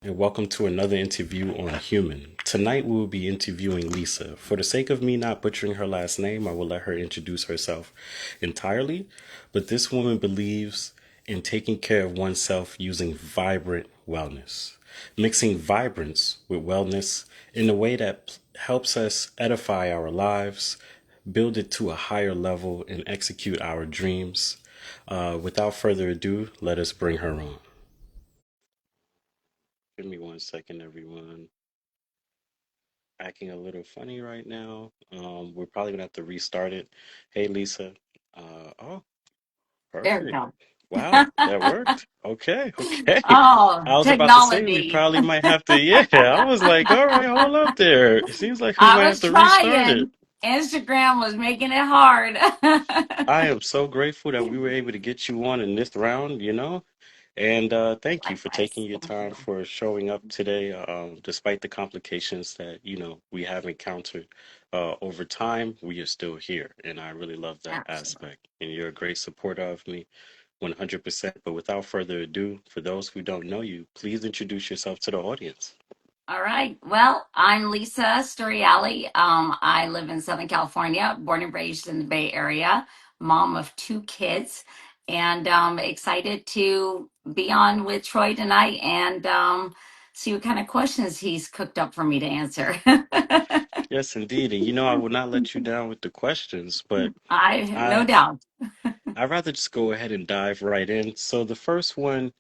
And welcome to another interview on Human. Tonight we will be interviewing Lisa. For the sake of me not butchering her last name, I will let her introduce herself entirely. But this woman believes in taking care of oneself using vibrant wellness, mixing vibrance with wellness in a way that helps us edify our lives, build it to a higher level, and execute our dreams. Without further ado, let us bring her on. Give me 1 second, everyone. Acting a little funny right now. We're probably gonna have to restart it. Hey, Lisa. Oh, There we perfect. go. Wow, that worked. Okay, okay. Oh, I was about to say we technology. probably might have to. Yeah, I was like, all right, hold up there. It seems like we I might have was to restart it. trying. Instagram was making it hard. I am so grateful that we were able to get you on in this round. And thank you for taking Likewise. your Thank time you. for showing up today, despite the complications that, we have encountered over time, we are still here. And I really love that Absolutely. aspect. And you're a great supporter of me, 100%. But without further ado, for those who don't know you, please introduce yourself to the audience. All right. Well, I'm Lisa Sturiale. I live in Southern California, born and raised in the Bay Area, mom of two kids, and excited to be on with Troy tonight and see what kind of questions he's cooked up for me to answer. Yes, indeed. And I will not let you down with the questions, but I no I doubt. I'd rather just go ahead and dive right in. So the first one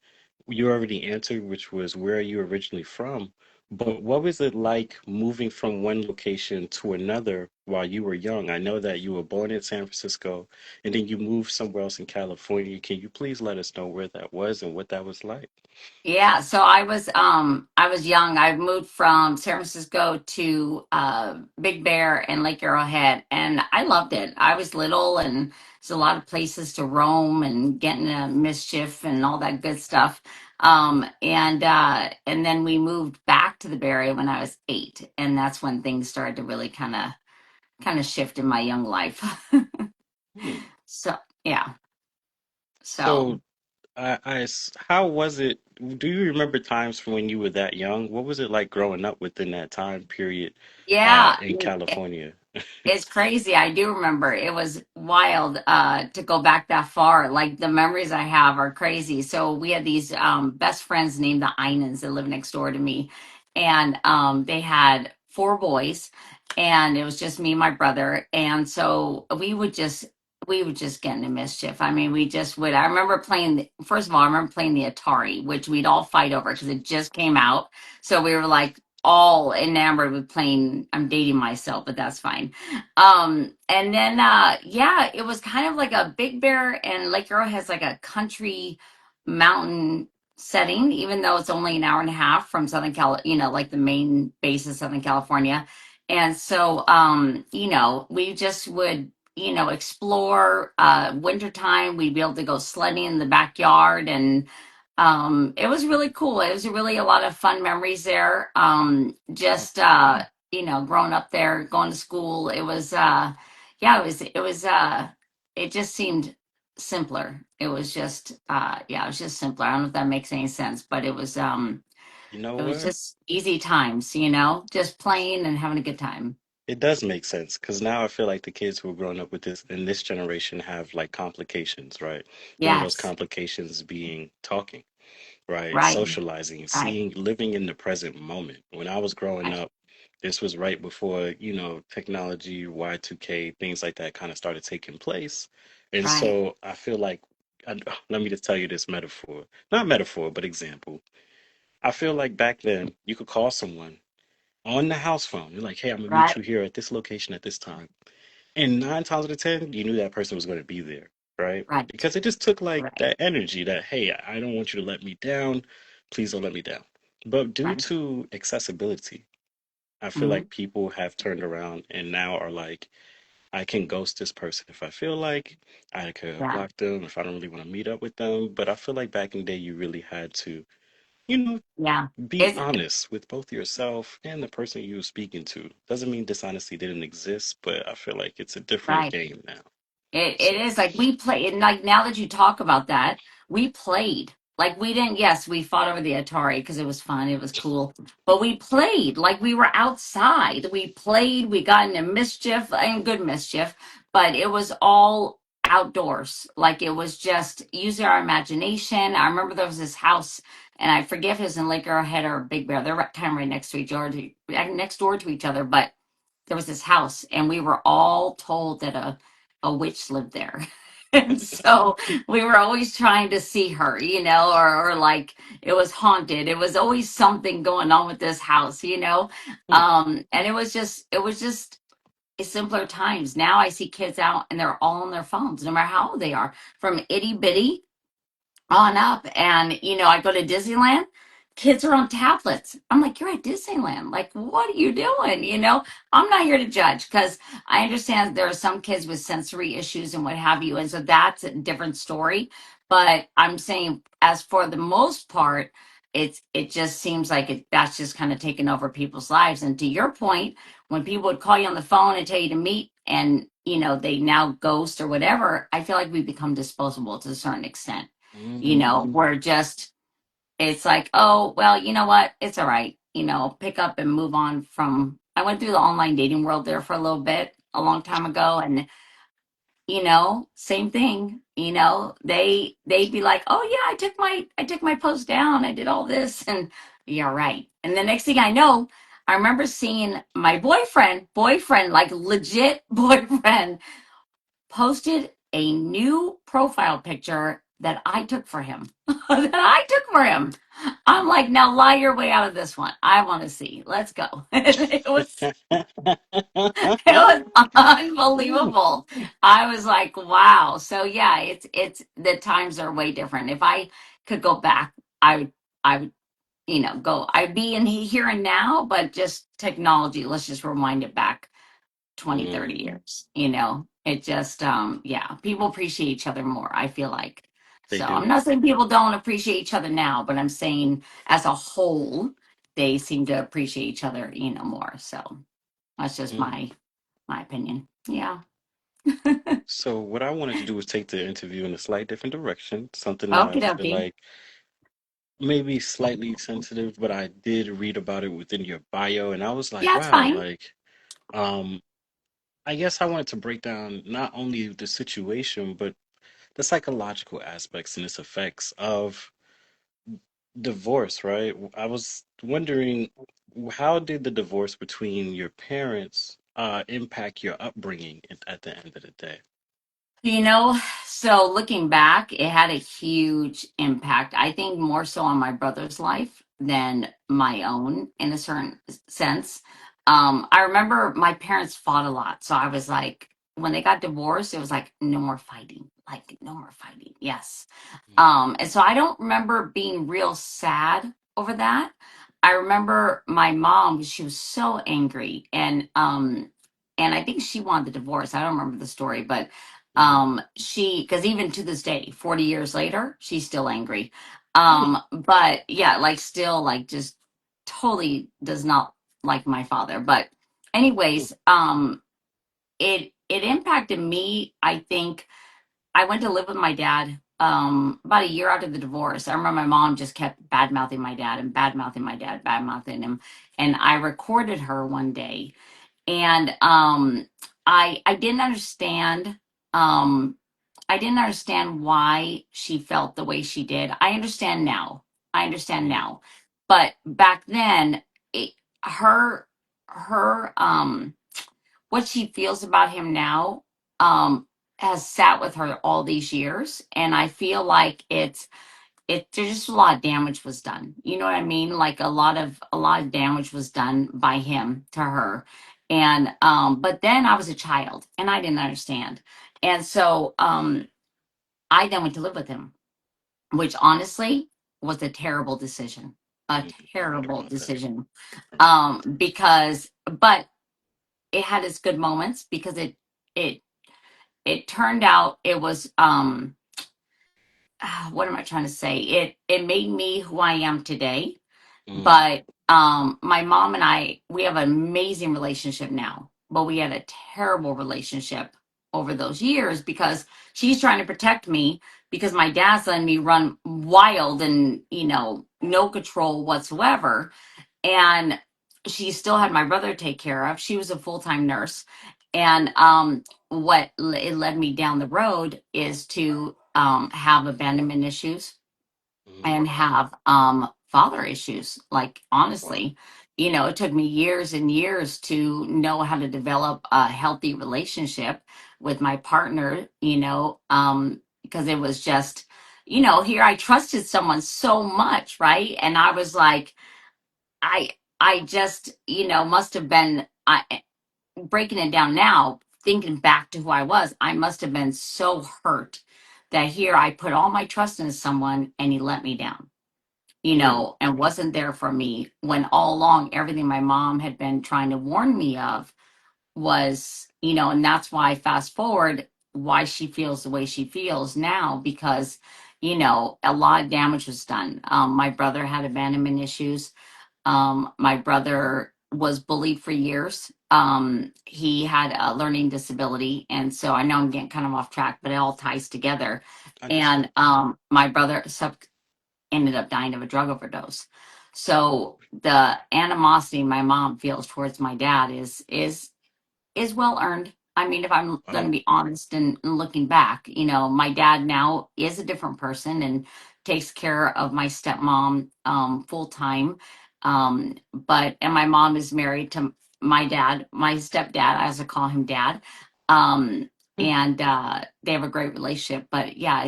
you already answered, which was where are you originally from? But what was it like moving from one location to another while you were young? I know that you were born in San Francisco and then you moved somewhere else in California. Can you please let us know where that was and what that was like? Yeah, so I was young. I moved from San Francisco to Big Bear and Lake Arrowhead, and I loved it. I was little, and there's a lot of places to roam and get into mischief and all that good stuff. And then we moved back to the Bay Area when I was 8, and that's when things started to really kind of shift in my young life. Hmm. So yeah, so. So how was it? Do you remember times from when you were that young? What was it like growing up within that time period Yeah, in California? it's crazy. I do remember it was wild to go back that far. Like the memories I have are crazy. So we had these best friends named the Einans that lived next door to me, and they had four boys, and it was just me and my brother. And so we would just get into mischief. I mean, we just would. I remember playing. First of all, I remember playing the Atari, which we'd all fight over because it just came out. So we were like all enamored with playing. I'm dating myself, but that's fine. And then yeah, it was kind of like a Big Bear, and Lake Earl has like a country mountain setting, even though it's only an hour and a half from Southern Cal, like the main base of Southern California. And so we just would, explore wintertime. We'd be able to go sledding in the backyard, and it was really cool. It was really a lot of fun memories there. Just growing up there, going to school, it was yeah, it just seemed simpler. It was just yeah, it was just simpler. I don't know if that makes any sense, but You know it was what? just easy times, just playing and having a good time. It does make sense because now I feel like the kids who are growing up with this in this generation have like complications, right? One of those Yes. complications being talking, right? Right. Socializing, Right. seeing, living in the present moment. When I was growing Right. up, this was right before, technology, Y2K, things like that kind of started taking place. And Right. so I feel like, let me just tell you this metaphor, not metaphor, but example. I feel like back then you could call someone on the house phone. You're like, hey, I'm gonna meet Right. you here at this location at this time. And 9 times out of 10, you knew that person was going to be there, right? Right. Because it just took like Right. that energy that, hey, I don't want you to let me down. Please don't let me down. But due Right. to accessibility, I feel Hmm. like people have turned around and now are like, I can ghost this person if I feel like. I could Yeah. block them if I don't really want to meet up with them. But I feel like back in the day, you really had to, you know, Yeah. be It's honest with both yourself and the person you were speaking to. Doesn't mean dishonesty didn't exist, but I feel like it's a different right. game now. It So, is like we play, and like now that you talk about that, we played. Like we didn't, yes, we fought over the Atari because it was fun, it was cool. But we played, like we were outside. We played, we got into mischief and good mischief, but it was all outdoors. Like it was just using our imagination. I remember there was this house, and I forget if it was in Lake Arrowhead or Big Bear. They're kind of right next to each other, next door to each other, but there was this house, and we were all told that a witch lived there. And so we were always trying to see her, or like it was haunted. It was always something going on with this house. Hmm. And it was just simpler times. Now I see kids out and they're all on their phones, no matter how old they are, from itty bitty on up. And, I go to Disneyland, kids are on tablets. I'm like, you're at Disneyland. Like, what are you doing? I'm not here to judge because I understand there are some kids with sensory issues and what have you. And so that's a different story. But I'm saying, as for the most part, it just seems like that's just kind of taken over people's lives. And to your point, when people would call you on the phone and tell you to meet and they now ghost or whatever, I feel like we become disposable to a certain extent. Hmm. We're just, it's like, oh, well, you know what? It's all right. Pick up and move on from. I went through the online dating world there for a little bit a long time ago. And, same thing, they'd be like, oh yeah, I took my post down. I did all this. And yeah, right. And the next thing I know, I remember seeing my boyfriend, like legit boyfriend, posted a new profile picture that I took for him. That I took for him. I'm like, now lie your way out of this one. I want to see. Let's go. It was unbelievable. I was like, wow. So yeah, it's the times are way different. If I could go back, I would go. I'd be in here and now, but just technology. Let's just rewind it back 20, 30 Mm, years. It just yeah, people appreciate each other more, I feel like. they So I'm do. not saying people don't appreciate each other now, but I'm saying as a whole they seem to appreciate each other more. So that's just Mm. my opinion. Yeah. So what I wanted to do was take the interview in a slight different direction, something that I Okie feel dokie. like maybe slightly sensitive, but I did read about it within your bio, and I was like, Yeah, it's wow, fine. like, um, I guess I wanted to break down not only the situation, but the psychological aspects and its effects of divorce, right? I was wondering, how did the divorce between your parents impact your upbringing at the end of the day? You know, so looking back, it had a huge impact. I think more so on my brother's life than my own in a certain sense. I remember my parents fought a lot. So I was like, when they got divorced, it was like, no more fighting. Like, no more fighting. Yes. And so I don't remember being real sad over that. I remember my mom, she was so angry and I think she wanted the divorce. I don't remember the story, but Mm-hmm. she, because even to this day, 40 years later, she's still angry. Mm. But yeah, like still like just totally does not like my father. But Mm. anyways, it impacted me. I think I went to live with my dad about a year after the divorce. I remember my mom just kept bad mouthing my dad and bad mouthing my dad, bad mouthing him. And I recorded her one day, and I didn't understand. Um, I didn't understand why she felt the way she did. I understand now. I understand Mm. now, but back then, it, her her what she feels about him now um has sat with her all these years, and I feel like there's just a lot of damage was done. You know what I mean? Like a lot of damage was done by him to her. And but then I was a child and I didn't understand. And so I then went to live with him, which honestly was a terrible decision. A Mm. I heard terrible about that. decision. Because but it had its good moments because it it turned out it was what am I trying to say? It made me who I am today. Mm. But my mom and we have an amazing relationship now, but we had a terrible relationship over those years because she's trying to protect me because my dad's letting me run wild and, no control whatsoever. And she still had my brother to take care of. She was a full-time nurse. And it led me down the road is to have abandonment issues Mm. and have father issues. Like, Wow. honestly, it took me years and years to know how to develop a healthy relationship with my partner, because it was just, here I trusted someone so much, right? And I was like, I I just, must have been breaking it down now, thinking back to who I was, I must have been so hurt that here I put all my trust in someone and he let me down, Mm. and wasn't there for me when all along everything my mom had been trying to warn me of was, and that's why fast forward why she feels the way she feels now because, a lot of damage was done. My brother had abandonment issues. My brother was bullied for years. He had a learning disability. And so I know I'm getting kind of off track, but it all ties together. Understood. And my brother ended up dying of a drug overdose. So the animosity my mom feels towards my dad is well earned. I mean, if I'm going to Wow. be honest and looking back, my dad now is a different person and takes care of my stepmom full time. And my mom is married to my dad, my stepdad, as I call him dad. Um, Mm. and they have a great relationship. But yeah,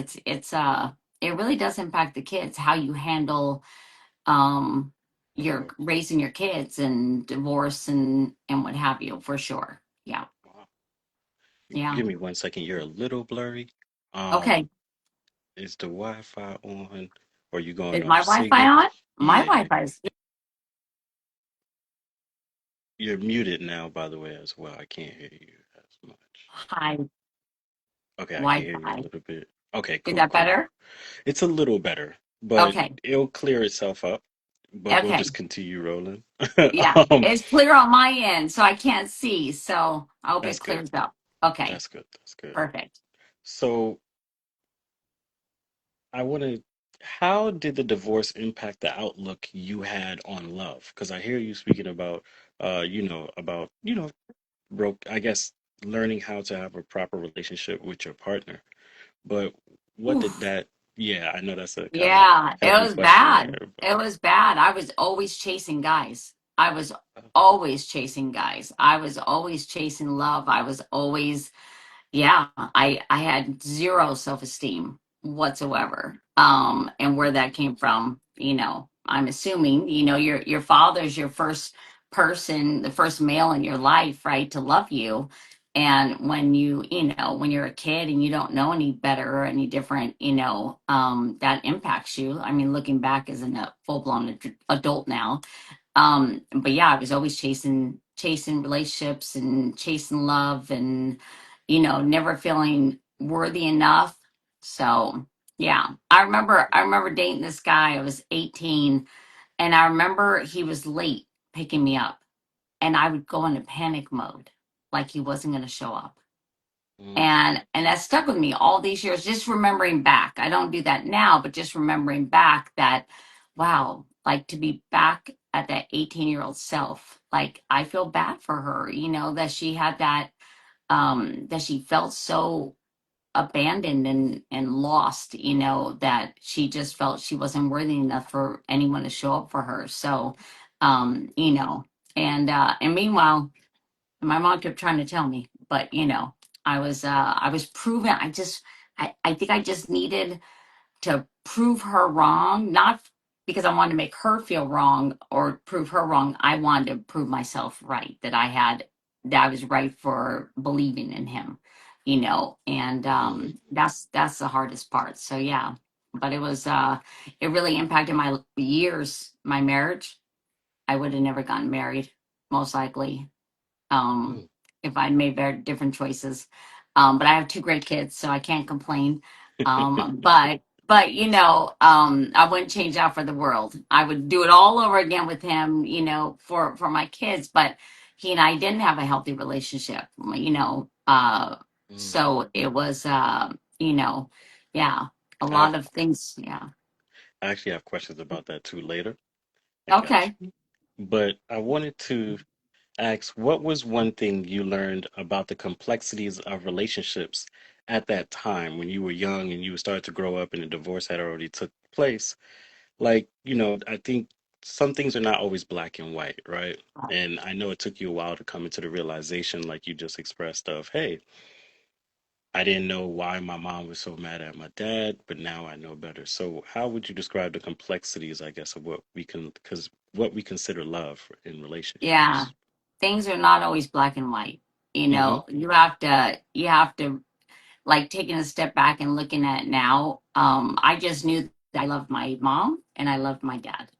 it really does impact the kids how you handle um, your Divorce. raising your kids and divorce and what have you for sure. Yeah. Wow. Yeah. Give me 1 second. You're a little blurry. Okay. Is the Wi-Fi on? Or you going Is off my Wi-Fi signal? on? My Yeah. Wi-Fi is You're muted now, by the way, as well. I can't hear you as much. high Okay, I can hear you a Wi-Fi. little bit. Okay, Is cool, that cool. better? It's a little better, but Okay. it'll clear itself up. But we'll Okay. just continue rolling. Yeah. Um, It's clear on my end, so I can't see. So I hope it that's good. clears up. Okay. That's good. That's good. Perfect. So I want to, how did the divorce impact the outlook you had on love? Because I hear you speaking about, about, I guess, learning how to have a proper relationship with your partner. But what did Oof. that, yeah, I know that's a kind of Yeah, it heavy was question bad. there, It was bad. I was always chasing guys. I was but always chasing guys. I was always chasing love. I was always, yeah, I had zero self-esteem whatsoever. And where that came from, I'm assuming, your father's your first person, the first male in your life, right, to love you. And when you're a kid and you don't know any better or any different, that impacts you. I mean, looking back as a full-blown adult now, but yeah, I was always chasing relationships and chasing love and never feeling worthy enough. So yeah, I remember dating this guy. I was 18 and I remember he was late picking me up and I would go into panic mode like he wasn't going to show up. mm, And that stuck with me all these years, just remembering back. I don't do that now, but just remembering back that, wow, like to be back at that 18-year-old self, like I feel bad for her, that she had that she felt so abandoned and lost, that she just felt she wasn't worthy enough for anyone to show up for her. So, and meanwhile, my mom kept trying to tell me, but I was proven. I think I just needed to prove her wrong, not because I wanted to make her feel wrong or prove her wrong. I wanted to prove myself right, that I was right for believing in him, and mm, that's the hardest part. So yeah, but it really impacted my years, my marriage. I would have never gotten married, most likely, um, mm. if I'd made very different choices. But I have two great kids, so I can't complain. But I wouldn't change that for the world. I would do it all over again with him, for my kids. But he and I didn't have a healthy relationship, Mm. so it was, yeah, A I have lot of things. Yeah. I actually have questions about that too later. I got Okay. you. But I wanted to ask, what was one thing you learned about the complexities of relationships at that time when you were young and you started to grow up and a divorce had already took place? Like, I think some things are not always black and white, right? And I know it took you a while to come into the realization, like you just expressed, of, hey, I didn't know why my mom was so mad at my dad, but now I know better. So, how would you describe the complexities, I guess, of because what we consider love in Yeah. relationships? Things are not always black and white. Mm-hmm. You have to like taking a step back and looking at it now. I just knew that I loved my mom and I loved my dad.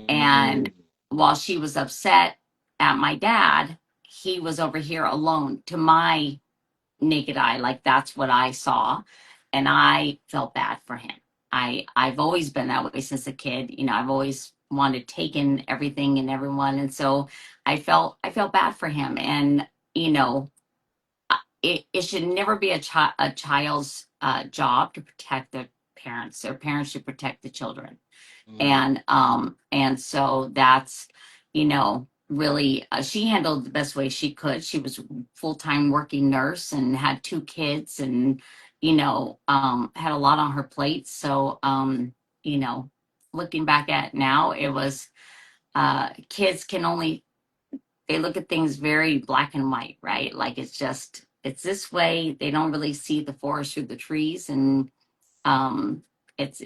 And Mm, while she was upset at my dad, he was over here alone to my naked eye. Like that's what I saw. And I felt bad for him. I've always been that way since a kid. I've always wanted to take in everything and everyone. And so I felt bad for him. And, you know, it should never be a child's job to protect their parents. Their parents should protect the children. mm, And so that's really she handled the best way she could. She was full-time working nurse and had two kids, and had a lot on her plate. So you know looking back at now, it was kids can only they look at things very black and white, right? Like it's this way. They don't really see the forest through the trees, and um it's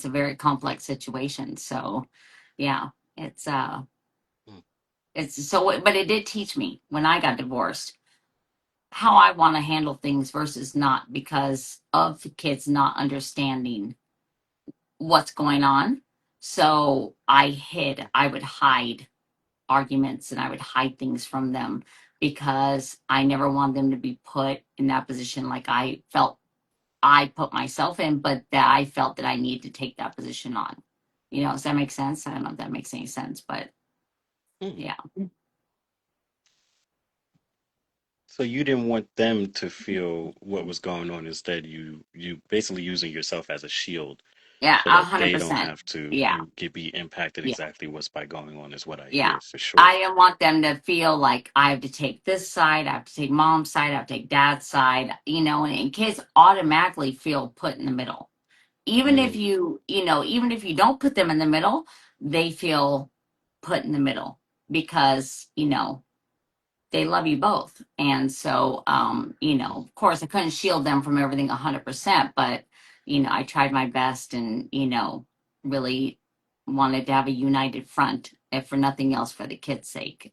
a very complex situation. So yeah, it's mm, it's so but it did teach me when I got divorced how I want to handle things versus not, because of the kids not understanding what's going on. So I would hide arguments and I would hide things from them because I never wanted them to be put in that position like I felt I put myself in, but that I felt that I needed to take that position on. Does that make sense? I don't know if that makes any sense, but mm. yeah. So you didn't want them to feel what was going on. Instead, you basically using yourself as a shield Yeah, so a that hundred they don't percent. have to Yeah, get be impacted yeah, exactly what's by going on is what I yeah. hear for sure. I didn't want them to feel like I have to take this side, I have to take mom's side, I have to take dad's side, and kids automatically feel put in the middle. Mm, Even if you don't put them in the middle, they feel put in the middle because, they love you both. And so, mm, of course, I couldn't shield them from everything 100%, but, I tried my best and, really wanted to have a united front, if for nothing else, for the kids' sake.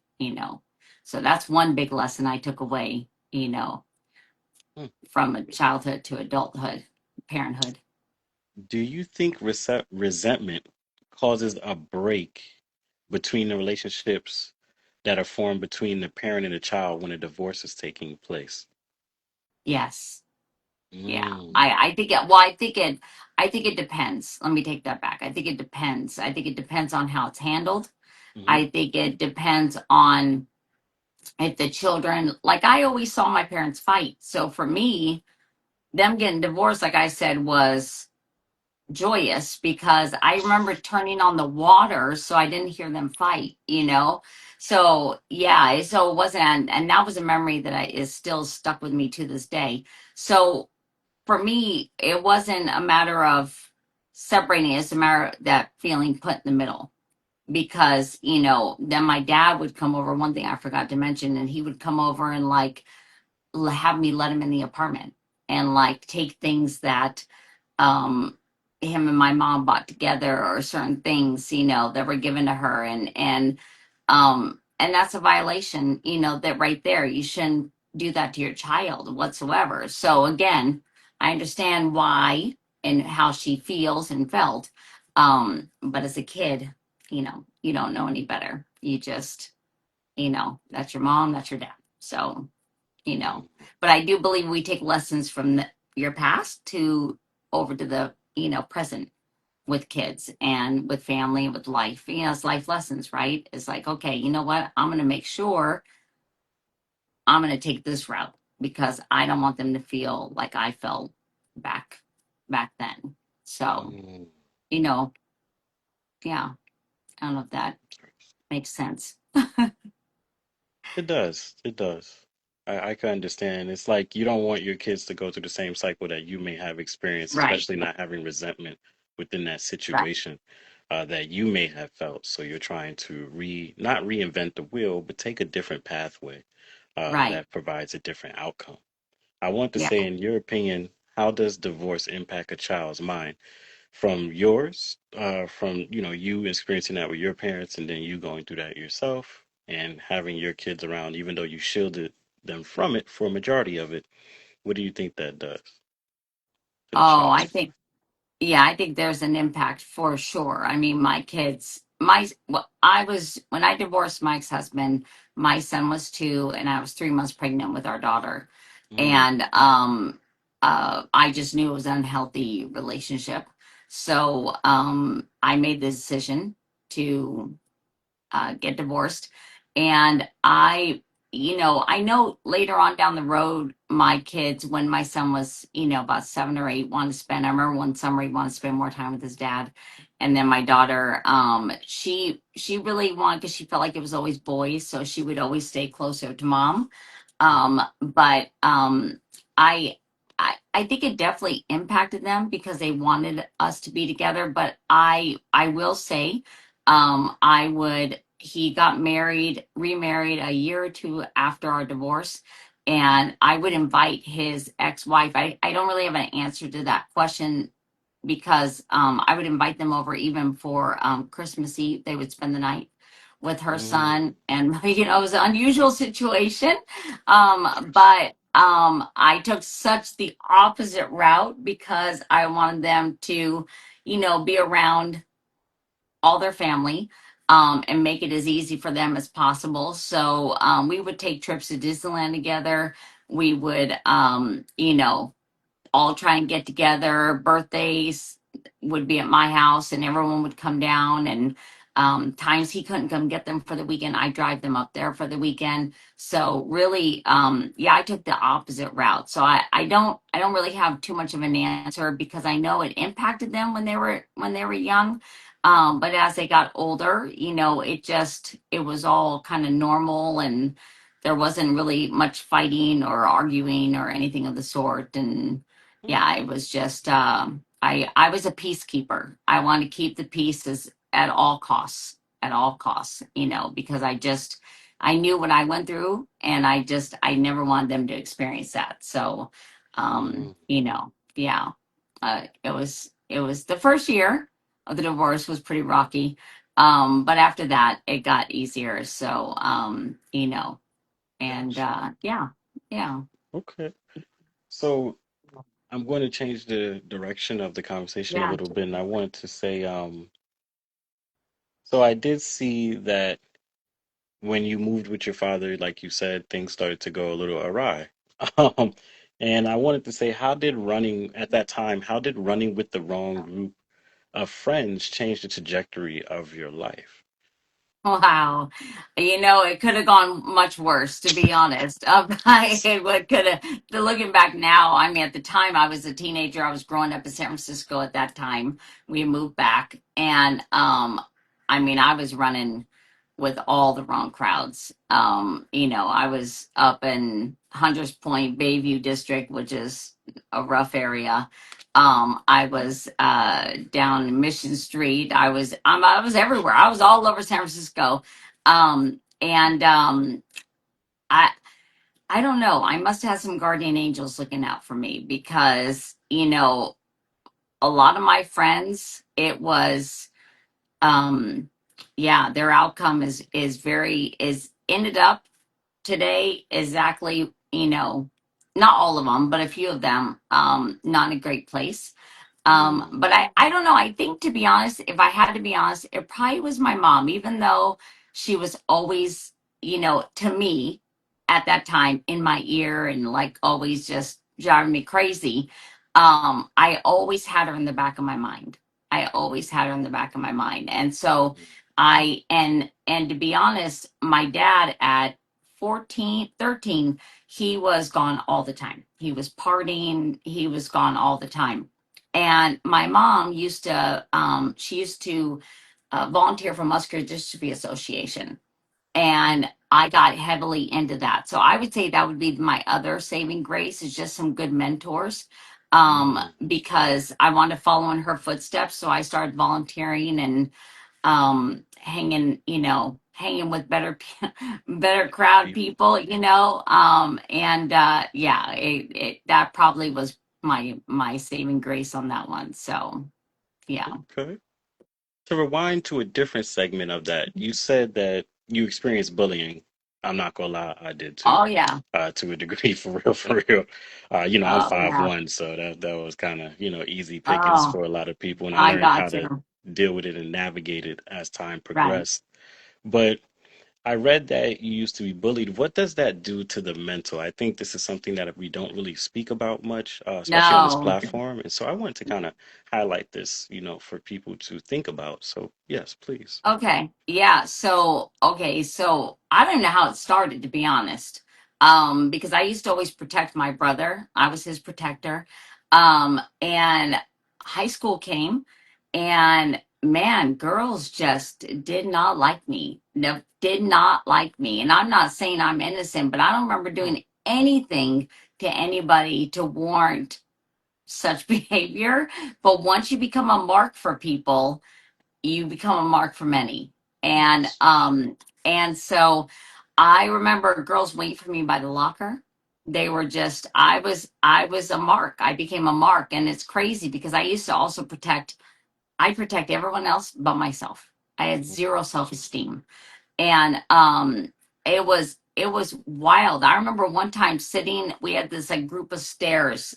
So that's one big lesson I took away, mm. from childhood to adulthood, parenthood. Do you think resentment causes a break between the relationships that are formed between the parent and the child when a divorce is taking place? Yes. Yeah. Mm, I think it depends. Let me take that back. I think it depends. I think it depends on how it's handled. hmm I think it depends on if the children, like I always saw my parents fight. So for me, them getting divorced, like I said, was joyous because I remember turning on the water so I didn't hear them fight. So yeah, so it wasn't, and that was a memory that is still stuck with me to this day. So for me, it wasn't a matter of separating, it's a matter of that feeling put in the middle, because then my dad would come over. One thing I forgot to mention, and he would come over and like have me let him in the apartment and like take things that um him and my mom bought together, or certain things that were given to her, and that's a violation, that right there. You shouldn't do that to your child whatsoever. So again, I understand why and how she feels and felt, but as a kid, you don't know any better. You just, that's your mom, that's your dad. So, you know mm. but I do believe we take lessons from your past to over to the present, with kids and with family and with life. It's life lessons, right? It's like, okay, you know what, I'm going to make sure I'm going to take this route because I don't want them to feel like I felt back then. So, Mm. you know, yeah, I don't know if that makes sense. It does. It does. I can understand. It's like you don't want your kids to go through the same cycle that you may have experienced, Right, especially not having resentment within that right, situation that you may have felt. So you're trying to not reinvent the wheel, but take a different pathway right. that provides a different outcome. I want to Yeah. say, in your opinion, how does divorce impact a child's mind? From yours, from you experiencing that with your parents, and then you going through that yourself, and having your kids around, even though you shielded them from it for a majority of it. What do you think that does to the Oh, I child's think, yeah, I think there's an impact for sure. I mean, my kids, well, when I divorced my ex-husband, my son was 2 and I was 3 months pregnant with our daughter. mind? And I just knew it was an unhealthy relationship. So I made the decision to get divorced. And I know later on down the road, my kids, when my son was, about 7 or 8, wanted to spend, I remember one summer he wanted to spend more time with his dad. And then my daughter, she really wanted, because she felt like it was always boys. So she would always stay closer to mom. But I, I think it definitely impacted them because they wanted us to be together. But I will say, he got remarried a year or 2 after our divorce. And I would invite his ex-wife. I don't really have an answer to that question because I would invite them over even for Christmas Eve. They would spend the night with her Mm, son. And, it was an unusual situation. of course. But I took such the opposite route because I wanted them to, be around all their family, and make it as easy for them as possible. So we would take trips to Disneyland together. We would, all try and get together. Birthdays would be at my house, and everyone would come down. And times he couldn't come get them for the weekend, I drive them up there for the weekend. So really, yeah, I took the opposite route. So I don't really have too much of an answer because I know it impacted them when they were young. But as they got older, it was all kind of normal, and there wasn't really much fighting or arguing or anything of the sort. And yeah, it was just I was a peacekeeper. I want to keep the peace at all costs, because I knew what I went through, and I never wanted them to experience that. So Mm, yeah, it was the first year of the divorce was pretty rocky. But after that it got easier. So and gotcha. yeah, yeah, Okay. So I'm going to change the direction of the conversation a yeah. little bit, and I wanted to say, so I did see that when you moved with your father, like you said, things started to go a little awry. Um, and I wanted to say, how did running with the wrong group of friends change the trajectory of your life? Wow. It could have gone much worse, to be honest. It could have, looking back now, I mean, at the time I was a teenager. I was growing up in San Francisco at that time. We had moved back. And I mean, I was running with all the wrong crowds. I was up in Hunters Point, Bayview District, which is a rough area. I was down Mission Street. I was everywhere. I was all over San Francisco. And I I don't know. I must have some guardian angels looking out for me because a lot of my friends, it was yeah, their outcome is ended up today exactly, not all of them, but a few of them, not in a great place. Mm, But I don't know. I think, to be honest, if I had to be honest, it probably was my mom, even though she was always, to me at that time in my ear and like always just driving me crazy. I always had her in the back of my mind. I always had her in the back of my mind. And so and to be honest, my dad at 14, 13, he was gone all the time. He was partying, he was gone all the time. And my mom used to, she used to volunteer for Muscular Dystrophy Association, and I got heavily into that. So I would say that would be my other saving grace is just some good mentors. Mm, Because I wanted to follow in her footsteps. So I started volunteering and hanging, hanging with better crowd people. people, and yeah, that probably was my saving grace on that one. So yeah. Okay. To rewind to a different segment of that, you said that you experienced bullying. I'm not gonna lie, I did too, Oh yeah. to a degree, for real, for real. I'm Oh yeah. 5'1", so that was kind of, easy pickings Oh, for a lot of people, and I I learned how got to you. deal with it and navigate it as time Right. progressed. But I read that you used to be bullied. What does that do to the mental? I think this is something that we don't really speak about much, especially on this No. platform. And so I wanted to kind of highlight this, for people to think about. So yes, please. Okay. Yeah. So, okay. So I don't know how it started, to be honest. Because I used to always protect my brother. I was his protector. And high school came, and man, girls just did not like me. No, did not like me. And I'm not saying I'm innocent, but I don't remember doing anything to anybody to warrant such behavior. But once you become a mark for people, you become a mark for many. And Yes. so I remember girls wait for me by the locker. They were just I was a mark. I became a mark, and it's crazy because I used to also protect everyone else but myself. I had zero self-esteem. And it was wild. I remember one time sitting, we had this like group of stairs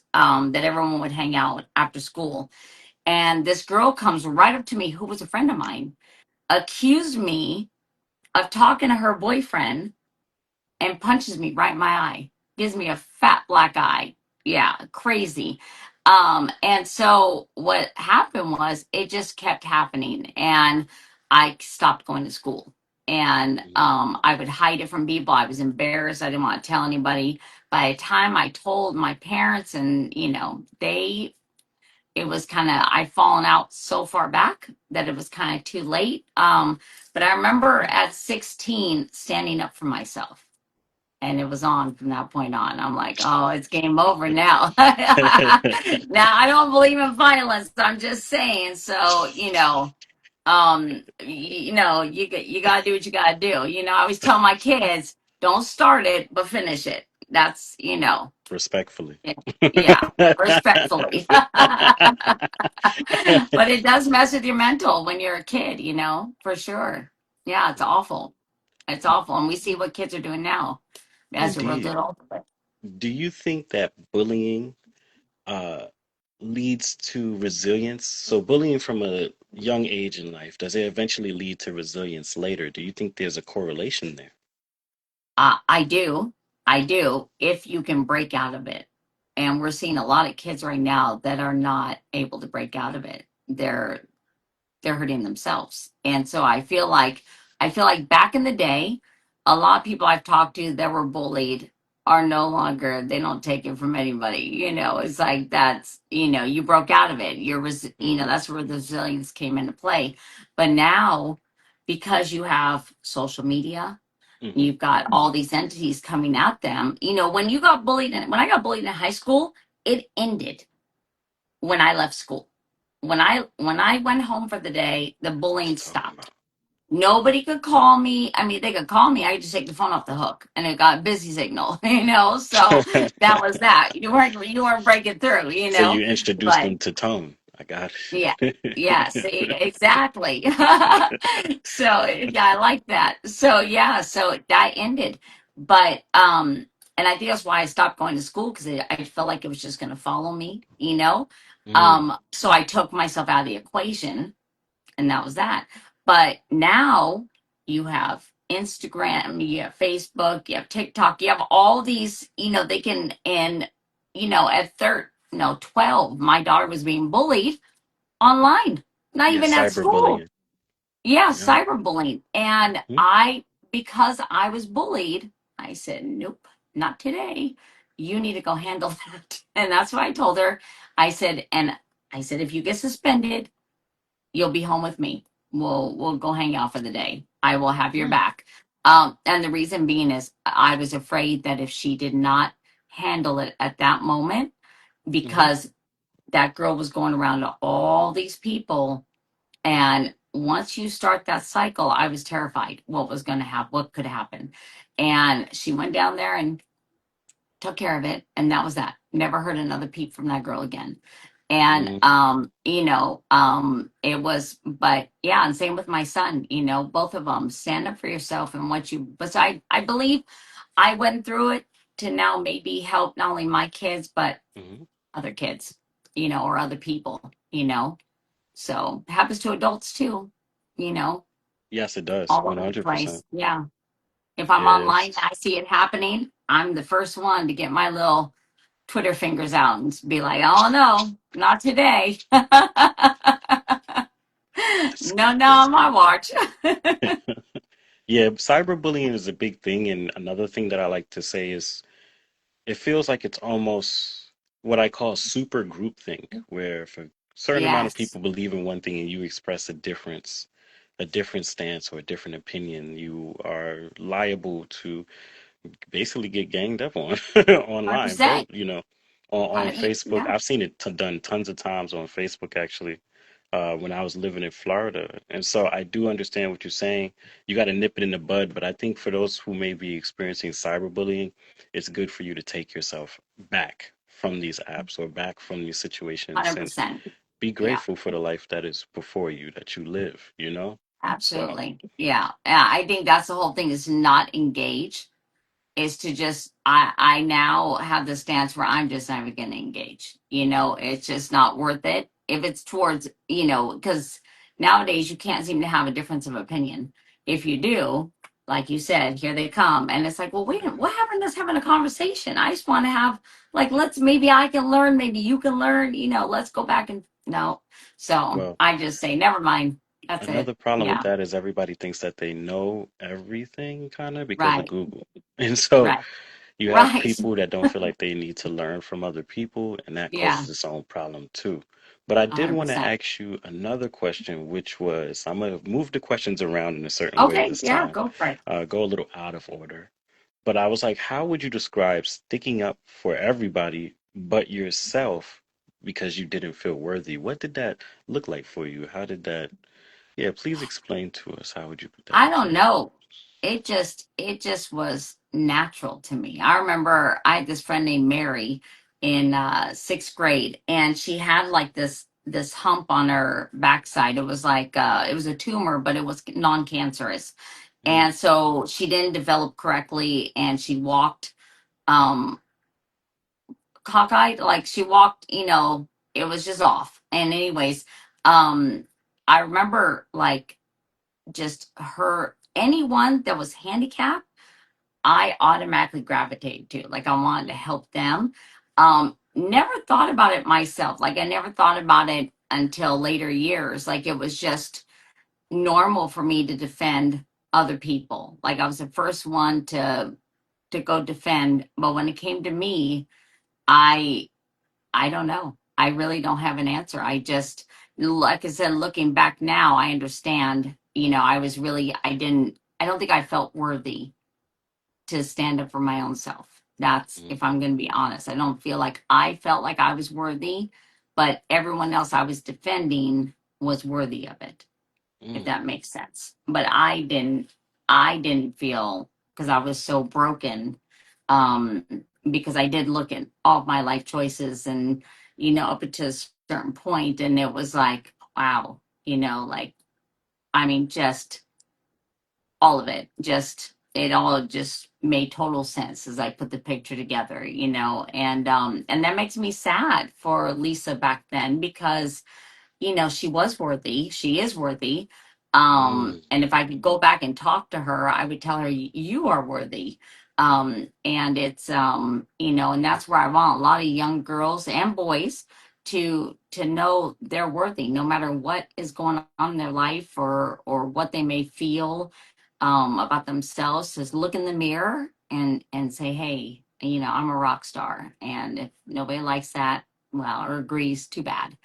that everyone would hang out after school, and this girl comes right up to me who was a friend of mine, accused me of talking to her boyfriend, and punches me right in my eye. Gives me a fat black eye. Yeah, crazy. And so what happened was it just kept happening, and I stopped going to school. And Mm, I would hide it from people. I was embarrassed. I didn't want to tell anybody. By the time I told my parents, and it was kind of I'd fallen out so far back that it was kind of too late. But I remember at 16 standing up for myself, and it was on from that point on. I'm like, oh, it's game over now. Now I don't believe in violence. I'm just saying. So you gotta do what you gotta do. I always tell my kids, don't start it, but finish it. That's Respectfully. yeah, yeah, respectfully. But it does mess with your mental when you're a kid, for sure. Yeah, it's awful. It's awful. And we see what kids are doing now as a Indeed. result. Do you think that bullying uh, leads to resilience? So bullying from a young age in life, does it eventually lead to resilience later? Do you think there's a correlation there? I do. I do, if you can break out of it. And we're seeing a lot of kids right now that are not able to break out of it. They're hurting themselves. And so I feel like back in the day, a lot of people I've talked to that were bullied are no longer, they don't take it from anybody. It's like you broke out of it. Hmm. That's where the resilience came into play. But now, because you have social media, Hmm. you've got all these entities coming at them. When I got bullied in high school, it ended when I left school. When I went home for the day, the What you bullying talking stopped. about? Nobody could call me. I mean, they could call me. I could just take the phone off the hook, and it got busy signal. So that was that. You weren't breaking through. So you introduced But them to tone. I got yeah, it. yeah. See, exactly. So yeah, I like that. So yeah, so that ended. But and I think that's why I stopped going to school, because I felt like it was just going to follow me. Mm, So I took myself out of the equation, and that was that. But now you have Instagram, you have Facebook, you have TikTok, you have all these, they can, and, at 12, my daughter was being bullied online, not yeah, even at school. cyberbullying. Yeah, Yeah. cyberbullying. And Hmm. because I was bullied, I said, nope, not today. You need to go handle that. And that's what I told her. I said, and I said, if you get suspended, you'll be home with me. We'll go hang out for the day. I will have your Mm, back. And the reason being is I was afraid that if she did not handle it at that moment, mm-hmm, because that girl was going around to all these people, and once you start that cycle, I was terrified what was going to happen, what could happen. And she went down there and took care of it, and that was that. Never heard another peep from that girl again. And mm, it was, but yeah, and same with my son, both of them. Stand up for yourself and what you, but I believe I went through it to now maybe help not only my kids but mm-hmm. other kids, or other people, so it happens to adults too, you know Yes, it does. all over the 100%. place. Yeah, if I'm online and Yes. I see it happening, I'm the first one to get my little Twitter fingers out and be like, oh no, not today. That's No, no, on crazy. my watch. Yeah, cyberbullying is a big thing, and another thing that I like to say is it feels like it's almost what I call super groupthink, where if a certain amount of Yes, people believe in one thing and you express a different stance or a different opinion, you are liable to basically get ganged up on online, bro. 100%. On Facebook. Yeah, I've seen it done tons of times on Facebook actually, when I was living in Florida. And so I do understand what you're saying. You got to nip it in the bud, but I think for those who may be experiencing cyberbullying, it's good for you to take yourself back from these apps or back from these situations and 100%. be Yeah. grateful for the life that is before you, that you live, you know? So, Absolutely. Yeah. Yeah. I think that's the whole thing, is to not engage, is to just, I now have the stance where I'm just never going to engage. It's just not worth it. If it's towards, because nowadays you can't seem to have a difference of opinion. If you do, like you said, here they come. And it's like, well, wait, what happened to us having a conversation? I just want to have, like, maybe I can learn, maybe you can learn, let's go back and no. So well, I just say, never mind. That's it. another problem with Yeah. that is everybody thinks that they know everything kind of because of Right. Google. And so Right. you have Right. people that don't feel like they need to learn from other people, and that Yeah. causes its own problem too. But I did want to 100%. ask you another question, which was I'm going to move the questions around in a certain way Okay. this Yeah. time, Go for it. go a little out of order. But I was like, how would you describe sticking up for everybody but yourself because you didn't feel worthy? What did that look like for you? How did that? Yeah, please explain to us. How would you put that I into don't words? know. It just was natural to me. I remember I had this friend named Mary in sixth grade, and she had like this hump on her backside. It was like it was a tumor, but it was non-cancerous. Mm, And so she didn't develop correctly, and she walked um cockeyed, like she walked, it was just off. And anyways, um I remember, like, just her, anyone that was handicapped, I automatically gravitated to. Like, I wanted to mm, help them. Never thought about it myself. Like, I never thought about it until later years. Like, it was just normal for me to defend other people. Like, I was the first one to go defend. But when it came to me, I I don't know. I really don't have an answer. I just, like I said, looking back now, I understand. I don't think I felt worthy to stand up for my own self. That's, mm, if I'm going to be honest. I don't feel like I felt like I was worthy, but everyone else I was defending was worthy of it, if mm, that makes sense. But I didn't feel, because I was so broken. Um, because I did look at all of my life choices, and, up to a certain point, and it was like, wow, like, I mean, just all of it, just it all just made total sense as I put the picture together, and that makes me sad for Lisa back then, because she was worthy. She is worthy. mm, And if I could go back and talk to her, I would tell her, you are worthy. And it's, and that's where I want a lot of young girls and boys to know they're worthy, no matter what is going on in their life, or what they may feel, about themselves. Just look in the mirror and say, hey, I'm a rock star. And if nobody likes that, well, or agrees, too bad.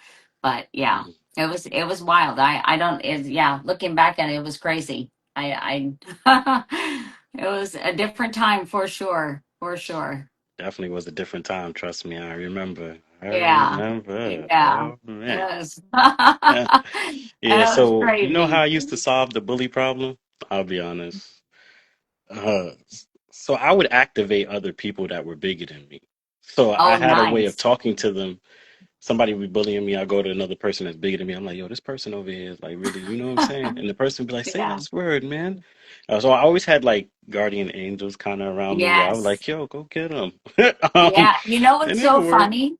But yeah, it was wild. I don't yeah, looking back at it, it was crazy. I it was a different time for sure, for sure. Definitely was a different time, trust me. I remember. I Yeah, remember. yeah, Oh man. yes. Yeah, It was so you know how crazy. I used to solve the bully problem? I'll be honest. So I would activate other people that were bigger than me. So I Oh, had a way of nice. talking to them. Somebody would be bullying me. I go to another person that's bigger than me. I'm like, yo, this person over here is like really, you know what I'm saying? And the person would be like, say Yeah. less word, man. So I always had like guardian angels kind of around me where I was Yes. like, yo, go get them. Yeah. You know And what's it so would work. funny?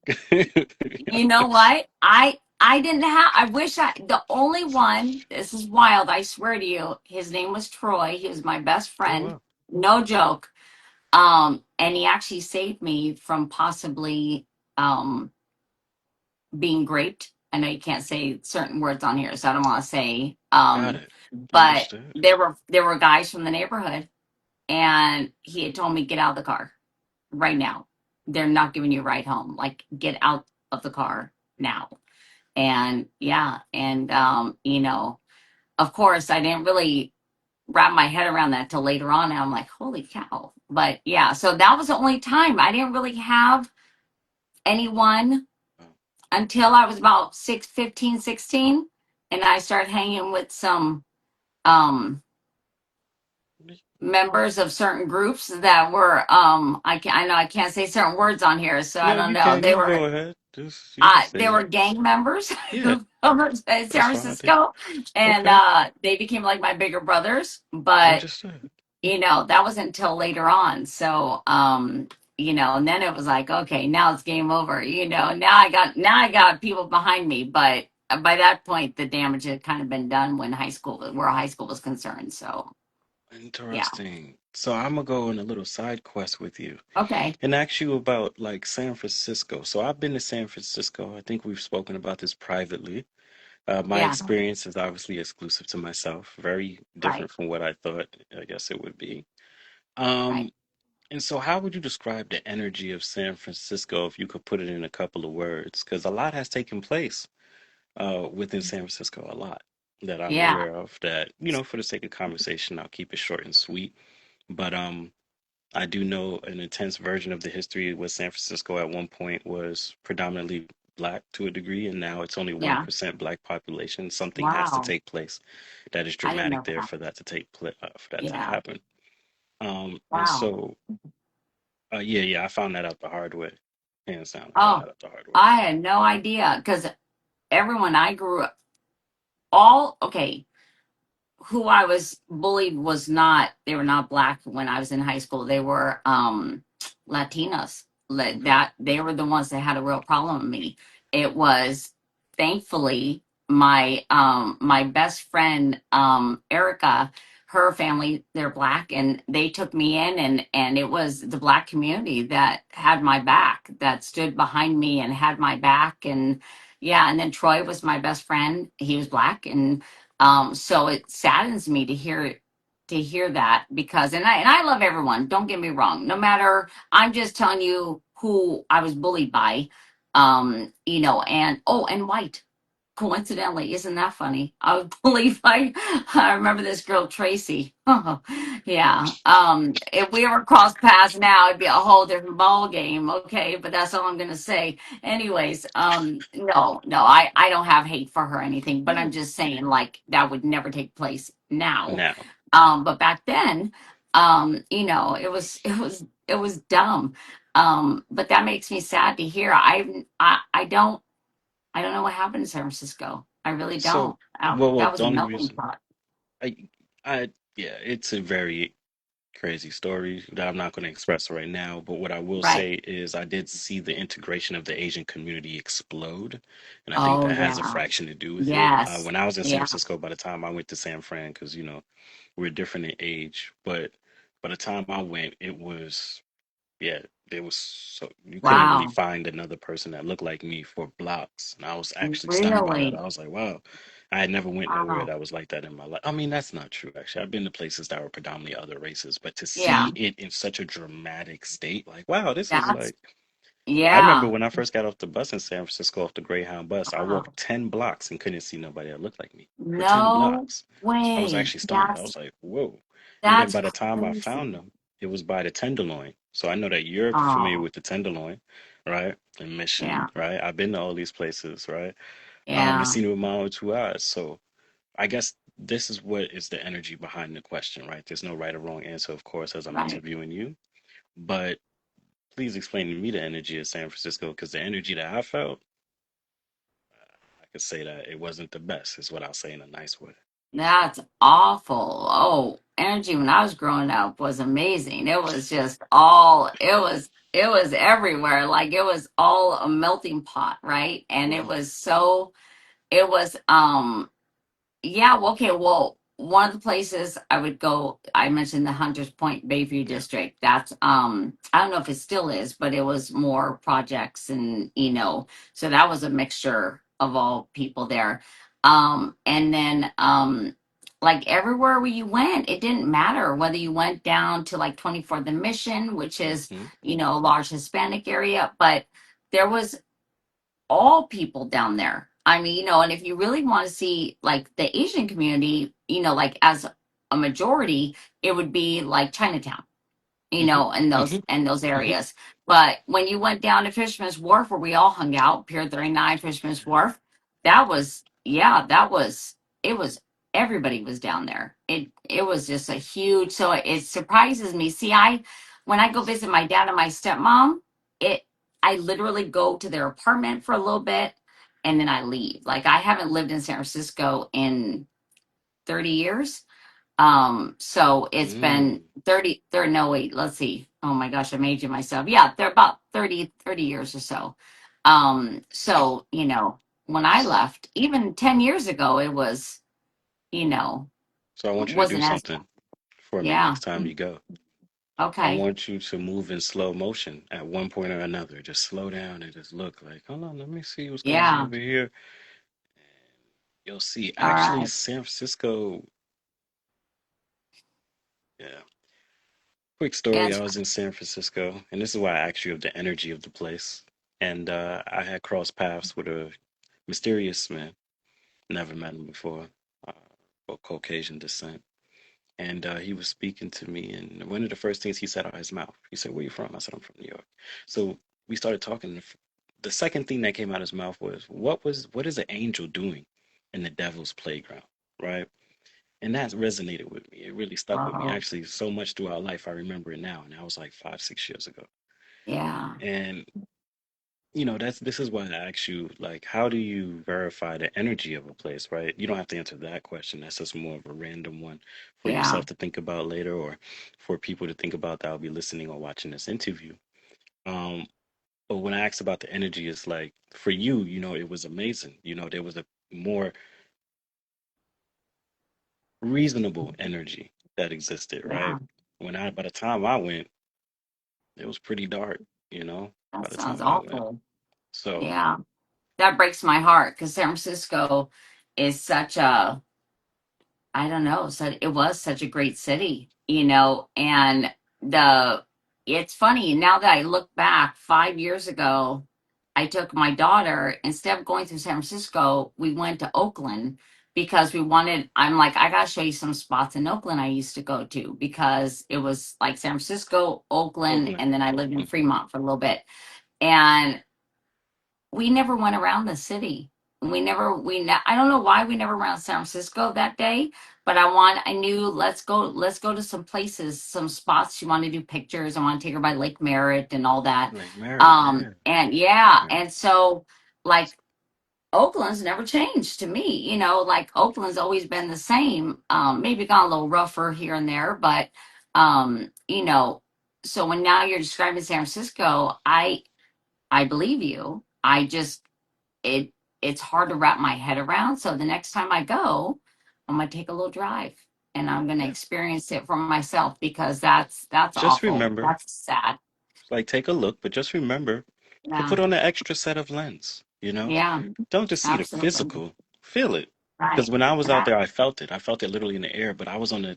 You know what? I didn't have I wish I the only one, this is wild, I swear to you, his name was Troy. He was my best Oh friend. wow. No joke. And he actually saved me from possibly um being raped. I know you can't say certain words on here, so I don't want to say Got it. but Understood. there were guys from the neighborhood and he had told me get out of the car right now. They're not giving you a ride home. Like get out of the car now. And yeah, and of course I didn't really wrap my head around that till later on and I'm like, holy cow. But yeah, so that was the only time I didn't really have anyone Oh, until I was about 16, and I started hanging with some um members of certain groups that were I know I can't say certain words on here, so I no, don't you know. can. You They can were go ahead. Just you can they say were it. gang members Yeah, over in San that's fine. Francisco, and Okay. they became like my bigger brothers. But Understood. that wasn't until later on. So and then it was like, okay, now it's game over. Now I got people behind me, but by that point, the damage had kind of been done where high school was concerned. So yeah, Interesting. So I'm gonna go on a little side quest with you okay, and ask you about like San Francisco. So I've been to San Francisco. I think we've spoken about this privately. My yeah, experience is obviously exclusive to myself, very right, different from what I thought, I guess it would be. right. Um, and so how would you describe the energy of San Francisco if you could put it in a couple of words? Because a lot has taken place within San Francisco, a lot that I'm Yeah, aware of that, for the sake of conversation, I'll keep it short and sweet. But I do know an intense version of the history where San Francisco at one point was predominantly black to a degree, and now it's only yeah. 1% black population. Something has to Wow, take place that is I didn't dramatic know there that. for that to for that to Yeah, happen. And wow. so, yeah, yeah, I found that out the hard way. Hands down, I found Oh, that out the hard way. I had no idea because everyone I grew up, all okay. Who I was bullied was not they were not black when I was in high school. They were Latinas. Okay. That they were the ones that had a real problem with me. It was thankfully my best friend Erica, her family, they're black and they took me in and it was the black community that had my back, that stood behind me and had my back. And yeah, and then Troy was my best friend. He was black. And so it saddens me to hear that because and I love everyone. Don't get me wrong. No matter, I'm just telling you who I was bullied by. And oh, and white. Coincidentally, isn't that funny? I would believe I remember this girl Tracy. Yeah. If we ever cross paths now, it'd be a whole different ball game. Okay, but that's all I'm gonna say. Anyways, no, I don't have hate for her or anything, but I'm No. just saying like that would never take place now. Now, But back then, it was dumb. But that makes me sad to hear. I don't know what happened in San Francisco. I really don't. so well, That was the a only melting reason pot. I, yeah, it's a very crazy story that I'm not going to express right now. But what I will Right. say is I did see the integration of the Asian community explode, and I think Oh that has a yeah. fraction to do with it. Yes. When I was in San Yeah. Francisco, by the time I went to San Fran, because we're different in age, but by the time I went, it was yeah, there was so you couldn't really Wow. find another person that looked like me for blocks, and I was actually stunned by that. Really? I was like, wow, I had never went nowhere Wow. that was like that in my life. I mean, that's not true, actually. I've been to places that were predominantly other races, but to Yeah. see it in such a dramatic state, like, wow, this is That's like, I remember Yeah. when I first got off the bus in San Francisco, off the Greyhound bus, I Oh, walked 10 blocks and couldn't see nobody that looked like me for 10 no blocks. I was way. actually stunned. I was like, whoa. And then That's by the time I crazy. found them, it was by the Tenderloin. So I know that you're familiar Oh, with the Tenderloin, right? And Mission, yeah. right? I've been to all these places, right? And Yeah. seen it with my own two eyes. So I guess this is what is the energy behind the question, right? There's no right or wrong answer, of course, as I'm Right. interviewing you. But please explain to me the energy of San Francisco, because the energy that I felt, I could say that it wasn't the best, is what I'll say in a nice way. That's awful. Oh, energy when I was growing up was amazing. It was just all it was everywhere. Like it was all a melting pot, right? And it Hmm. was so it was yeah, well, okay. Well, one of the places I would go, I mentioned the Hunters Point Bayview Yeah. District. That's I don't know if it still is, but it was more projects and so that was a mixture of all people there. And then like everywhere where you went, it didn't matter whether you went down to like 24th and Mission, which is, Hmm. a large Hispanic area, but there was all people down there. I mean, and if you really want to see like the Asian community, like as a majority, it would be like Chinatown, Hmm. in those Hmm. Hmm. areas. But when you went down to Fisherman's Wharf, where we all hung out, Pier 39, Fisherman's Wharf, that was yeah, that was it was everybody was down there. It was just a huge. So it surprises me. See, I when I go visit my dad and my stepmom, it I literally go to their apartment for a little bit and then I leave. Like I haven't lived in San Francisco in 30 years. So it's been Mm. 30, no, wait, let's see. Oh my gosh, I'm aging myself. Yeah, they're about 30 years or so. So, when I left, even 10 years ago, it was, you know, So I want you to do wasn't as, something for me yeah. next time you go. I Okay. want you to move in slow motion at one point or another. Just slow down and just look like, hold on, let me see what's going on Yeah. over here. You'll see. All Actually, right. San Francisco, yeah. Quick story, It's, I was in San Francisco, and this is why I asked you of the energy of the place. And I had crossed paths with a mysterious man. Never met him before, uh, of Caucasian descent. And he was speaking to me, and one of the first things he said out of his mouth, he said, "Where you from?" I said, "I'm from New York." So we started talking. And the second thing that came out of his mouth was, what is an angel doing in the devil's playground?" Right? And that resonated with me. It really stuck with me. oh, Actually, so much throughout life, I remember it now. And that was like 5, 6 years ago. yeah. And this is why I ask you, like, how do you verify the energy of a place, right? You don't have to answer that question. That's just more of a random one for Yeah. yourself to think about later, or for people to think about that will be listening or watching this interview. Um, but when I asked about the energy, it's like for you, it was amazing. There was a more reasonable energy that existed, right? Yeah. By the time I went, it was pretty dark, by That the sounds time I went. awful. So, Yeah. That breaks my heart because San Francisco is such a I don't know. So it was such a great city, and the it's funny now that I look back 5 years ago, I took my daughter, instead of going through San Francisco, we went to Oakland because I'm like, I gotta show you some spots in Oakland I used to go to because it was like San Francisco, Oakland, Oakland. and then I lived in Hmm. Fremont for a little bit. And we never went around the city. I don't know why we never went around San Francisco that day, but I knew let's go to some places, some spots. She wanted to do pictures. I want to take her by Lake Merritt and all that. Like Merritt, yeah. And Like yeah, Merritt. and so like Oakland's never changed to me, like Oakland's always been the same. Maybe gone a little rougher here and there, but so when now you're describing San Francisco, I believe you. It it's hard to wrap my head around. So the next time I go, I'm gonna take a little drive and I'm gonna Yeah. experience it for myself because that's Just awful. remember, That's sad. like, take a look, but just remember to Yeah. put on an extra set of lens. Yeah. Don't just see the Absolutely. physical, feel it. Because Right. when I was out Right. there, I felt it. I felt it literally in the air, but I was on a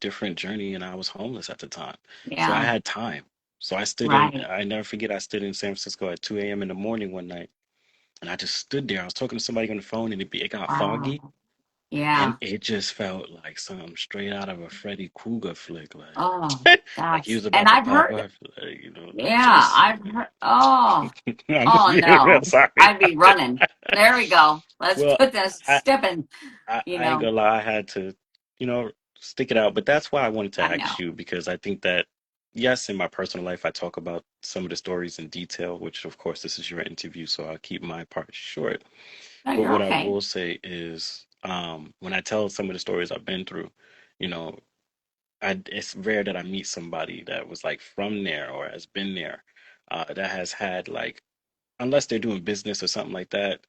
different journey and I was homeless at the time. So I Yeah. had time. So Right. I never forget, I stood in San Francisco at 2 a.m. in the morning one night, and I just stood there. I was talking to somebody on the phone, and it got foggy, Wow. and Yeah. it just felt like something straight out of a Freddy Krueger flick, like, Oh, like he that's, was and about to I've pop heard, up, like, you know, yeah, just. I've heard, oh, I'm just oh being real no. sorry. I'd be running. There we go. Let's Well, put this I, stepping, you I ain't know, gonna lie, I had to, you know, stick it out. But that's why I wanted to I know. ask you because I think that, yes, in my personal life, I talk about some of the stories in detail, which of course this is your interview, so I'll keep my part short. No, But you're what I okay. will say is, when I tell some of the stories I've been through, you know, it's rare that I meet somebody that was like from there or has been there, that has had like, unless they're doing business or something like that,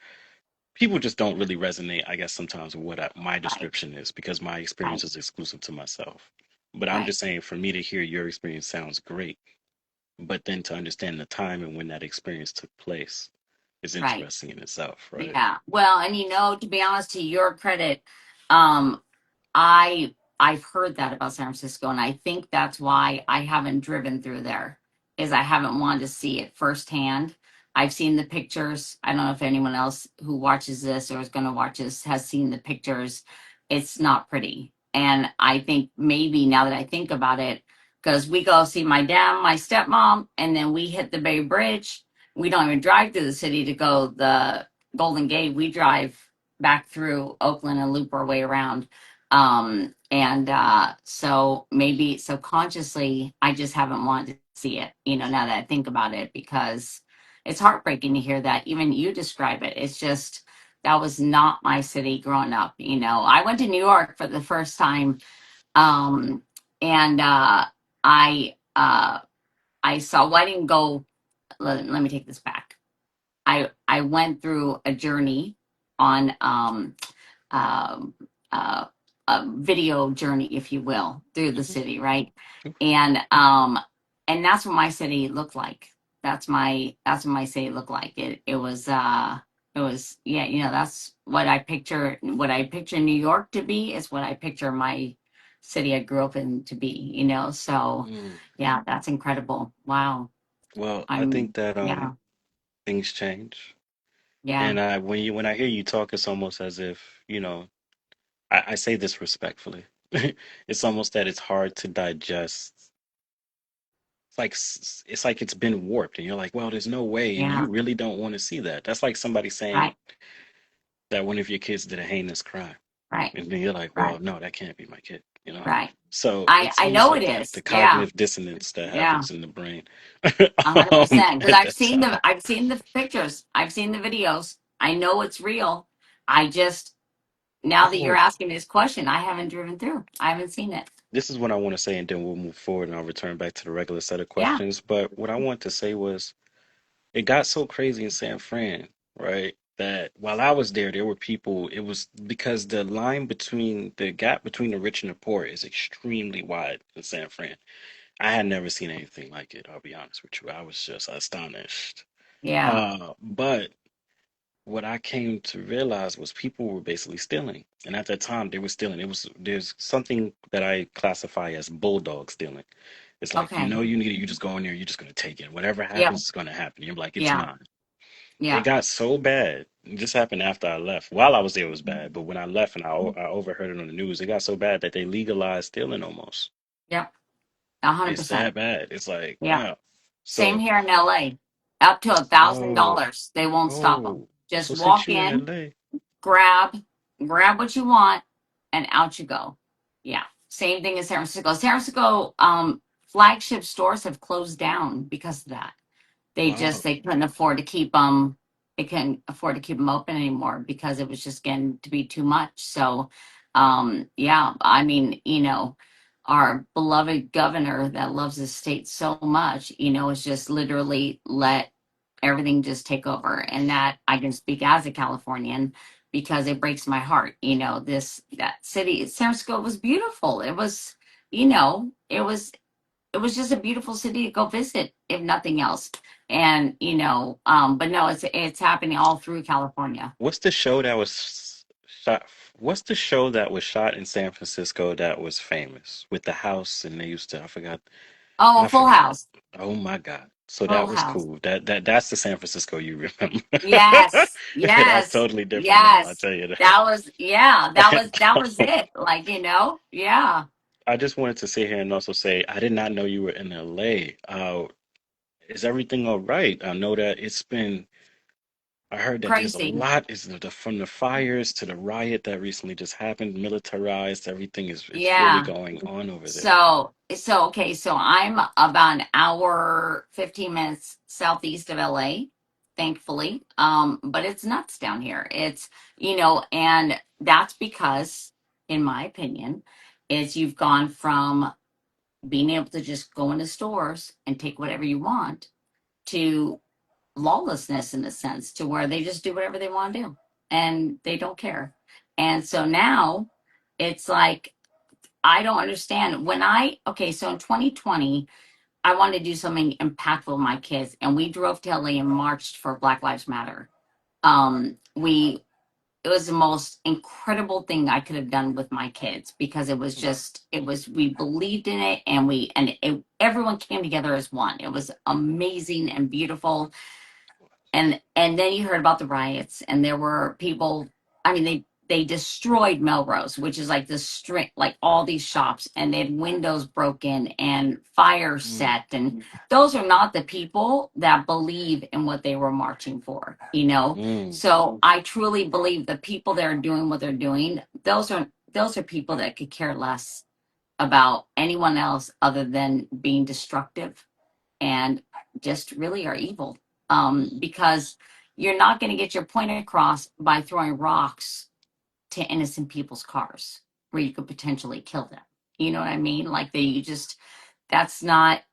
people just don't really resonate, I guess, sometimes with what my Right, description is because my right, experience is exclusive to myself. But I'm right, just saying, for me to hear your experience sounds great, but then to understand the time and when that experience took place is right. interesting in itself, right? Yeah. Well, and to be honest, to your credit, um, I've heard that about San Francisco, and I think that's why I haven't driven through there, is I haven't wanted to see it firsthand. I've seen the pictures. I don't know if anyone else who watches this or is going to watch this has seen the pictures. It's not pretty, and I think maybe now that I think about it, because we go see my dad, my stepmom, and then we hit the Bay Bridge. We don't even drive through the city to go the Golden Gate. We drive back through Oakland and loop our way around, and so maybe subconsciously I just haven't wanted to see it, now that I think about it, because it's heartbreaking to hear that even you describe it. It's just, that was not my city growing up. I went to New York for the first time, um and I uh I saw, well, I didn't go, let me take this back. I went through a journey on um, uh, a video journey, if you will, through the Hmm. city, right? And that's what my city looked like. That's what my city looked like. It was, yeah, that's what I picture. What I picture New York to be is what I picture my city I grew up in to be. So Mm. yeah, that's incredible. Wow. Well, I I'm think that Yeah, things change, yeah, and when I hear you talk, it's almost as if I say this respectfully. It's almost that it's hard to digest. It's like it's been warped, and you're like, well, there's no way, and you yeah. really don't want to see that. That's like somebody saying Right, that one of your kids did a heinous crime, right, and then you're like, right, well, no, that can't be my kid, you know? right. So it's I almost know it like is. the Yeah, cognitive dissonance that yeah. happens in the brain 100%. Because at that time. I've seen the pictures, I've seen the videos. I know it's real. I just, now that you're Oh, asking this question, I haven't driven through. I haven't seen it. this is what I want to say, and then we'll move forward, and I'll return back to the regular set of Yeah. questions. But what I want to say was, it got so crazy in San Fran, right? That while I was there, there were people, it was because the gap between the rich and the poor is extremely wide in San Fran. I had never seen anything like it, I'll be honest with you. I was just astonished. Yeah. But what I came to realize was people were basically stealing. And at that time, they were stealing. There's something that I classify as bulldog stealing. It's like, Okay. you need it, you just go in there, you're just gonna take it. Whatever Yeah. happens, it's gonna happen. You're like, it's Yeah. mine. It Yeah. got so bad. This happened after I left. While I was there, it was bad. But when I left and I overheard it on the news, it got so bad that they legalized stealing almost. Yep. 100%. It's that bad. It's like, Yeah. wow. Same So, here in LA. Up to a thousand oh, dollars. They won't stop them. oh. Just So since walk you're in in, LA, grab, grab what you want, and out you go. Yeah. Same thing as San Francisco. San Francisco, flagship stores have closed down because of that. wow. They couldn't afford to keep them. They couldn't afford to keep them open anymore because it was just getting to be too much. So, yeah, I mean, our beloved governor that loves his state so much, is just literally let everything just take over. And that I can speak as a Californian, because it breaks my heart. That city, San Francisco, was beautiful. It was just a beautiful city to go visit, if nothing else. And but no, it's happening all through California. What's the show that was shot? What's the show that was shot in San Francisco that was famous with the house and they used to, I forgot. Oh, I Full forgot. House. Oh my God. So that Full was House. cool. That's the San Francisco you remember. Yes, That's yes, totally different now, I yes. tell you That was, yeah, that was that. it. Like, yeah, I just wanted to sit here and also say I did not know you were in LA. Is everything all right? I know that I heard that there's a crazy. lot from the fires to the riot that recently just happened, militarized, everything is really Yeah. going on over there. So okay, so I'm about an hour, 15 minutes southeast of LA, thankfully. But it's nuts down here. And that's because, in my opinion, is you've gone from being able to just go into stores and take whatever you want to lawlessness in a sense, to where they just do whatever they want to do and they don't care. And so now it's like, I don't understand. Okay, so in 2020, I wanted to do something impactful with my kids, and we drove to LA and marched for Black Lives Matter. It was the most incredible thing I could have done with my kids, because we believed in it, everyone came together as one. It was amazing and beautiful. And then you heard about the riots, and there were people. I mean, they destroyed Melrose, which is like the street, like all these shops, and they had windows broken and fire Mm, set. And those are not the people that believe in what they were marching for. mm, So I truly believe the people that are doing what they're doing, those are people that could care less about anyone else other than being destructive, and just really are evil. Because you're not going to get your point across by throwing rocks to innocent people's cars where you could potentially kill them. You know what I mean? Like, that's not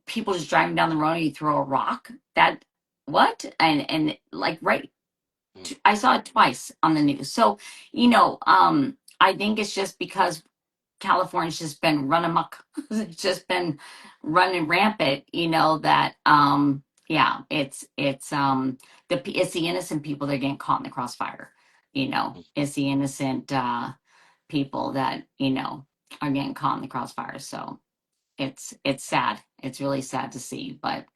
people just driving down the road and you throw a rock. That what? And like, right, mm. I saw it twice on the news. So, I think it's just because California's just been run amok. It's just been running rampant, that yeah, it's the innocent people that are getting caught in the crossfire. It's the innocent people that, are getting caught in the crossfire. So it's sad. It's really sad to see, but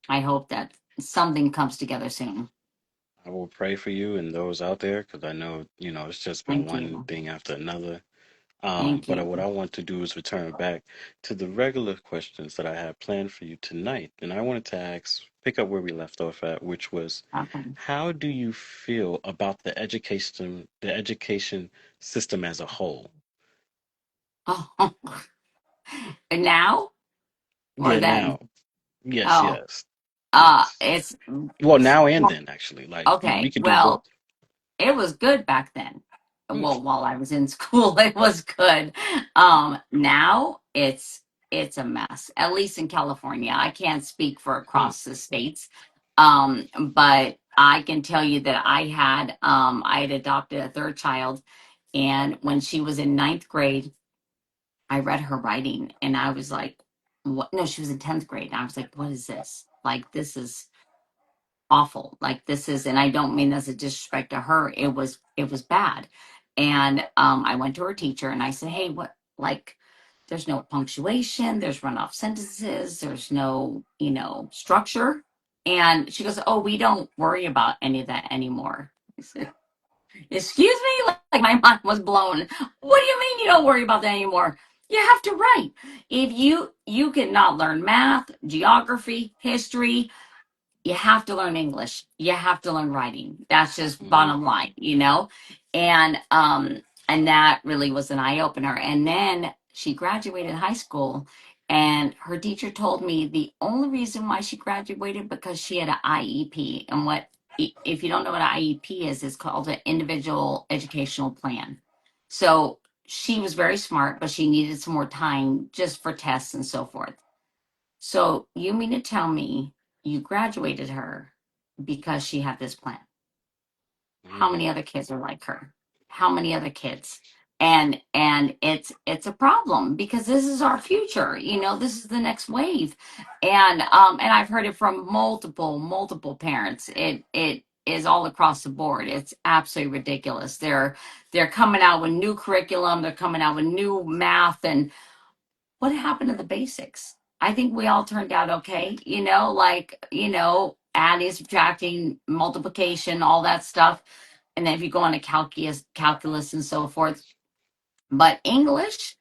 I hope that something comes together soon. I will pray for you and those out there because I know, it's just been Thank one you. thing after another. Thank But you. what I want to do is return back to the regular questions that I had planned for you tonight. And I wanted to pick up where we left off at, which was, Okay. how do you feel about the education system as a whole? Oh, now or Yeah, then? now. Yes, Oh, yes, yes. it's Well, now and well, then, actually. Like, we okay. could do both. Well, it was good back then. Mm, Well, while I was in school, it was good. Now it's a mess. At least in California, I can't speak for mm, across the states. But I can tell you that I had adopted a third child, and when she was in ninth grade, I read her writing, and I was like, "What?" No, she was in 10th grade, and I was like, "What is this? Like, this is awful. Like, this is," and I don't mean as a disrespect to her. It was bad. And I went to her teacher and I said, "Hey, what, like, there's no punctuation, there's runoff sentences, there's no, structure." And she goes, "Oh, we don't worry about any of that anymore." I said, "Excuse me?" Like, my mind was blown. What do you mean you don't worry about that anymore? You have to write. If you cannot learn math, geography, history, you have to learn English. You have to learn writing. That's just mm, bottom line. And that really was an eye opener. And then she graduated high school, and her teacher told me the only reason why she graduated because she had an IEP. And if you don't know what an IEP is, it's called an individual educational plan. So she was very smart, but she needed some more time just for tests and so forth. So you mean to tell me you graduated her because she had this plan? How mm. many other kids are like her? How many other kids? And it's a problem, because this is our future. This is the next wave. And I've heard it from multiple parents. It is all across the board. It's absolutely ridiculous. They're coming out with new curriculum. They're coming out with new math. And what happened to the basics? I think we all turned out okay, like, adding, subtracting, multiplication, all that stuff. And then if you go on to calculus and so forth. But English,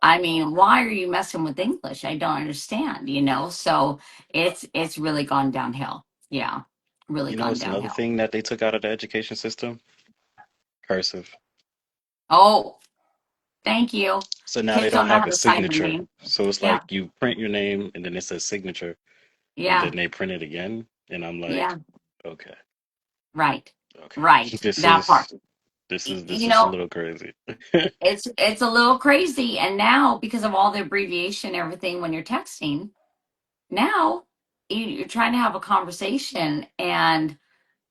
I mean, why are you messing with English? I don't understand, So it's really gone downhill. Yeah, really You know, gone it's another downhill. thing that they took out of the education system, cursive. Oh, thank you. So now they Kids don't don't know have how a to sign their signature. name. So it's Yeah, like you print your name and then it says signature and yeah, then they print it again. And I'm like, yeah. okay, Right, okay. right. This That part. is this Y- is this You is a know, little crazy. it's a little crazy. And now, because of all the abbreviation, and everything, when you're texting, now you're trying to have a conversation, and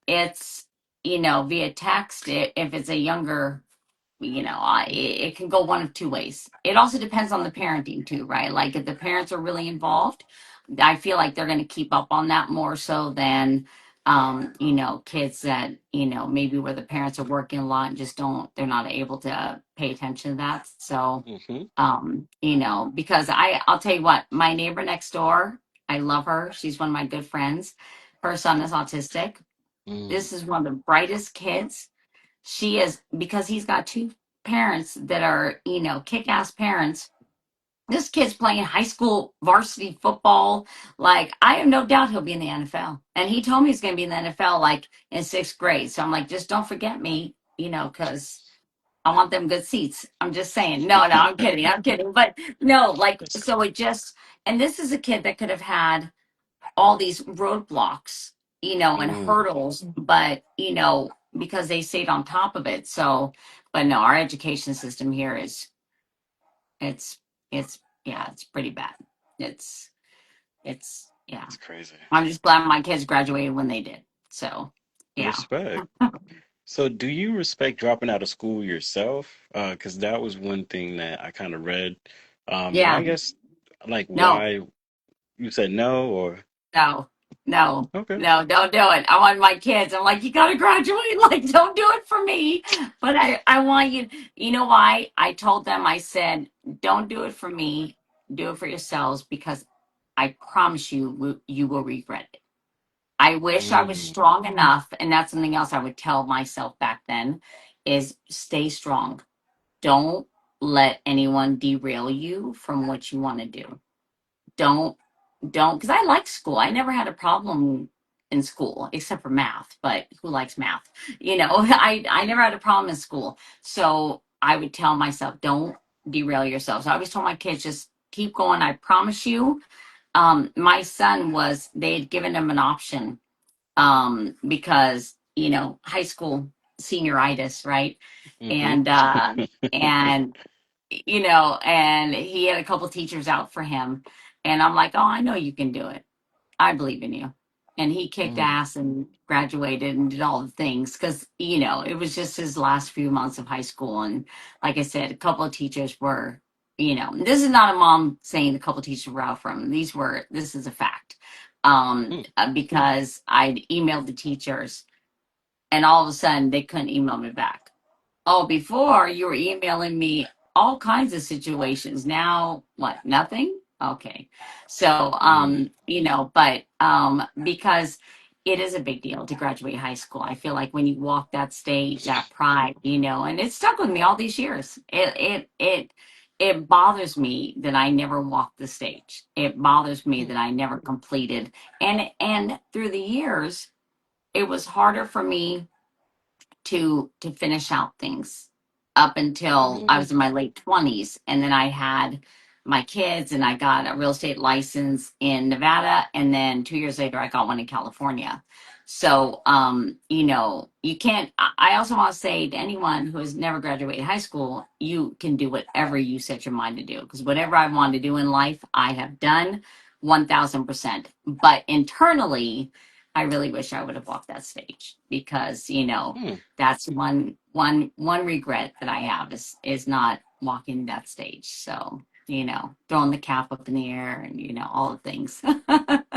it's via text. If it's a younger, it can go one of two ways. It also depends on the parenting too, right? Like if the parents are really involved, I feel like they're going to keep up on that more so than kids that maybe where the parents are working a lot and just don't they're not able to pay attention to that. So Hmm. because I'll tell you what, my neighbor next door, I love her, she's one of my good friends. Her son is autistic. Mm. This is one of the brightest kids. She is, because he's got two parents that are kick-ass parents. This kid's playing high school varsity football. Like, I have no doubt he'll be in the NFL, and he told me he's going to be in the NFL like in sixth grade. So I'm like, just don't forget me, because I want them good seats. I'm just saying. No, no, I'm kidding. I'm kidding. But no, like, That's so it just, and this is a kid that could have had all these roadblocks, and mm, hurdles, but because they stayed on top of it. So, but no, our education system here is, it's it's yeah, it's pretty bad. It's yeah. that's crazy. I'm just glad my kids graduated when they did. So yeah. Respect. So do you respect dropping out of school yourself? Because that was one thing that I kind of read. And Yeah. I guess like No. why you said no or No, no, okay. no, don't do it. I want my kids. I'm like, you gotta graduate. Like, don't do it for me. But I want you. You know why? I told them, I said, don't do it for me. Do it for yourselves, because I promise you, you will regret it. I wish I was Mm, strong enough, and that's something else I would tell myself back then, is stay strong. Don't let anyone derail you from what you want to do. Don't don't because I like school. I never had a problem in school except for math, but who likes math? I never had a problem in school. So I would tell myself, don't derail yourself. So I always told my kids, just keep going. I promise you. My son was, they had given him an option, because, high school senioritis, right? mm-hmm. And and he had a couple teachers out for him. And I'm like, oh, I know you can do it. I believe in you. And he kicked Mm, ass and graduated and did all the things because, it was just his last few months of high school. And like I said, a couple of teachers were, this is not a mom saying a couple of teachers were out from him. This is a fact. mm, Because I'd emailed the teachers, and all of a sudden they couldn't email me back. Oh, before you were emailing me all kinds of situations. Now, what? Nothing? Okay. So, mm. but because it is a big deal to graduate high school. I feel like when you walk that stage, that pride, and it stuck with me all these years. It bothers me that I never walked the stage. It bothers me that I never completed. And through the years, it was harder for me to finish out things up until I Mm. was in my late 20s, and then I had my kids, and I got a real estate license in Nevada, and then 2 years later I got one in California. So you can't, I also want to say to anyone who has never graduated high school, you can do whatever you set your mind to do, because whatever I wanted to do in life I have done 1000%. But internally, I really wish I would have walked that stage, because Mm. that's one regret that I have, is not walking that stage. So, throwing the cap up in the air, and all the things.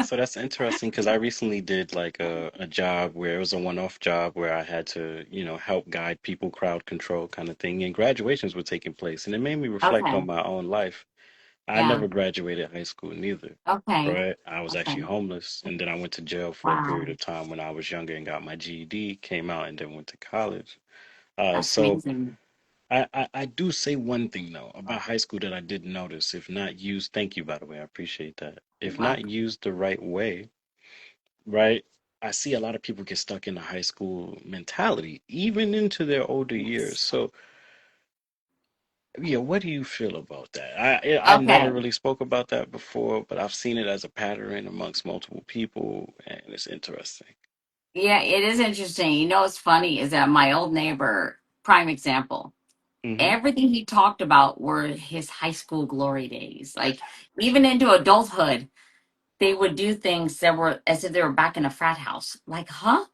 So that's interesting because I recently did like a job where it was a one-off job where I had to, help guide people, crowd control kind of thing, and graduations were taking place, and it made me reflect Okay. on my own life. I Yeah. never graduated high school neither. Okay. Right? I was Okay. actually homeless, and then I went to jail for a period Wow. of time when I was younger and got my GED, came out, and then went to college. That's So amazing. I do say one thing though about high school that I did notice. If not used, thank you, by the way, I appreciate that. You're If not welcome. used the right way, right? I see a lot of people get stuck in the high school mentality, even into their older years. Yes. So, yeah, what do you feel about that? I never Okay. really spoke about that before, but I've seen it as a pattern amongst multiple people, and it's interesting. Yeah, it is interesting. You know what's funny is that my old neighbor, prime example, Hmm. everything he talked about were his high school glory days. Like even into adulthood, they would do things that were as if they were back in a frat house. Like, huh?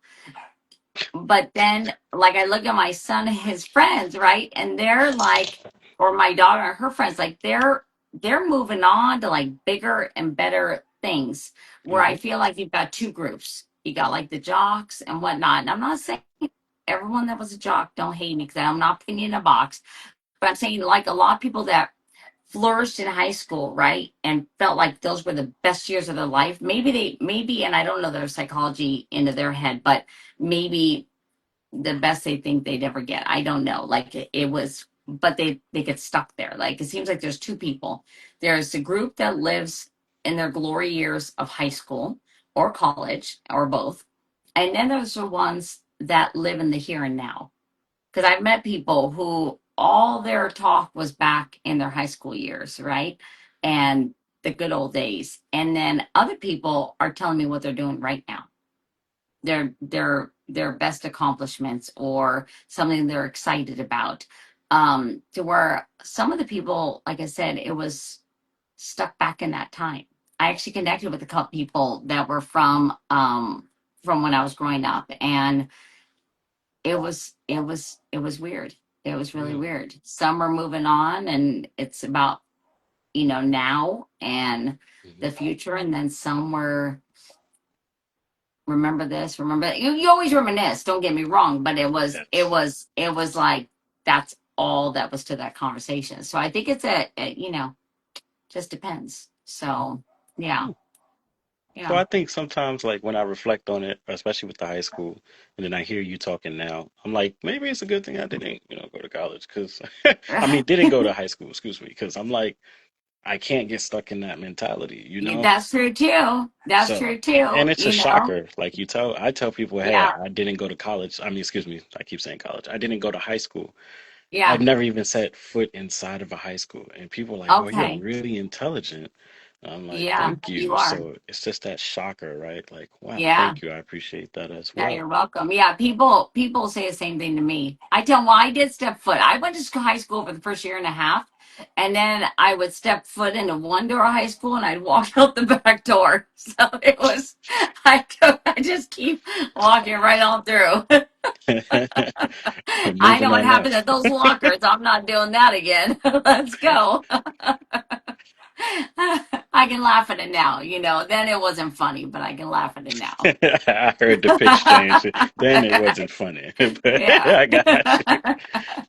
But then like I look at my son and his friends, right? And they're like, or my daughter and her friends, like they're moving on to like bigger and better things where I Hmm. feel like you've got two groups. You got like the jocks and whatnot. And I'm not saying everyone that was a jock don't hate me because I'm not putting you in a box. But I'm saying like a lot of people that flourished in high school, right? And felt like those were the best years of their life. Maybe, and I don't know their psychology into their head, but maybe the best they think they'd ever get. I don't know. Like it was, but they get stuck there. Like it seems like there's two people. There's the group that lives in their glory years of high school or college or both, and then there's the ones that live in the here and now. Because I've met people who all their talk was back in their high school years, right? And the good old days. And then other people are telling me what they're doing right now, their best accomplishments or something they're excited about, to where some of the people, like I said, it was stuck back in that time. I actually connected with a couple people that were from when I was growing up, and it was weird. It was really Yeah. weird. Some are moving on and it's about, now and Hmm. the future, and then some were remember this, remember that. You always reminisce, don't get me wrong, but it was it Yes. was it was like that's all that was to that conversation. So I think it's just depends. So yeah, So yeah. I think sometimes, like when I reflect on it, especially with the high school, and then I hear you talking now, I'm like, maybe it's a good thing I didn't, go to college, because I mean, didn't go to high school, excuse me, because I'm like, I can't get stuck in that mentality, you Yeah, know? that's true too. That's So, true too. and it's a shocker. Like I tell people, hey, Yeah, I didn't go to college. I mean, excuse me, I keep saying college. I didn't go to high school. I've yeah. never even set foot inside of a high school. And people are like, well, you're Okay. really intelligent. I'm like, Yeah, thank you you. are. So it's just that shocker, right? Like, wow, Yeah. thank you. I appreciate that as Yeah, well. you're welcome. Yeah, people say the same thing to me. I tell them, well, I did step foot. I went to high school for the first year and a half, and then I would step foot into one door of high school, and I'd walk out the back door. So it was, I just keep walking right on through. I Moving know what on up. happened at those lockers. I'm not doing that again. Let's go. I can laugh at it now. Then it wasn't funny, but I can laugh at it now. I heard the pitch change. Then it wasn't funny, but Yeah. I got you.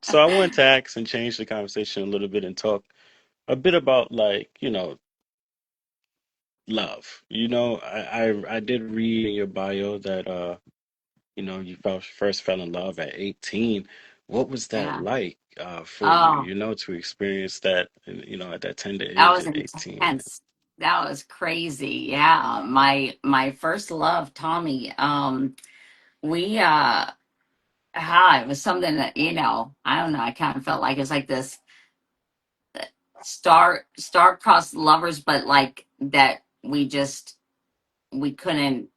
So I want to ask and change the conversation a little bit and talk a bit about, like, love. I did read in your bio that you first fell in love at 18. What was that Yeah. like for you, Oh, to experience that, at that tender that age was of 18? intense. That was crazy. Yeah. My first love, Tommy. We it was something that, I don't know, I kind of felt like it was like this star-crossed lovers, but like that we couldn't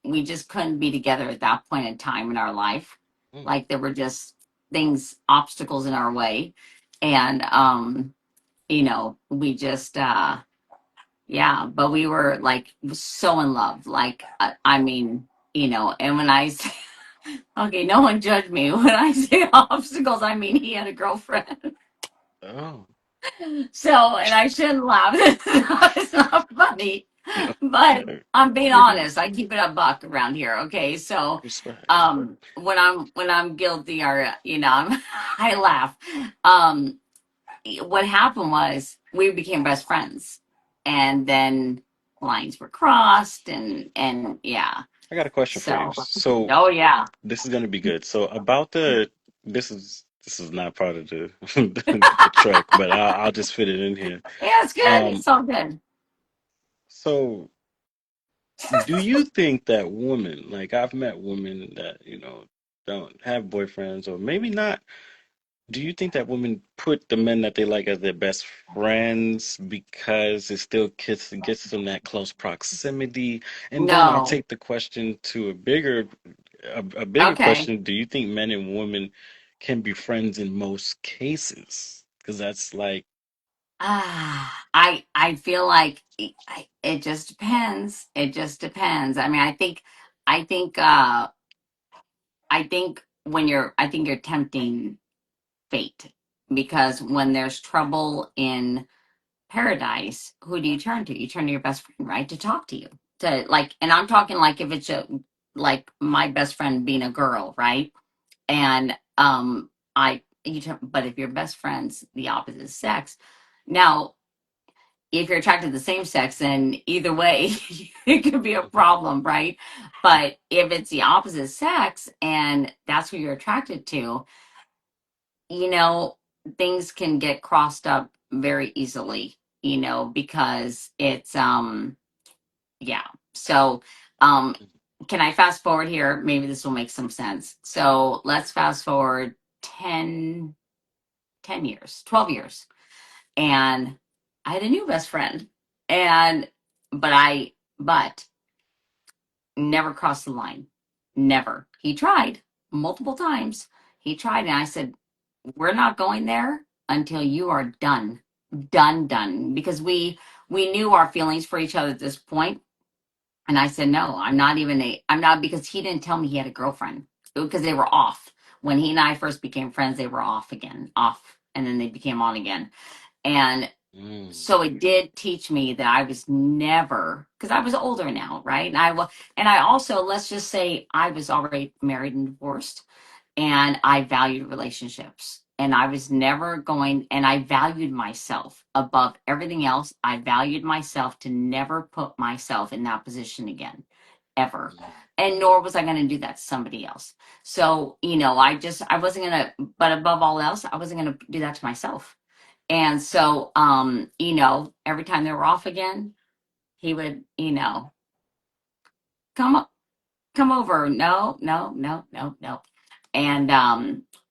we just couldn't be together at that point in time in our life. Mm. Like there were just things, obstacles in our way. And we just yeah, but we were like so in love. Like I mean, and when I say, okay, no one judge me. When I say obstacles, I mean he had a girlfriend. Oh, So, and I shouldn't laugh. It's not funny, no, but no, I'm being you're good. honest. I keep it a buck around here. Okay, so Respect. when I'm guilty, or I laugh. Um, what happened was we became best friends, and then lines were crossed, and yeah. I got a question for you. So, So oh yeah, this is gonna be good. So about the this is not part of the the trek, but I'll just fit it in here. yeah, it's good. Um, It's all good. so do you think that women, like I've met women that, don't have boyfriends or maybe not, do you think that women put the men that they like as their best friends because it still gets them that close proximity? And then I No, take the question to a bigger okay. question. Do you think men and women can be friends in most cases? Because that's like, I feel like it just depends. It just depends. I mean, I think I think I think you're tempting fate, because when there's trouble in paradise, who do you turn to? You turn to your best friend, right? To talk to you. To like, and I'm talking like if it's like my best friend being a girl, right? And but if your best friend's the opposite sex, now if you're attracted to the same sex, then either way, it could be a problem, right? But if it's the opposite sex and that's who you're attracted to, you know, things can get crossed up very easily, because it's yeah. So um can I fast forward here? Maybe this will make some sense. So let's fast forward 10 years, 12 years. And I had a new best friend. And but never crossed the line. Never. He tried multiple times. He tried, and I said, "We're not going there until you are done, done." Because we knew our feelings for each other at this point, and I said, "No, I'm not," because he didn't tell me he had a girlfriend, because they were off when he and I first became friends. They were off again, off, and then they became on again, and mm, so it did teach me that I was never, because I was older now, right? And I also, let's just say I was already married and divorced, and I valued relationships. And I was never going, and I valued myself above everything else. I valued myself to never put myself in that position again, ever. mm, And nor was I going to do that to somebody else. So, I wasn't going to, but above all else, I wasn't going to do that to myself. And so, every time they were off again, he would, come up, come over. No, no, no, no, no. And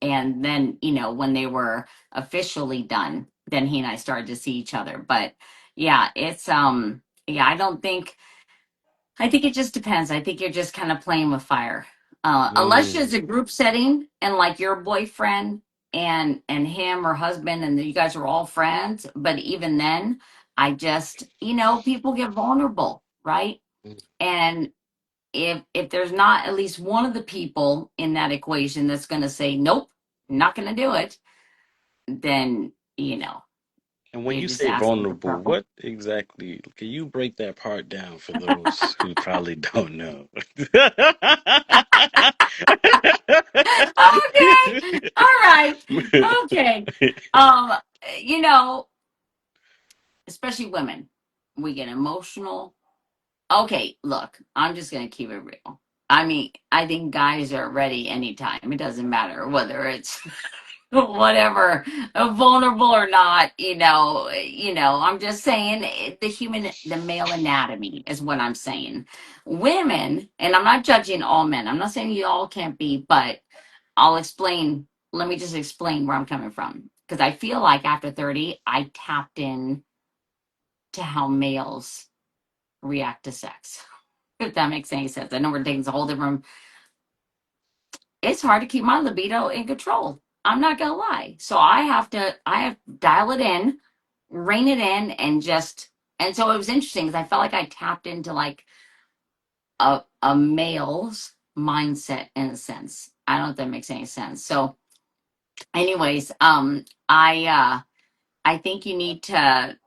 and then, when they were officially done, then he and I started to see each other. But yeah, it's yeah, I think it just depends. I think you're just kind of playing with fire. Unless mm. it's a group setting and like your boyfriend and him or husband and you guys are all friends. But even then, I just, people get vulnerable, right? Mm. And if there's not at least one of the people in that equation that's going to say nope, not going to do it, then And when you're you just say asking for vulnerable, trouble. what exactly, can you break that part down for those who probably don't know? Okay, all right, okay. um you know Especially women, we get emotional. Okay, look, I'm just gonna keep it real. I mean, I think guys are ready anytime. It doesn't matter whether it's whatever, vulnerable or not. I'm just saying, the male anatomy is what I'm saying. Women, and I'm not judging all men. I'm not saying you all can't be, but I'll explain. Let me just explain where I'm coming from, because I feel like after 30, I tapped in to how males react to sex. If that makes any sense. I know we're taking a whole different. It's hard to keep my libido in control. I'm not gonna lie. So I have to dial it in, rein it in, and just. And so it was interesting because I felt like I tapped into like a male's mindset in a sense. I don't know if that makes any sense. So, anyways, I think you need to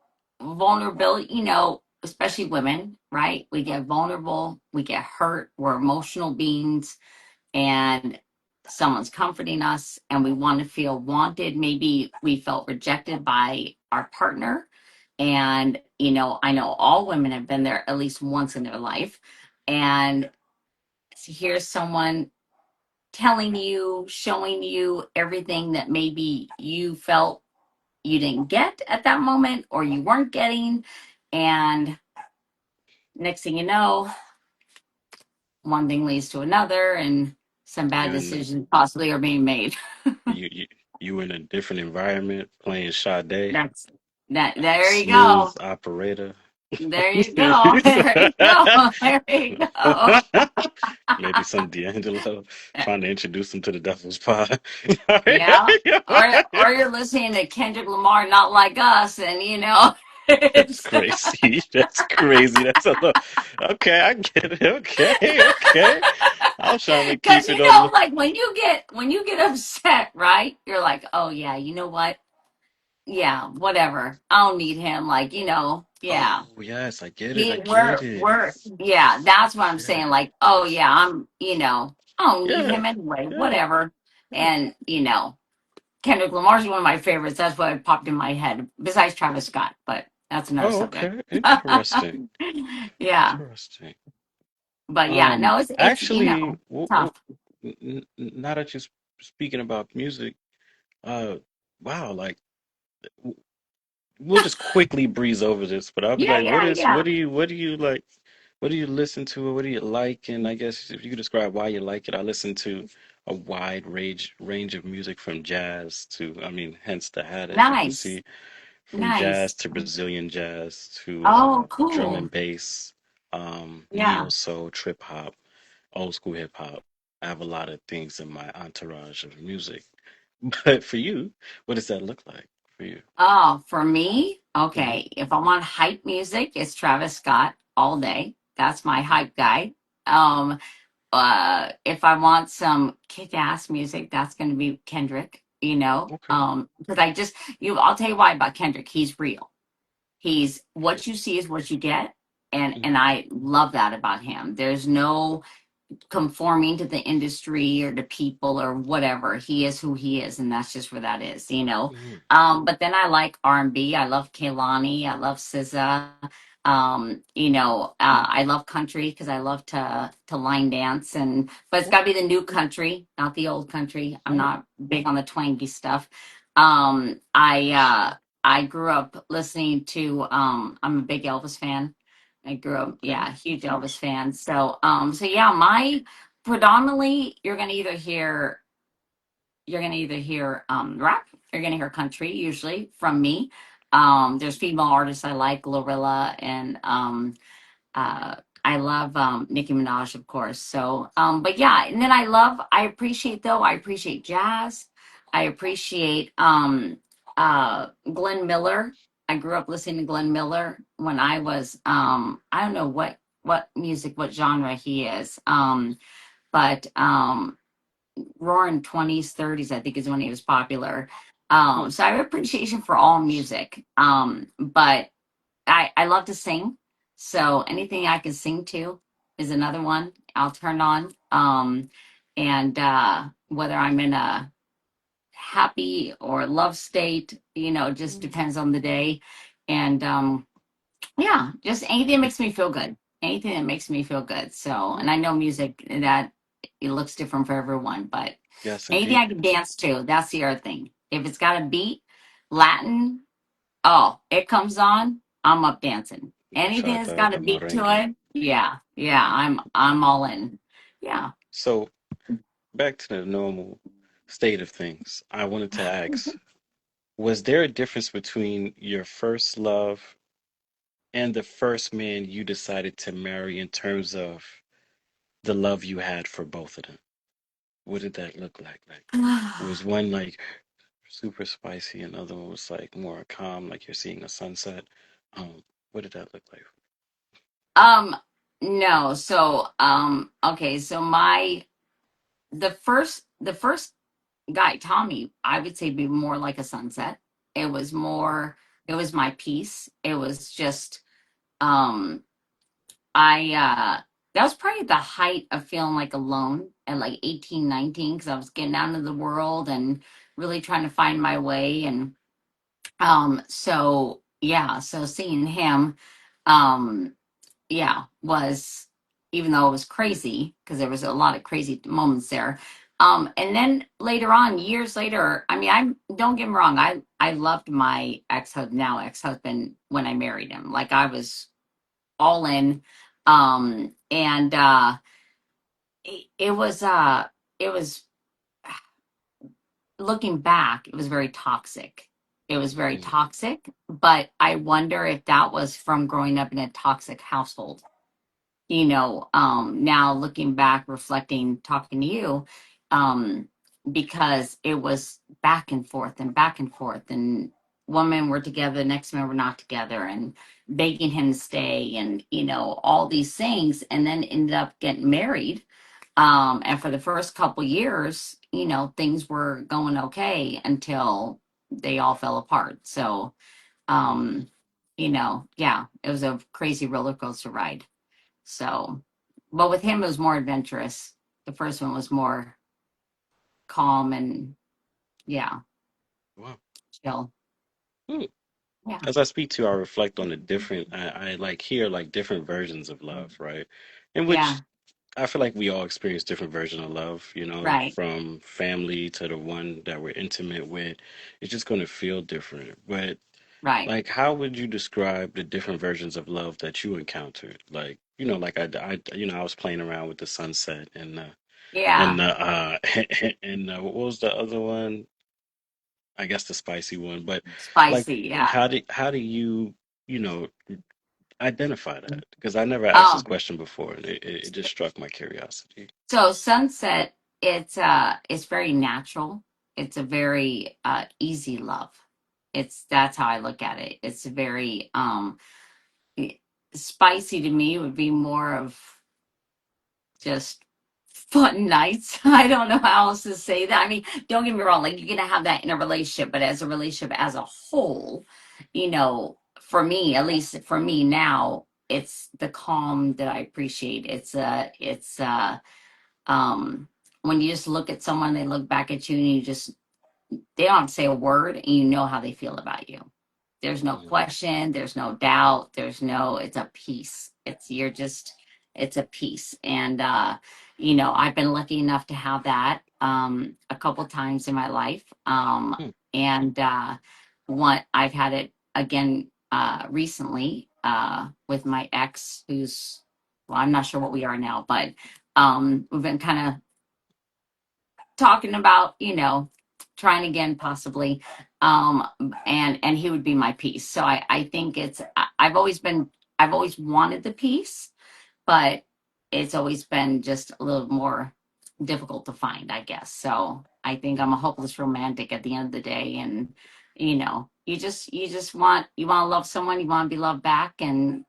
vulnerability, especially women, right? We get vulnerable, we get hurt, we're emotional beings, and someone's comforting us, and we want to feel wanted. Maybe we felt rejected by our partner. And, I know all women have been there at least once in their life. And here's someone telling you, showing you everything that maybe you felt you didn't get at that moment or you weren't getting. And next thing you know, one thing leads to another, and some bad You're in the, decisions possibly are being made. you you you in a different environment playing Sade, That's that. There you smooth go. operator. There you go. There you go. There you go. Maybe some D'Angelo trying to introduce him to the devil's pie. Yeah. Or you're listening to Kendrick Lamar, Not Like Us, and That's it's crazy. That's crazy. That's a little. Okay, I get it. Okay, okay. I was trying to because keep it on the. like when you get upset, right? You're like, oh yeah, you know what? Yeah, whatever. I don't need him. Like, yeah. Oh, yes, I get it. He I get it. we're yeah, that's what I'm saying. Yeah. Like, oh yeah, I don't need Yeah. him anyway, Yeah. whatever. Yeah. And Kendrick Lamar's one of my favorites. That's what popped in my head, besides Travis Scott, but that's another Oh, subject. okay. Interesting. Yeah. Interesting. But yeah, no, it's Actually, tough. now that you're speaking about music, uh, wow, like w- we'll just quickly breeze over this, but I'll be Yeah, like, yeah, yeah. what do you like? What do you listen to? Or what do you like? And I guess if you could describe why you like it, I listen to a wide range of music from jazz to, I mean, hence the hat, as you can Nice. see, from jazz Nice. to Brazilian jazz to Oh, drum cool. and bass, neo Yeah. soul, trip hop, old school hip hop. I have a lot of things in my entourage of music. But for you, what does that look like for you? Oh, for me, Hmm. okay. If I want hype music, it's Travis Scott all day. That's my Okay. hype guy. Um, if I want some kick-ass music, that's going to be Kendrick. Okay. Because I'll tell you why about Kendrick. He's real. He's Okay. what you see is what you get, and Hmm. and I love that about him. There's no conforming to the industry or to people or whatever. He is who he is, and that's just where that is. Hmm. But then I like R&B. I love Kehlani. I love SZA. I love country because I love to line dance, but it's got to be the new country, not the old country. I'm Oh, not big on the twangy stuff. I grew up listening to. I'm a big Elvis fan. I grew up, okay. yeah, huge Elvis fan. So yeah, my predominantly you're gonna either hear rap, you're gonna hear country usually from me. There's female artists I like, Glorilla, and uh, I love Nicki Minaj, of course. But yeah, and then I appreciate jazz. I appreciate Glenn Miller. I grew up listening to Glenn Miller when I was I don't know what music, what genre he is. But Roaring 20s, 30s, I think is when he was popular. Hmm. So I have appreciation for all music. But I love to sing. So anything I can sing to is another one I'll turn on. And whether I'm in a happy or love state, just depends on the day. And yeah, just anything that makes me feel good. Anything that makes me feel good. So, Hmm. and I know music that it looks different for everyone, but Yes, anything indeed. I can dance to, that's the other thing. If it's got a beat, Latin, oh, it comes on, I'm up dancing. Anything that's Bachata, got a the beat to merengue. it, yeah, yeah, I'm all in. Yeah. So back to the normal state of things. I wanted to ask, was there a difference between your first love and the first man you decided to marry in terms of the love you had for both of them? What did that look like? Like, was one like super spicy, and the other one was like more calm, like you're seeing a sunset? What did that look like? um, no, okay, so the first guy, Tommy, I would say be more like a sunset. It was more, it was my peace. It was just, um, that was probably the height of feeling like alone at like 18, 19, because I was getting out into the world and really trying to find my way. And so yeah, so seeing him, um, yeah, was, even though it was crazy because there was a lot of crazy moments there. And then later on, years later, I mean, I don't get me wrong, I loved my ex-husband, now ex-husband, when I married him. Like I was all in. And it was looking back, it was very toxic. It was very Mm, toxic, but I wonder if that was from growing up in a toxic household. Now looking back, reflecting, talking to you, um, because it was back and forth and back and forth, and one minute we're together, the next minute we're not together, and begging him to stay, and all these things, and then ended up getting married. And for the first couple years, things were going okay until they all fell apart. So, um, yeah, it was a crazy roller coaster ride. So, but with him, it was more adventurous. The first one was more calm and, yeah, wow. chill. Hmm. Yeah, As I speak to, I reflect on the different. I like hear like different versions of love, right? In which yeah, I feel like we all experience different version of love, right, from family to the one that we're intimate with. It's just going to feel different. But right. like, how would you describe the different versions of love that you encountered? Like, like I was playing around with the sunset and Yeah, and what was the other one? I guess the spicy one. But like, spicy. Yeah. how do you, you know, identify that? Because I never asked this Um, question before, and it just struck my curiosity. so sunset, it's very natural. It's a very easy love. That's how I look at it. It's very i- spicy to me would be more of just fun nights. I don't know how else to say that. I mean, don't get me wrong, like you're gonna have that in a relationship, but as a relationship as a whole, for me, at least for me now, it's the calm that I appreciate. It's um when you just look at someone, they look back at you and they don't say a word and you know how they feel about you. There's no Mm, question, there's no doubt, it's a peace. It's a peace. And I've been lucky enough to have that a couple times in my life. mm, And What I've had it again recently with my ex, who's, well, I'm not sure what we are now, but we've been kind of talking about, trying again possibly. And he would be my peace. So I think I've always wanted the peace, but it's always been just a little more difficult to find, I guess. So I think I'm a hopeless romantic at the end of the day. And you want to love someone, you want to be loved back, and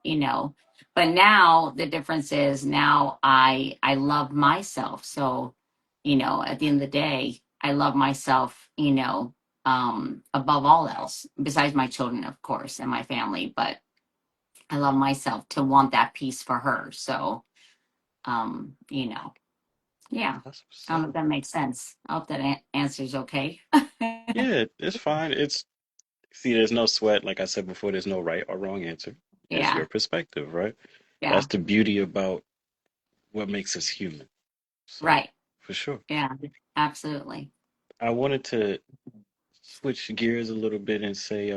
but now the difference is, now I love myself. So at the end of the day, I love myself, above all else, besides my children, of course, and my family. But I love myself to want that peace for her. So, um, you know, yeah. that's what's I don't know up. if that makes sense. I hope that answers okay. Yeah, it's fine. See, there's no sweat. Like I said before, there's no right or wrong answer. It's Yeah, your perspective, right? That's yeah, the beauty about what makes us human. So, right. for sure. Yeah, absolutely. I wanted to switch gears a little bit and say,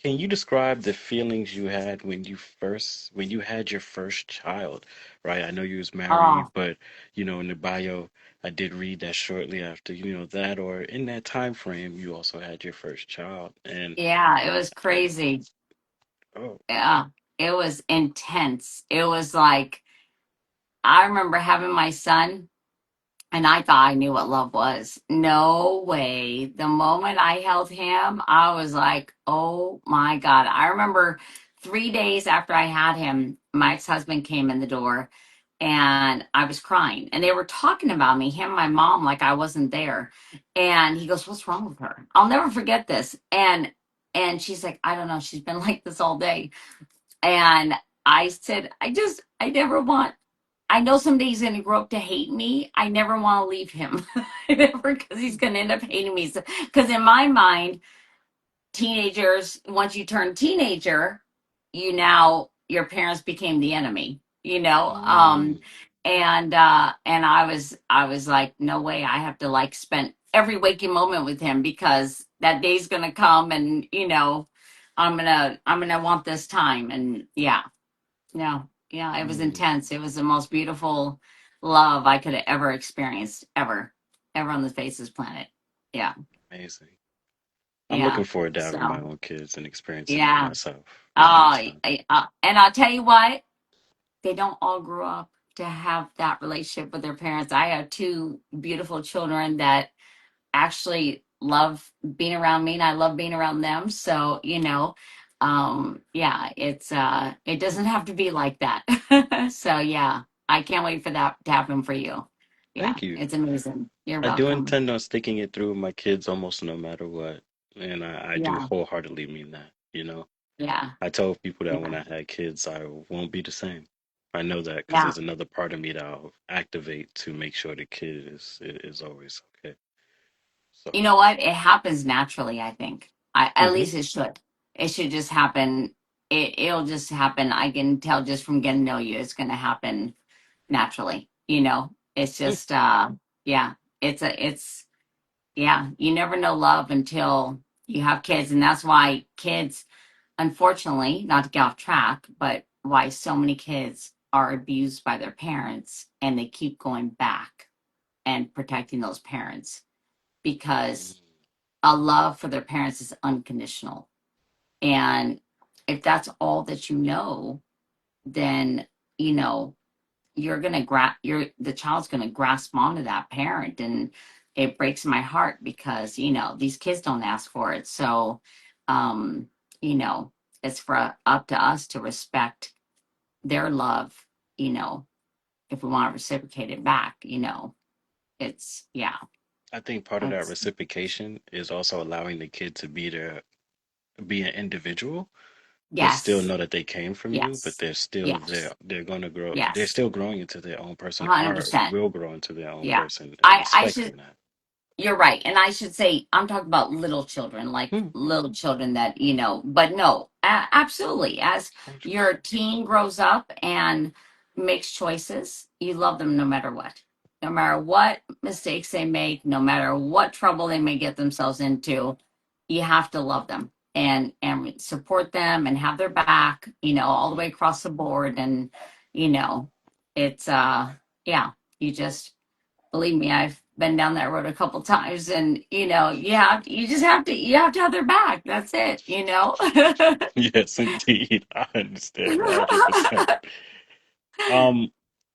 can you describe the feelings you had when you had your first child, right? I know you was married, Oh, but in the bio, I did read that shortly after, that or in that time frame, you also had your first child. And yeah, it was I, crazy. oh, Yeah, it was intense. It was like, I remember having my son, and I thought I knew what love was. No way. The moment I held him, I was like, oh my God. I remember 3 days after I had him, my ex husband came in the door and I was crying. And they were talking about me, him and my mom, like I wasn't there. And he goes, what's wrong with her? I'll never forget this. And she's like, I don't know. She's been like this all day. And I said, I never want, I know someday he's going to grow up to hate me. I never want to leave him. I never, because he's going to end up hating me. Because in my mind, teenagers, once you turn teenager, you now your parents became the enemy, you know. Mm, And I was like, no way, I have to like spend every waking moment with him, because that day's gonna come, and I'm gonna want this time. And yeah, no, yeah, it was mm, intense. It was the most beautiful love I could have ever experienced, ever on the face of this planet. Yeah, amazing. I'm looking yeah. forward to having my So own kids and experiencing it yeah. myself one of these times. And I'll tell you what, they don't all grow up to have that relationship with their parents. I have two beautiful children that actually love being around me, and I love being around them. So, yeah, it doesn't have to be like that. So yeah, I can't wait for that to happen for you. Yeah, Thank you. it's amazing. You're I do welcome. intend on sticking it through with my kids almost no matter what. And I do Yeah, wholeheartedly mean that, you know. yeah, I told people that when yeah, I had kids, I won't be the same. I know that because yeah. there's another part of me that I'll activate to make sure the kid is always okay. You So, know what? It happens naturally, I think. At hmm least it should. It should just happen. It'll just happen. I can tell just from getting to know you, it's going to happen naturally. It's just, yeah, yeah, you never know love until you have kids. And that's why kids, unfortunately, not to get off track, but why so many kids are abused by their parents, and they keep going back and protecting those parents, because a love for their parents is unconditional. And if that's all that you know, then, you know, you're the child's gonna grasp onto that parent. And it breaks my heart, because, these kids don't ask for it. So, um, you know, it's for up to us to respect their love, you know, if we want to reciprocate it back, yeah, I think part of that it's, reciprocation is also allowing the kid to be an individual, but still yes, know that they came from you, but yes, they're still there. yes, They're gonna grow. They're yes. still growing into their own person, or 100%. will grow into their own Yeah. person, and I respecting should, that. you're right. And I should say, I'm talking about little children, like Hmm, little children that, but no, absolutely. As your 100%. teen grows up and makes choices, you love them no matter what. No matter what mistakes they make, no matter what trouble they may get themselves into, you have to love them and support them and have their back, all the way across the board. And, you know, it's, yeah, you just, believe me, I've been down that road a couple times. And you have to have their back. That's it. Yes, indeed. I understand 100%. Um,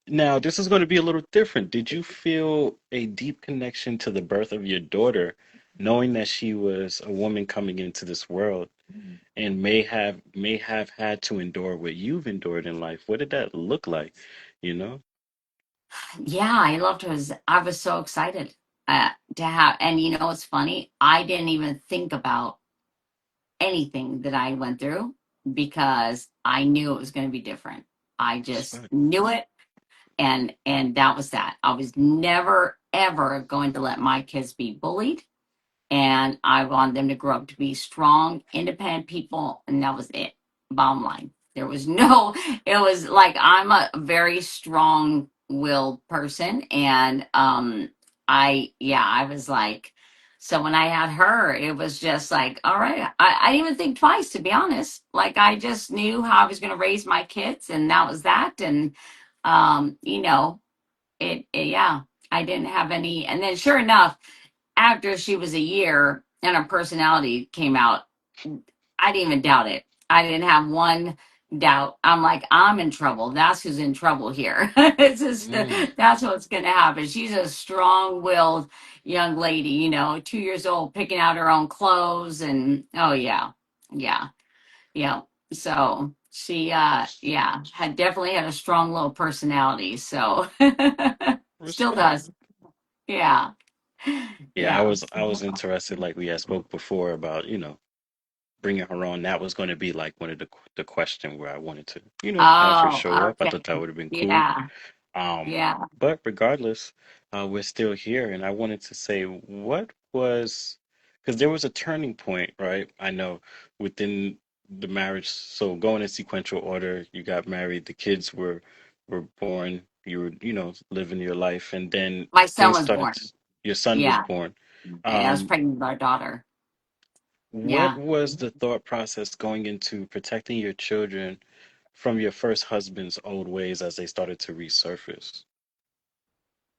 Now this is going to be a little different. Did you feel a deep connection to the birth of your daughter, knowing that she was a woman coming into this world and may have had to endure what you've endured in life? What did that look like, you know? Yeah, I loved her. I was so excited to have. And it's funny, I didn't even think about anything that I went through, because I knew it was going to be different. I just Respect. knew it. And that was that. I was never ever going to let my kids be bullied, and I wanted them to grow up to be strong, independent people, and that was it. Bottom line, there was no. It was like, I'm a very strong-willed person, and I was like, so when I had her, it was just like, all right. I didn't even think twice, to be honest. Like, I just knew how I was going to raise my kids, and that was that. And um, you know, yeah, I didn't have any. And then, sure enough, after she was a year and her personality came out, I didn't even doubt it. I didn't have one doubt. I'm like, I'm in trouble. That's who's in trouble here. It's just, Mm, that's what's going to happen. She's a strong-willed young lady, 2 years old, picking out her own clothes. And oh yeah, yeah, yeah. So she, yeah, had definitely had a strong little personality. So still respect. does. Yeah, Yeah, I yeah. was I was interested, like we had spoke before about, bringing her on. That was going to be like one of the question where I wanted to, have her Oh, show up. I okay. thought that would have been cool. Yeah, yeah. But regardless, we're still here, and I wanted to say, what was because there was a turning point, right? I know within the marriage. So going in sequential order, you got married, the kids were born, you were, living your life, and then My son things was started. born. Your son was Yeah, born. and I was Um, pregnant with our daughter. what Yeah. was the thought process going into protecting your children from your first husband's old ways as they started to resurface?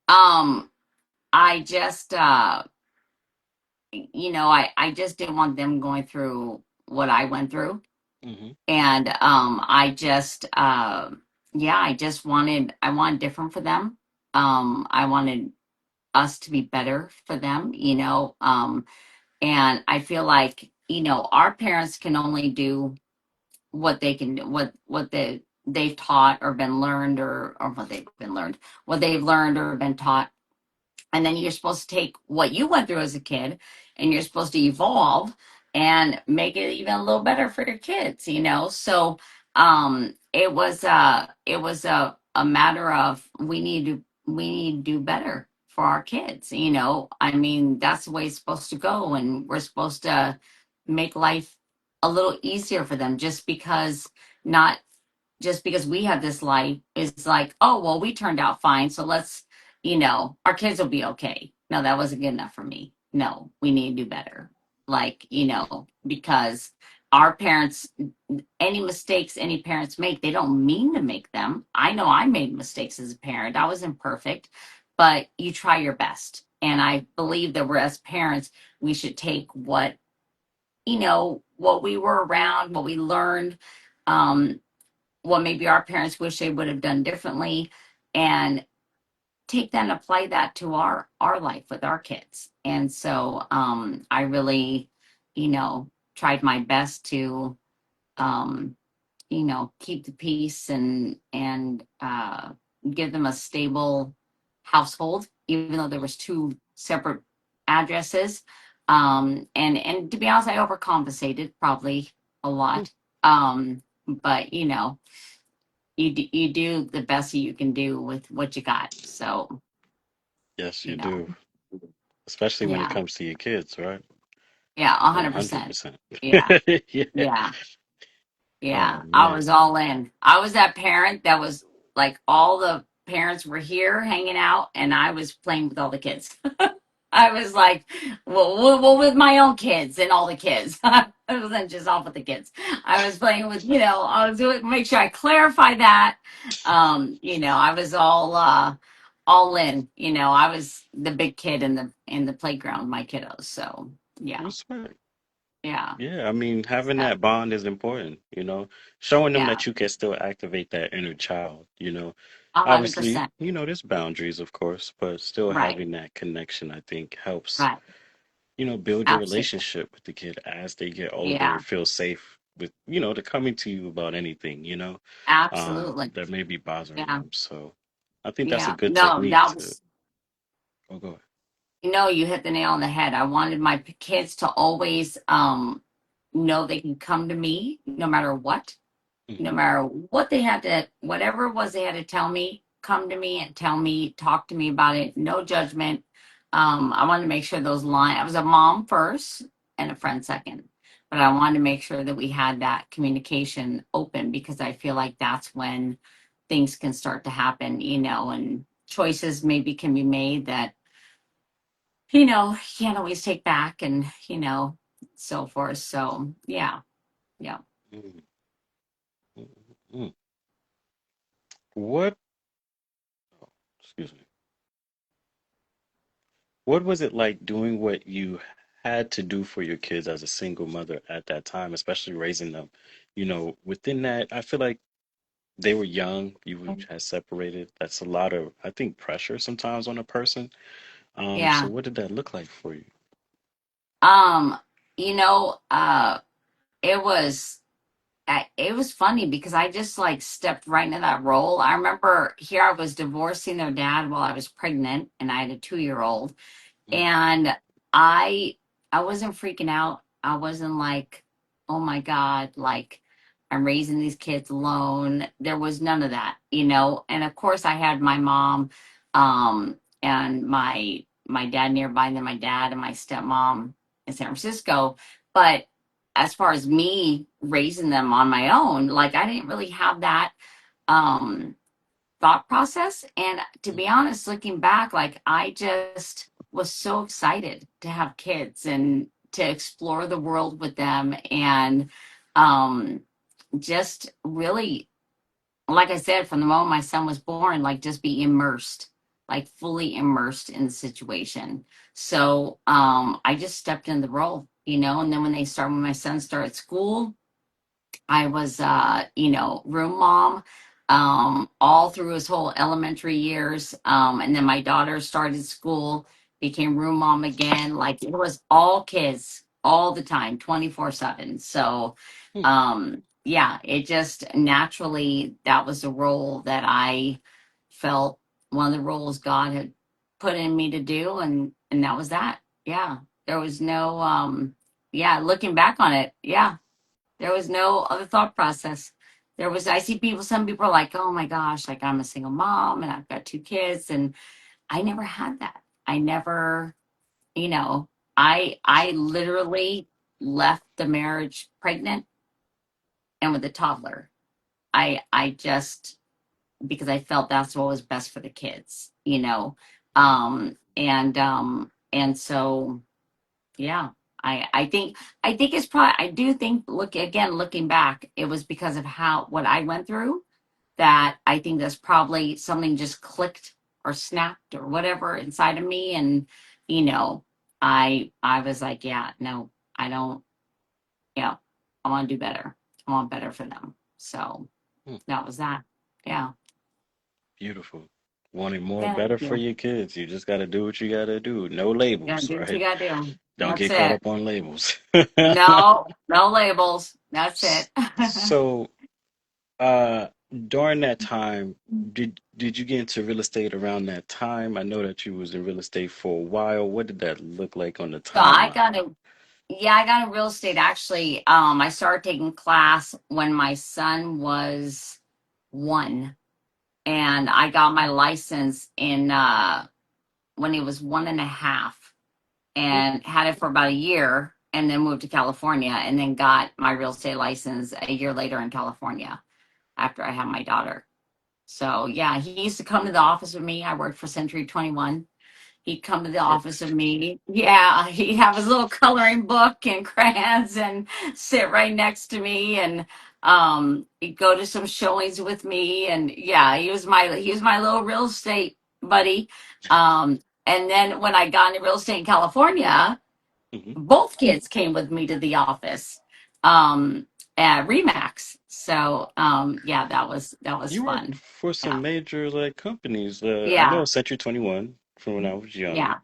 Um, I just I just didn't want them going through what I went through. Hmm. And yeah, I wanted different for them. I wanted us to be better for them, and I feel like, our parents can only do what they can do, they've taught or been learned, or what they've learned or been taught. And then you're supposed to take what you went through as a kid, and you're supposed to evolve and make it even a little better for your kids, so it was a matter of we need to do better for our kids. I mean, that's the way it's supposed to go, and we're supposed to make life a little easier for them. Not just because we have this life is like, oh, well, we turned out fine. So our kids will be okay. No, that wasn't good enough for me. No, we need to do better. Like, because our parents, any mistakes any parents make, they don't mean to make them. I know I made mistakes as a parent. I was imperfect, but you try your best. And I believe that we're, as parents, we should take what we were around, what we learned, um, what maybe our parents wish they would have done differently, and take that and apply that to our life with our kids. And so I really, tried my best to um keep the peace, and give them a stable household, even though there was two separate addresses. And to be honest, I overcompensated probably a lot. But you do the best that you can do with what you got. So, Yes, you you know, do, especially when it yeah, comes to your kids, right? yeah, 100%. 100%. Yeah, Yeah. yeah, Oh yeah. I man. was all in. I was that parent that was like, all the parents were here hanging out, and I was playing with all the kids. I was like, well, with my own kids and all the kids. I wasn't just off with the kids. I was playing with, I was doing, make sure I clarify that. I was all in. I was the big kid in the playground, my kiddos. So yeah, Respect. yeah, Yeah, I mean, having so, that bond is important, showing them yeah, that you can still activate that inner child. a hundred Obviously, percent. there's boundaries, of course, but still Right, having that connection, I think, helps, right, build your absolutely. relationship with the kid as they get older Yeah, and feel safe with, to coming to you about anything, absolutely. that may be bothering Yeah, them. So I think that's a yeah. good No, technique that to, was. oh, go ahead. You hit the nail on the head. I wanted my kids to always know they can come to me no matter what, no Hmm. matter what they had to, whatever it was they had to tell me, come to me and tell me, talk to me about it, no judgment. I wanted to make sure those lines, I was a mom first and a friend second, but I wanted to make sure that we had that communication open, because I feel like that's when things can start to happen, and choices maybe can be made that can't always take back, and so forth. So yeah, yeah. Hmm. Hmm. What, excuse me. What was it like doing what you had to do for your kids as a single mother at that time, especially raising them? Within that, I feel like they were young, you had separated. That's a lot of, I think, pressure sometimes on a person. So Yeah. what did that look like for you? um you know uh it was funny, because I just like stepped right into that role. I remember here I was divorcing their dad while I was pregnant, and I had a 2-year old. Mm, And I wasn't freaking out. I wasn't like, oh my God, like, I'm raising these kids alone. There was none of that. And of course I had my mom, and my dad nearby, and then my dad and my stepmom. in San Francisco. But as far as me raising them on my own, like I didn't really have that um thought process. And to be honest, looking back, like I just was so excited to have kids and to explore the world with them, and um just really, like I said, from the moment my son was born, like just be immersed, like fully immersed in the situation. So I just stepped in the role, and then when my son started school, I was, room mom, all through his whole elementary years. And then my daughter started school, became room mom again. Like it was all kids all the time, 24/7. So, Hmm. yeah, it just naturally, that was the role that I felt, one of the roles God had put in me to do. And that was that. Yeah. There was no, yeah, looking back on it. Yeah, there was no other thought process. I see people, some people are like, oh my gosh, like I'm a single mom and I've got two kids. And I never had that. I never, you know, I literally left the marriage pregnant and with a toddler. I just, because I felt that's what was best for the kids. And so yeah, I think it's probably, I do think, looking back, it was because of how what I went through, that I think that's probably something just clicked or snapped or whatever inside of me. And you know I was like, yeah, no, I don't. Yeah, I want to do better. I want better for them. So Hmm. that was that. Yeah. Beautiful. Wanting more Thank better for you. your kids. You just got to do what you got to do. No Yeah, labels, do what you right? gotta do. Don't That's get caught it. up on labels. No, no labels. That's S- it. So, uh, during that time, did you get into real estate around that time? I know that you was in real estate for a while. What did that look like on the So I timeline? got a Yeah, I got in real estate actually. I started taking class when my son was 1, and I got my license in when he was 1.5, Hmm. and had it for about a year, and then moved to California, and then got my real estate license a year later in California after I had my daughter. So yeah, he used to come to the office with me. I worked for Century 21. He'd come to the office of Perfect. me. Yeah, he'd have his little coloring book and crayons and sit right next to me, and he'd go to some showings with me. And yeah, he was my little real estate buddy. And then when I got into real estate in California, Hmm. both kids came with me to the office at Remax. So yeah, that was You worked fun. for Yeah. some major like companies. I know Yeah. Century 21 from when I was young, Yeah.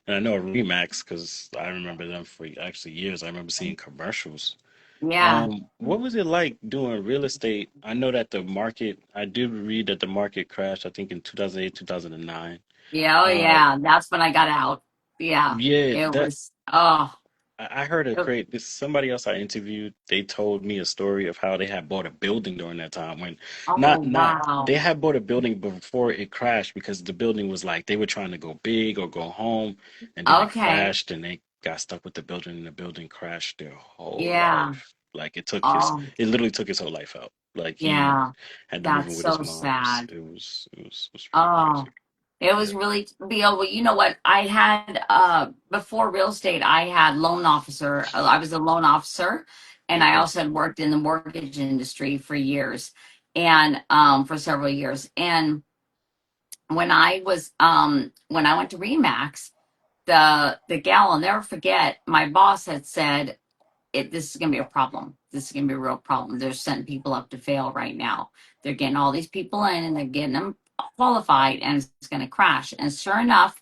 and I know Remax because I remember them for actually years. I remember seeing commercials. Yeah. What was it like doing real estate? I know that the market, I did read that the market crashed, I think in 2008, 2009. Yeah, oh Uh, yeah, that's when I got out. Yeah, yeah, it that was. Oh, I heard a it- great this somebody else I interviewed, they told me a story of how they had bought a building during that time when oh not wow. they had bought a building before it crashed because the building was like they were trying to go big or go home and then it Okay, crashed and they got stuck with the building and the building crashed their whole yeah. life. Like Oh, it literally took his whole life out. Like he yeah. had to move in That's with his so moms. sad. It was pretty Oh, crazy. it Yeah. was really, well, you know what? I had before real estate, I had loan officer. I was a loan officer, and I Hmm. also had worked in the mortgage industry for years, and for several years. And when I went to Remax, the gal, I'll never forget, my boss had said, this is going to be a problem. This is going to be a real problem. They're setting people up to fail right now. They're getting all these people in and they're getting them qualified, and it's going to crash. And sure enough,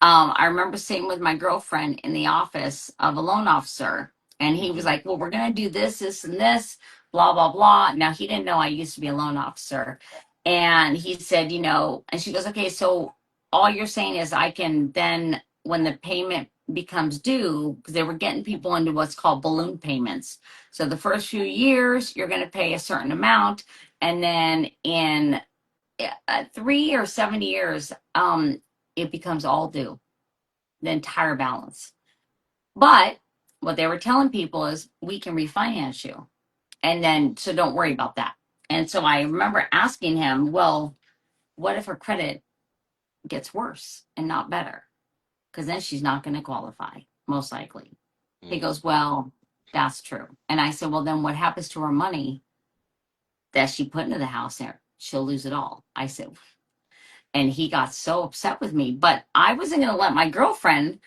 I remember sitting with my girlfriend in the office of a loan officer, and he was Hmm. like, well, we're going to do this, this, and this, blah, blah, blah. Now, he didn't know I used to be a loan officer. And he said, and she goes, okay, so all you're saying is I can then, when the payment becomes due, because they were getting people into what's called balloon payments. So the first few years, you're going to pay a certain amount. And then in 3 or 7 years, it becomes all due, the entire balance. But what they were telling people is we can refinance you. And then, so don't worry about that. And so I remember asking him, well, what if her credit gets worse and not better? Because then she's not going to qualify, most likely. He Mm. goes, well, that's true. And I said, well, then what happens to her money that she put into the house there? She'll lose it all. I said, and he got so upset with me, but I wasn't going to let my girlfriend,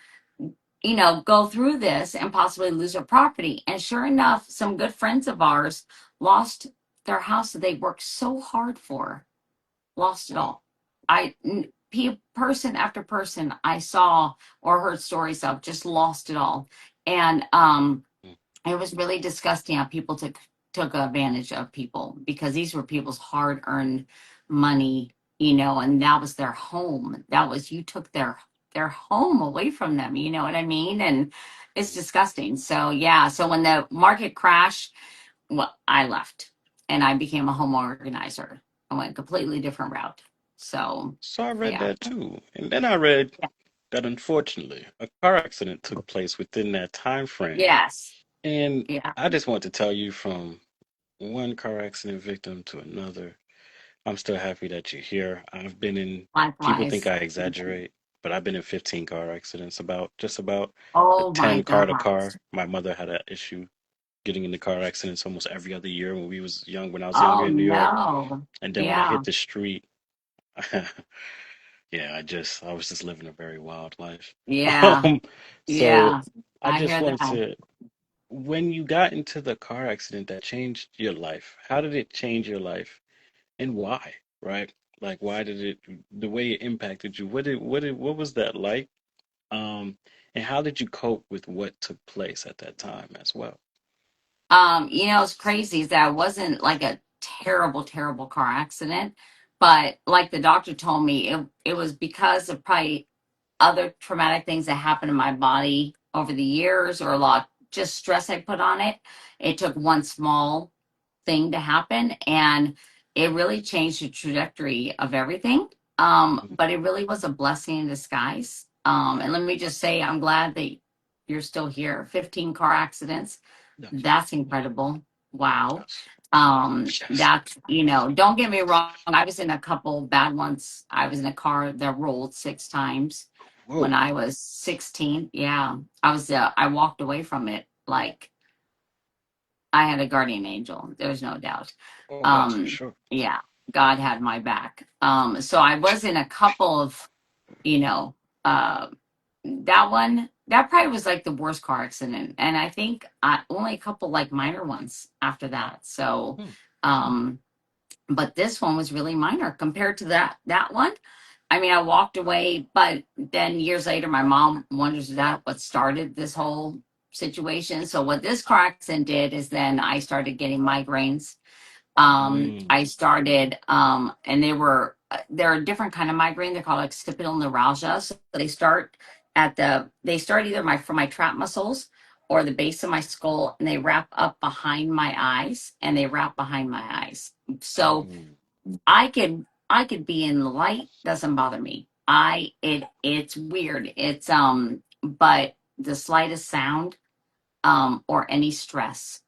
go through this and possibly lose her property. And sure enough, some good friends of ours lost their house that they worked so hard for, lost it Wow. all. Person after person I saw or heard stories of just lost it all. And Mm. it was really disgusting how people took advantage of people, because these were people's hard earned money, and that was their home. That was, you took their home away from them, you know what I mean? And it's Mm. disgusting. So yeah, so when the market crashed, well, I left and I became a home organizer. I went a completely different route. So So I read yeah. that too. And then I read Yeah. that unfortunately a car accident took place within that time frame. Yes. And Yeah. I just want to tell you, from one car accident victim to another, I'm still happy that you're here. I've been in, people think Likewise. I exaggerate, but I've been in 15 car accidents, about just about a Oh my 10 car to gosh. car. My mother had an issue getting into car accidents almost every other year when I was younger Oh in New York. no. And then when I Yeah. hit the street, yeah, I was just living a very wild life. Yeah. Um, so Yeah. I I just hear wanted that. to, when you got into the car accident that changed your life, how did it change your life and why, right? Like, why did it, the way it impacted you? What was that like? Um, and how did you cope with what took place at that time as well? It's crazy is that it wasn't like a terrible, terrible car accident, but like the doctor told me, it was because of probably other traumatic things that happened in my body over the years, or a lot just stress I put on it. It took one small thing to happen, and it really changed the trajectory of everything. Mhm. But it really was a blessing in disguise. And let me just say, I'm glad that you're still here. 15 car accidents. Yes. That's incredible. Wow. Yes. Yes. That's, don't get me wrong. I was in a couple bad ones. I was in a car that rolled 6 times when Whoa. I was 16. Yeah. I walked away from it like I had a guardian angel. There's no doubt. Oh, that's for sure. Yeah, God had my back. So I was in a couple of, you know, uh, that one, that probably was like the worst car accident. And I think only a couple like minor ones after that. So, Hmm. um, but this one was really minor compared to that one. I mean, I walked away, but then years later, my mom wonders that what started this whole situation. So what this car accident did is then I started getting migraines. Mm. I started, and they're a different kind of migraine. They're called occipital neuralgia. So they start either from my trap muscles or the base of my skull, and they wrap up behind my eyes, and they wrap behind my eyes. So Mm. I could be in the light, doesn't bother me. It's weird. But the slightest sound, or any stress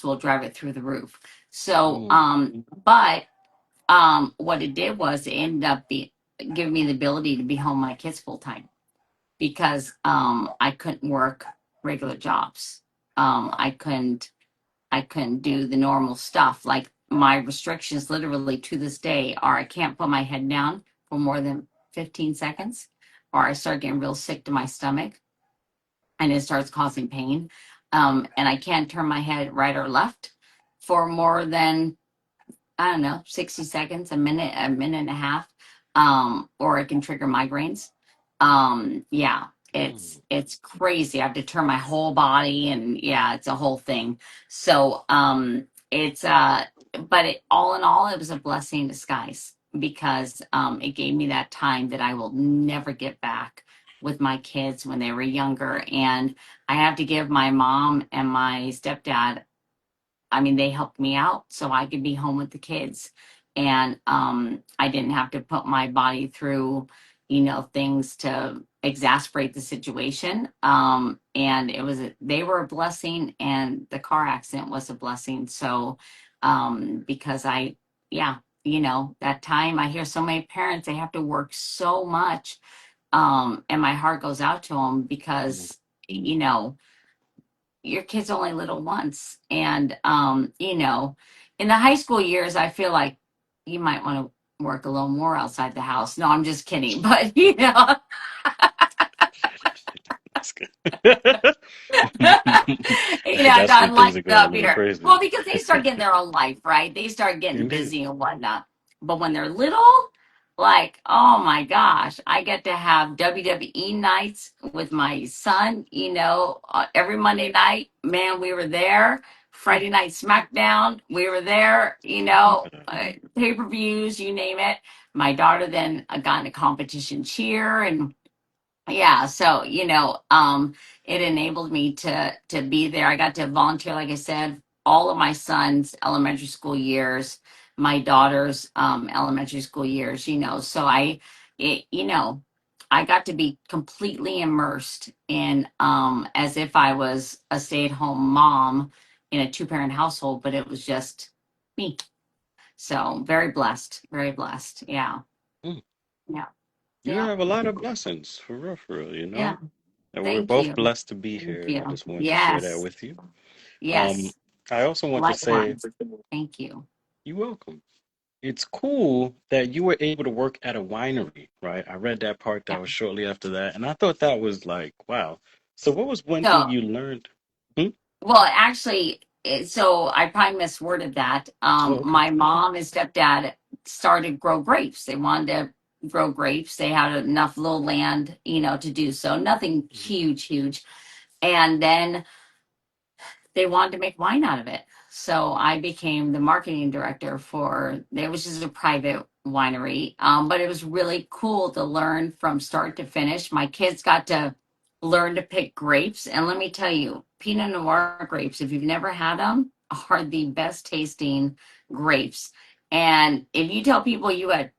will drive it through the roof. So, Mm. but what it did was it ended up giving me the ability to be home with my kids full time, because I couldn't work regular jobs. I couldn't do the normal stuff. Like, my restrictions literally to this day are I can't put my head down for more than 15 seconds, or I start getting real sick to my stomach and it starts causing pain. And I can't turn my head right or left for more than, I don't know, 60 seconds, a minute and a half, or it can trigger migraines. Yeah, Mm. it's crazy. I have to turn my whole body, and yeah, it's a whole thing. So, but all in all, it was a blessing in disguise, because it gave me that time that I will never get back with my kids when they were younger. And I have to give my mom and my stepdad, I mean, they helped me out so I could be home with the kids. And I didn't have to put my body through, things to exasperate the situation. And they were a blessing, and the car accident was a blessing. So, because yeah, that time I hear so many parents, they have to work so much. And my heart goes out to them Mm. because, your kid's only little once. And, in the high school years, I feel like you might want to work a little more outside the house. No, I'm just kidding. But, That's good. That's not when things like are going a the little Peter. crazy. Well, because they start getting their own life, right? They start getting Indeed. busy and whatnot. But when they're little, like, oh my gosh, I get to have WWE nights with my son, every Monday night. Man, we were there. Mm. Friday night SmackDown, we were there, Look at that. pay-per-views, you name it. My daughter then got into competition cheer, and yeah, so it enabled me to be there. I got to volunteer, like I said, all of my son's elementary school years, my daughter's elementary school years, so I got to be completely immersed in, as if I was a stay-at-home mom in a two-parent household, but it was just me. So very blessed, very blessed. Yeah, Mm. yeah, You yeah, have a lot of blessings, for real, yeah. And we're Thank both you. blessed to be Thank here, and I you. just wanted to share that Yes. with you. Um, Yes. I also want to say, Likewise. Thank you. you're welcome. It's cool that you were able to work at a winery, right? I read that part that Yeah. was shortly after that, and I thought that was like, wow. So what was one thing So, you learned? Hmm? well, actually, so I probably misworded that. Oh, okay. My mom and stepdad started grow grapes. They wanted to grow grapes. They had enough little land, to do so. Nothing Mhm. huge, huge. And then they wanted to make wine out of it. So I became the marketing director for it was just a private winery. But it was really cool to learn from start to finish. My kids got to learn to pick grapes. And let me tell you, Pinot Noir grapes, if you've never had them, are the best tasting grapes. And if you tell people you had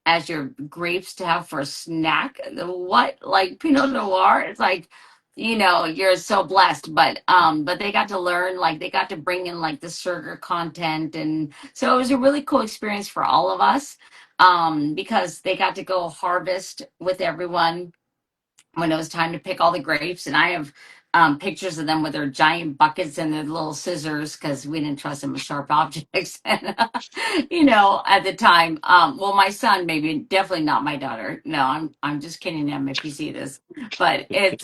as your grapes to have for a snack. What, like Pinot Noir? It's like, you're so blessed. But they got to learn, like they got to bring in like the sugar content, and so it was a really cool experience for all of us. Because they got to go harvest with everyone when it was time to pick all the grapes. And I have pictures of them with their giant buckets and their little scissors because we didn't trust them with sharp objects. And, at the time, well, my son, maybe definitely not my daughter. No, I'm just kidding him if you see this, but it's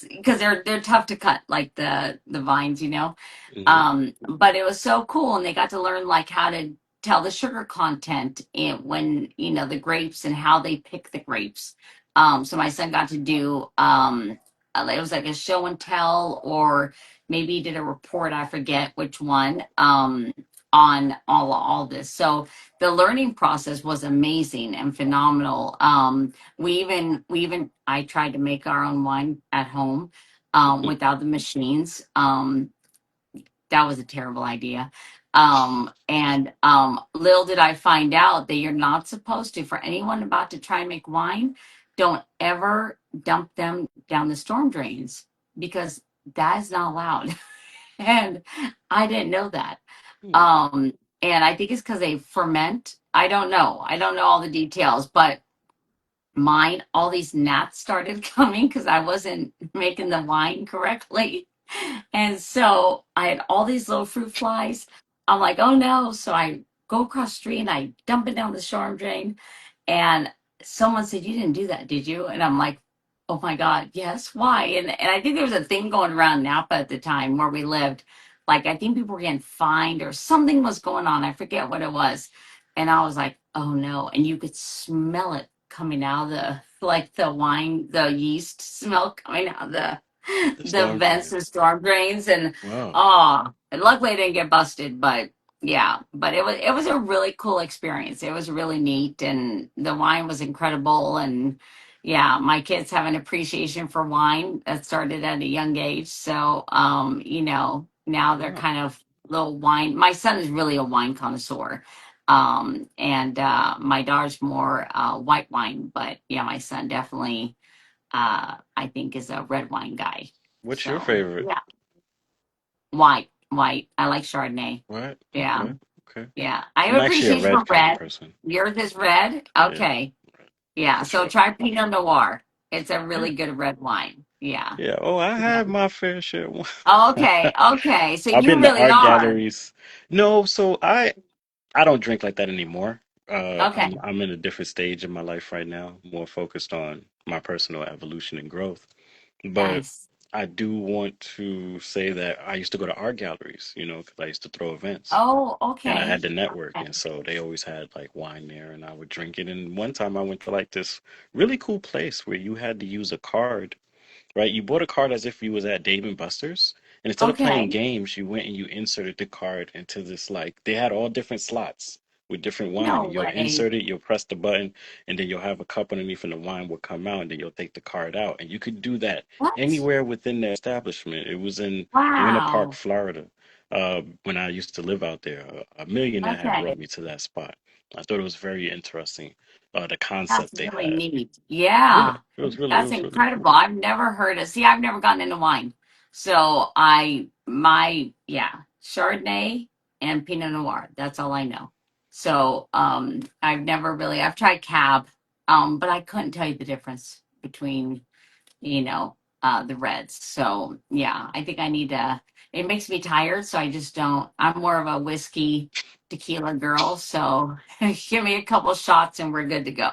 because they're tough to cut, like the vines, Hmm. but it was so cool, and they got to learn like how to tell the sugar content in when the grapes and how they pick the grapes. So my son got to do it was like a show and tell, or maybe he did a report, I forget which one, on all this. So the learning process was amazing and phenomenal. We even I tried to make our own wine at home, without the machines. That was a terrible idea. And little did I find out that you're not supposed to, for anyone about to try and make wine, don't ever dump them down the storm drains, because that is not allowed. And I didn't know that. Um, and I think it's because they ferment. I don't know. I don't know all the details, but mine, all these gnats started coming because I wasn't making the wine correctly. And so I had all these little fruit flies. I'm like, oh no. So I go across the street and I dump it down the storm drain. And someone said, you didn't do that, did you? And I'm like, oh my God, yes, why? And I think there was a thing going around Napa at the time where we lived. Like, I think people were getting fined or something was going on. I forget what it was. And I was like, oh no. And you could smell it coming out of like the wine, the yeast smell coming out of The the storm vents drain. and storm drains. And Wow. oh, luckily I didn't get busted, but yeah, but it was a really cool experience. It was really neat, and the wine was incredible. And yeah, my kids have an appreciation for wine that started at a young age. So now they're Wow. kind of little wine. My son is really a wine connoisseur. And my daughter's more white wine, but yeah, my son definitely, I think, is a red wine guy. What's your So favorite? yeah, white. I like Chardonnay. What? Yeah, Okay. Okay. yeah. I I'm have actually a appreciation for red kind of red. person. Yours is red. Yeah, Okay, yeah. for So sure. try Pinot Noir. It's a Yeah. really good red wine. Yeah. Yeah. Oh, I Yeah. have my fair share. Okay. Okay. So I've you been to really art are. galleries. No, so I don't drink like that anymore. Okay. I'm in a different stage in my life right now, more focused on my personal evolution and growth. But Nice. I do want to say that I used to go to art galleries, because I used to throw events Oh, and I had okay. the network. Okay. And so they always had like wine there and I would drink it. And one time I went to like this really cool place where you had to use a card, right? You bought a card as if you was at Dave and Buster's, and instead of playing Okay. games, you went and you inserted the card into this like they had all different slots with different wine, No and you'll way. insert it, you'll press the button, and then you'll have a cup underneath, and the wine will come out, and then you'll take the card out, and you could do that What? anywhere within the establishment. It was in Winter Park, Wow. Florida, when I used to live out there. A millionaire had brought Okay. me to that spot. I thought it was very interesting, the That's concept they really had. neat. Yeah, Yeah. it That's was really incredible. cool. I've never heard of, see, I've never gotten into wine. So yeah, Chardonnay and Pinot Noir. That's all I know. So, I've tried Cab, but I couldn't tell you the difference between, you know, the reds. So yeah, I think I need to, it makes me tired. So I just don't, I'm more of a whiskey tequila girl. So give me a couple shots and we're good to go.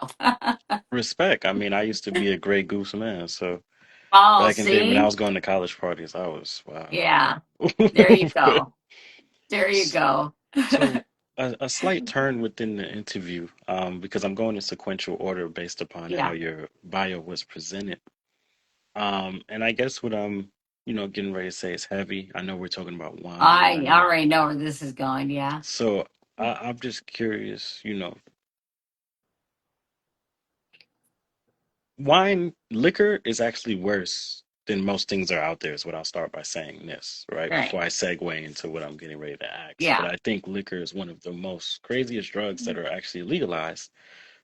Respect. I mean, I used to be a Grey Goose man, so Oh, back in the day when I see? was going to college parties, I was wow. Yeah, there you But go. There you s- go. so a slight turn within the interview, because I'm going in sequential order based upon how Yeah, your bio was presented. And I guess what I'm, getting ready to say is heavy. I know we're talking about wine, and I I know. already know where this is going. Yeah, So I'm just curious, wine liquor is actually worse than most things are out there is what I'll start by saying this, right? right. Before I segue into what I'm getting ready to ask. But Yeah, I think liquor is one of the most craziest drugs that are actually legalized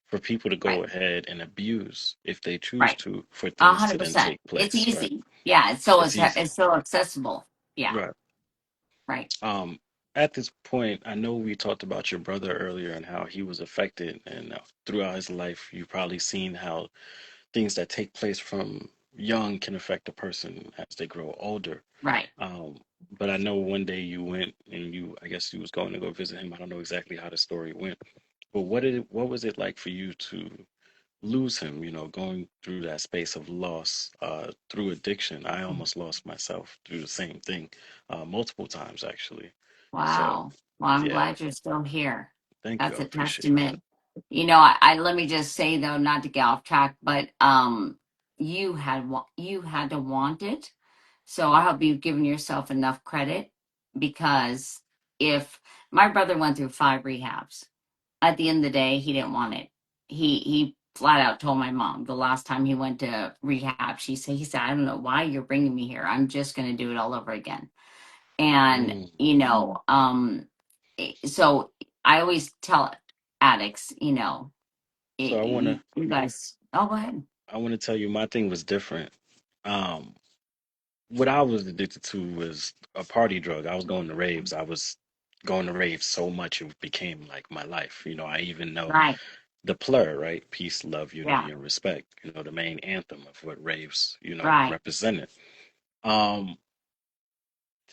for people to go right, ahead and abuse if they choose right. to, for A things to hundred then percent. take It's place, right? easy. Yeah, It's easy. it's so accessible. Yeah, Right. right, Um, at this point, I know we talked about your brother earlier and how he was affected, and throughout his life, you've probably seen how things that take place from young can affect a person as they grow older. right. Um, but I know one day you went and I guess you was going to go visit him. I don't know exactly how the story went, but what was it like for you to lose him, going through that space of loss, through addiction? I almost lost myself through the same thing, multiple times actually. So, Wow. Well, I'm yeah, glad you're still here. thank you. I That's a appreciate that. testament. I let me just say though, not to get off track, but you had to want it. So I hope you've given yourself enough credit because if my brother went through 5 rehabs, at the end of the day, he didn't want it. He flat out told my mom the last time he went to rehab, he said, I don't know why you're bringing me here. I'm just going to do it all over again. And Mm. so I always tell addicts, So you guys, oh, go ahead. I want to tell you my thing was different. Um, what I was addicted to was a party drug. I was going to raves. I was going to raves so much it became like my life. I even know Right. the plur, right? Peace, love, Yeah. unity, and respect. The main anthem of what raves, Right. represented. Um,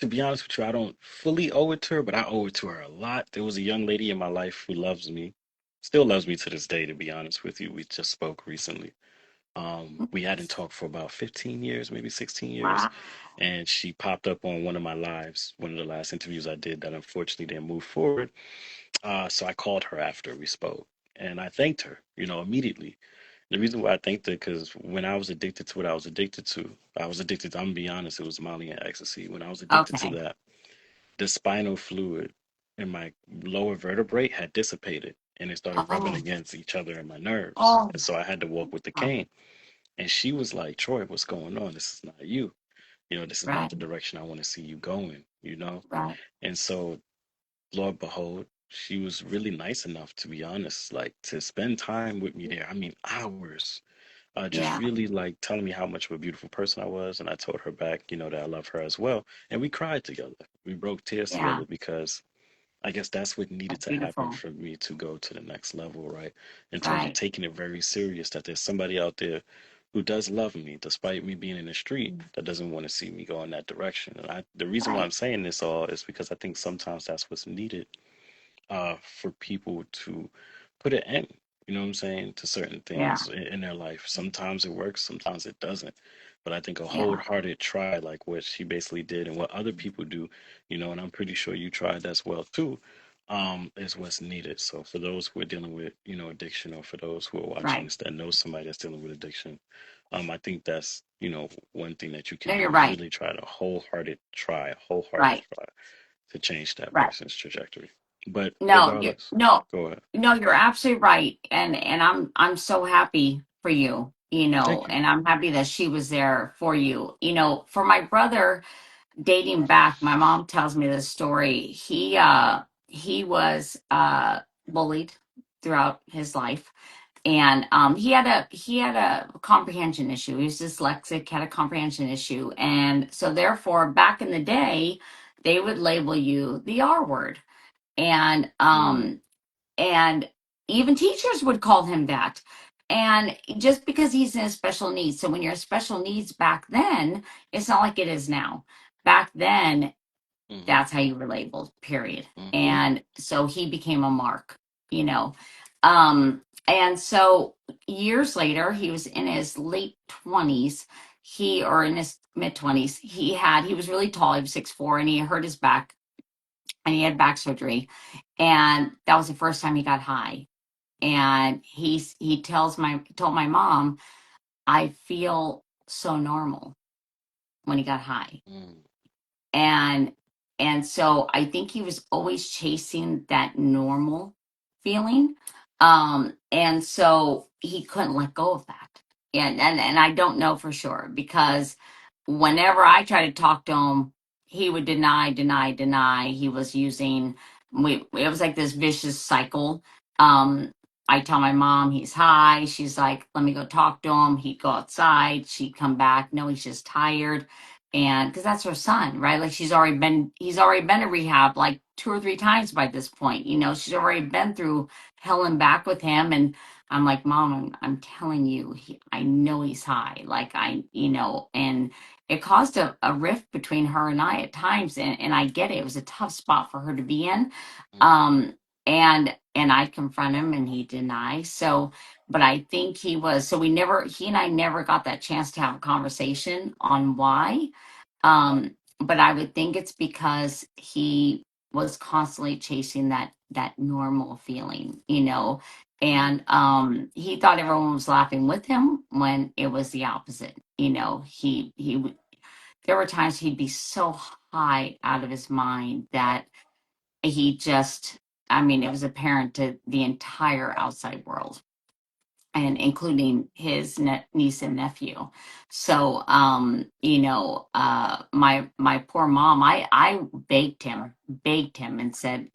to be honest with you, I don't fully owe it to her, but I owe it to her a lot. There was a young lady in my life who loves me, still loves me to this day, to be honest with you. We just spoke recently. We hadn't talked for about 15 years, maybe 16 years. Wow. And she popped up on one of my lives, one of the last interviews I did that unfortunately didn't move forward. So I called her after we spoke and I thanked her, immediately. The reason why I thanked her, because when I was addicted to what I was addicted to, I'm gonna be honest, it was Molly and ecstasy. When I was addicted to Okay. that, the spinal fluid in my lower vertebrae had dissipated and it started rubbing Oh, against each other in my nerves. oh, And so I had to walk with the cane. And she was like, Troy, what's going on? This is not you. This is not right, the direction I want to see you going. right. And so, Lord behold, she was really nice enough, to be honest, like to spend time with me there. I mean, hours. Just Yeah, really like telling me how much of a beautiful person I was, and I told her back, that I love her as well, and we cried together. We broke tears yeah, together because I guess that's what needed that's to happen beautiful. for me to go to the next level, right? In terms of Right, taking it very serious, that there's somebody out there who does love me, despite me being in the street, that doesn't want to see me go in that direction. And the reason why I'm right, saying this all is because I think sometimes that's what's needed for people to put an end, you know what I'm saying, to certain yeah, things in their life. Sometimes it works, sometimes it doesn't. But I think a yeah, wholehearted try, like what she basically did and what other people do, and I'm pretty sure you tried as well too, is what's needed. So for those who are dealing with, addiction, or for those who are watching right. this that know somebody that's dealing with addiction, I think that's, one thing that you No, can you're do is right. really try to wholehearted Right, try to change that right. person's trajectory. But No, you regardless, no, go ahead. no, you're absolutely right. And I'm so happy for you, Thank you. and I'm happy that she was there for you. For my brother, dating back, my mom tells me this story. He was bullied throughout his life. And he had a comprehension issue. He was dyslexic, had a comprehension issue. And so therefore back in the day, they would label you the R word. And Mm, and even teachers would call him that. And just because he's in special needs. So when you're special needs back then, it's not like it is now. Back then, mm-hmm, that's how you were labeled, period. mm-hmm, And so he became a mark, you know. And so years later, he was in his late 20s, or in his mid 20s, he was really tall, he was 6'4", and he hurt his back and he had back surgery. And that was the first time he got high. And he told my mom, I feel so normal when he got high. mm, and and so I think he was always chasing that normal feeling, and so he couldn't let go of that. And I don't know for sure, because whenever I try to talk to him, he would deny. He was using, it was like this vicious cycle. I tell my mom he's high, she's like, let me go talk to him. He'd go outside, she'd come back, no, he's just tired. And because that's her son, right? Like he's already been to rehab like 2 or 3 times by this point. She's already been through hell and back with him. And I'm like, Mom, I'm telling you, I know he's high. Like and it caused a rift between her and I at times. And I get it. It was a tough spot for her to be in. mm-hmm, And I confront him and he denies. So, but I think he and I never got that chance to have a conversation on why. But I would think it's because he was constantly chasing that normal feeling, mm, and he thought everyone was laughing with him when it was the opposite. There were times he'd be so high out of his mind that he just, I mean, it was apparent to the entire outside world, and including his niece and nephew. So, my poor mom, I begged him and said,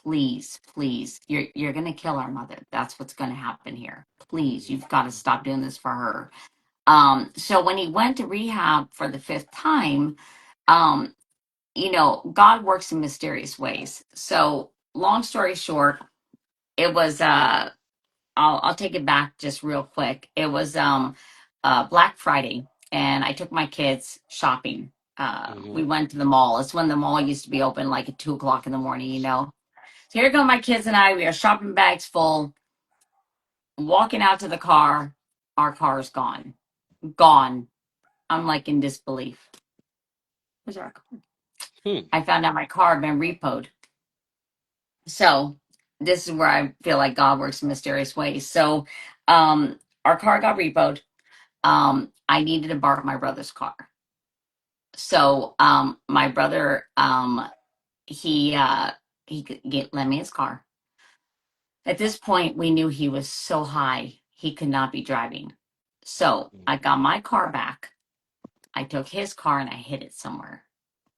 please, please, you're gonna kill our mother. That's what's gonna happen here. Please, mm-hmm, you've got to stop doing this for her. So when he went to rehab for the fifth time, um, God works in mysterious ways. So long story short, it was I'll take it back just real quick. It was Black Friday, and I took my kids shopping. mm-hmm, We went to the mall. It's when the mall used to be open, like at 2 o'clock in the morning. So here go my kids and I. We are shopping bags full, walking out to the car. Our car is gone, gone. I'm like in disbelief. Where's our car? hmm, I found out my car had been repoed. So this is where I feel like God works in mysterious ways. So our car got repoed. I needed to borrow my brother's car. So my brother, he could lend me his car. At this point, we knew he was so high he could not be driving. So I got my car back. I took his car and I hid it somewhere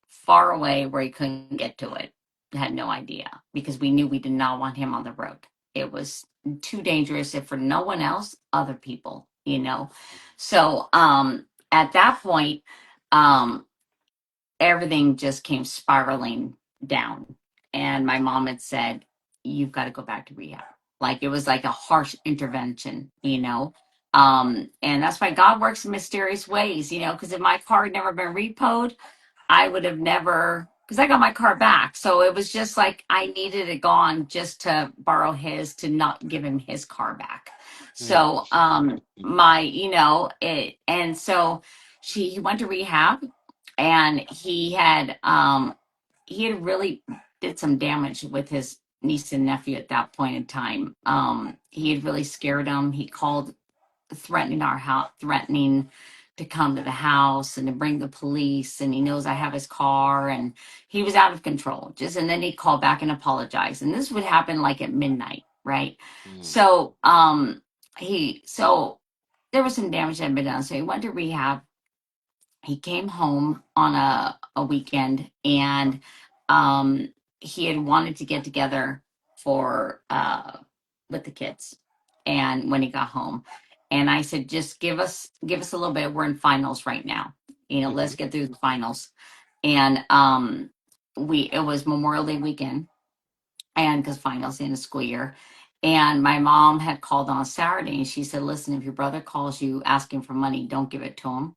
far away where he couldn't get to it. had no idea because we knew we did not want him on the road. It was too dangerous if for no one else, other people, you know. So at that point, um everything just came spiraling down. And my mom had said, you've got to go back to rehab. Like it was like a harsh intervention, you know. And that's why God works in mysterious ways, you know, because if my car had never been repoed, I would have never, because I got my car back. So it was just like I needed it gone just to borrow his, to not give him his car back. Mm, So my, you know, and so he went to rehab, and he had really did some damage with his niece and nephew at that point in time. He had really scared them. He called threatening our house, threatening to come to the house and to bring the police. And he knows I have his car, and he was out of control. Just and then he'd call back and apologize. And this would happen like at midnight, right? mm, So so there was some damage that had been done. So he went to rehab. He came home on a weekend, and um he had wanted to get together for with the kids, and when he got home, and I said, just give us a little bit, we're in finals right now, you know, let's mhm, get through the finals. And we it was Memorial Day weekend, and because finals in the school year. And my mom had called on Saturday, and she said, listen, if your brother calls you asking for money, don't give it to him.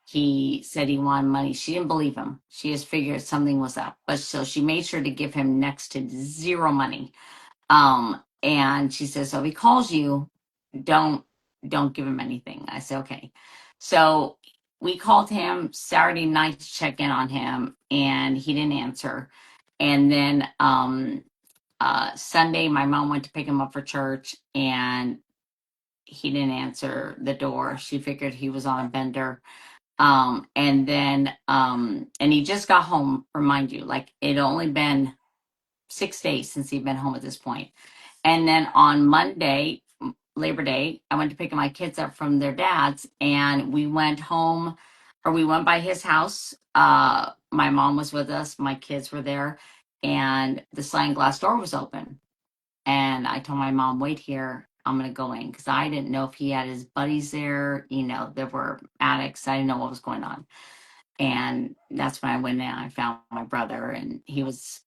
He said he wanted money. She didn't believe him. She just figured something was up. But so she made sure to give him next to zero money. And she says, so if he calls you, don't don't give him anything. I said, okay. So we called him Saturday night to check in on him, and he didn't answer. And then Sunday, my mom went to pick him up for church, and he didn't answer the door. She figured he was on a bender. And he just got home, remind you, like it only been 6 days since he'd been home at this point. And then on Monday, Labor Day, I went to pick my kids up from their dad's, and we went home, or we went by his house. My mom was with us, my kids were there, and the sliding glass door was open. And I told my mom, wait here, I'm going to go in, because I didn't know if he had his buddies there. You know, there were addicts. I didn't know what was going on. And that's when I went in and I found my brother, and he was,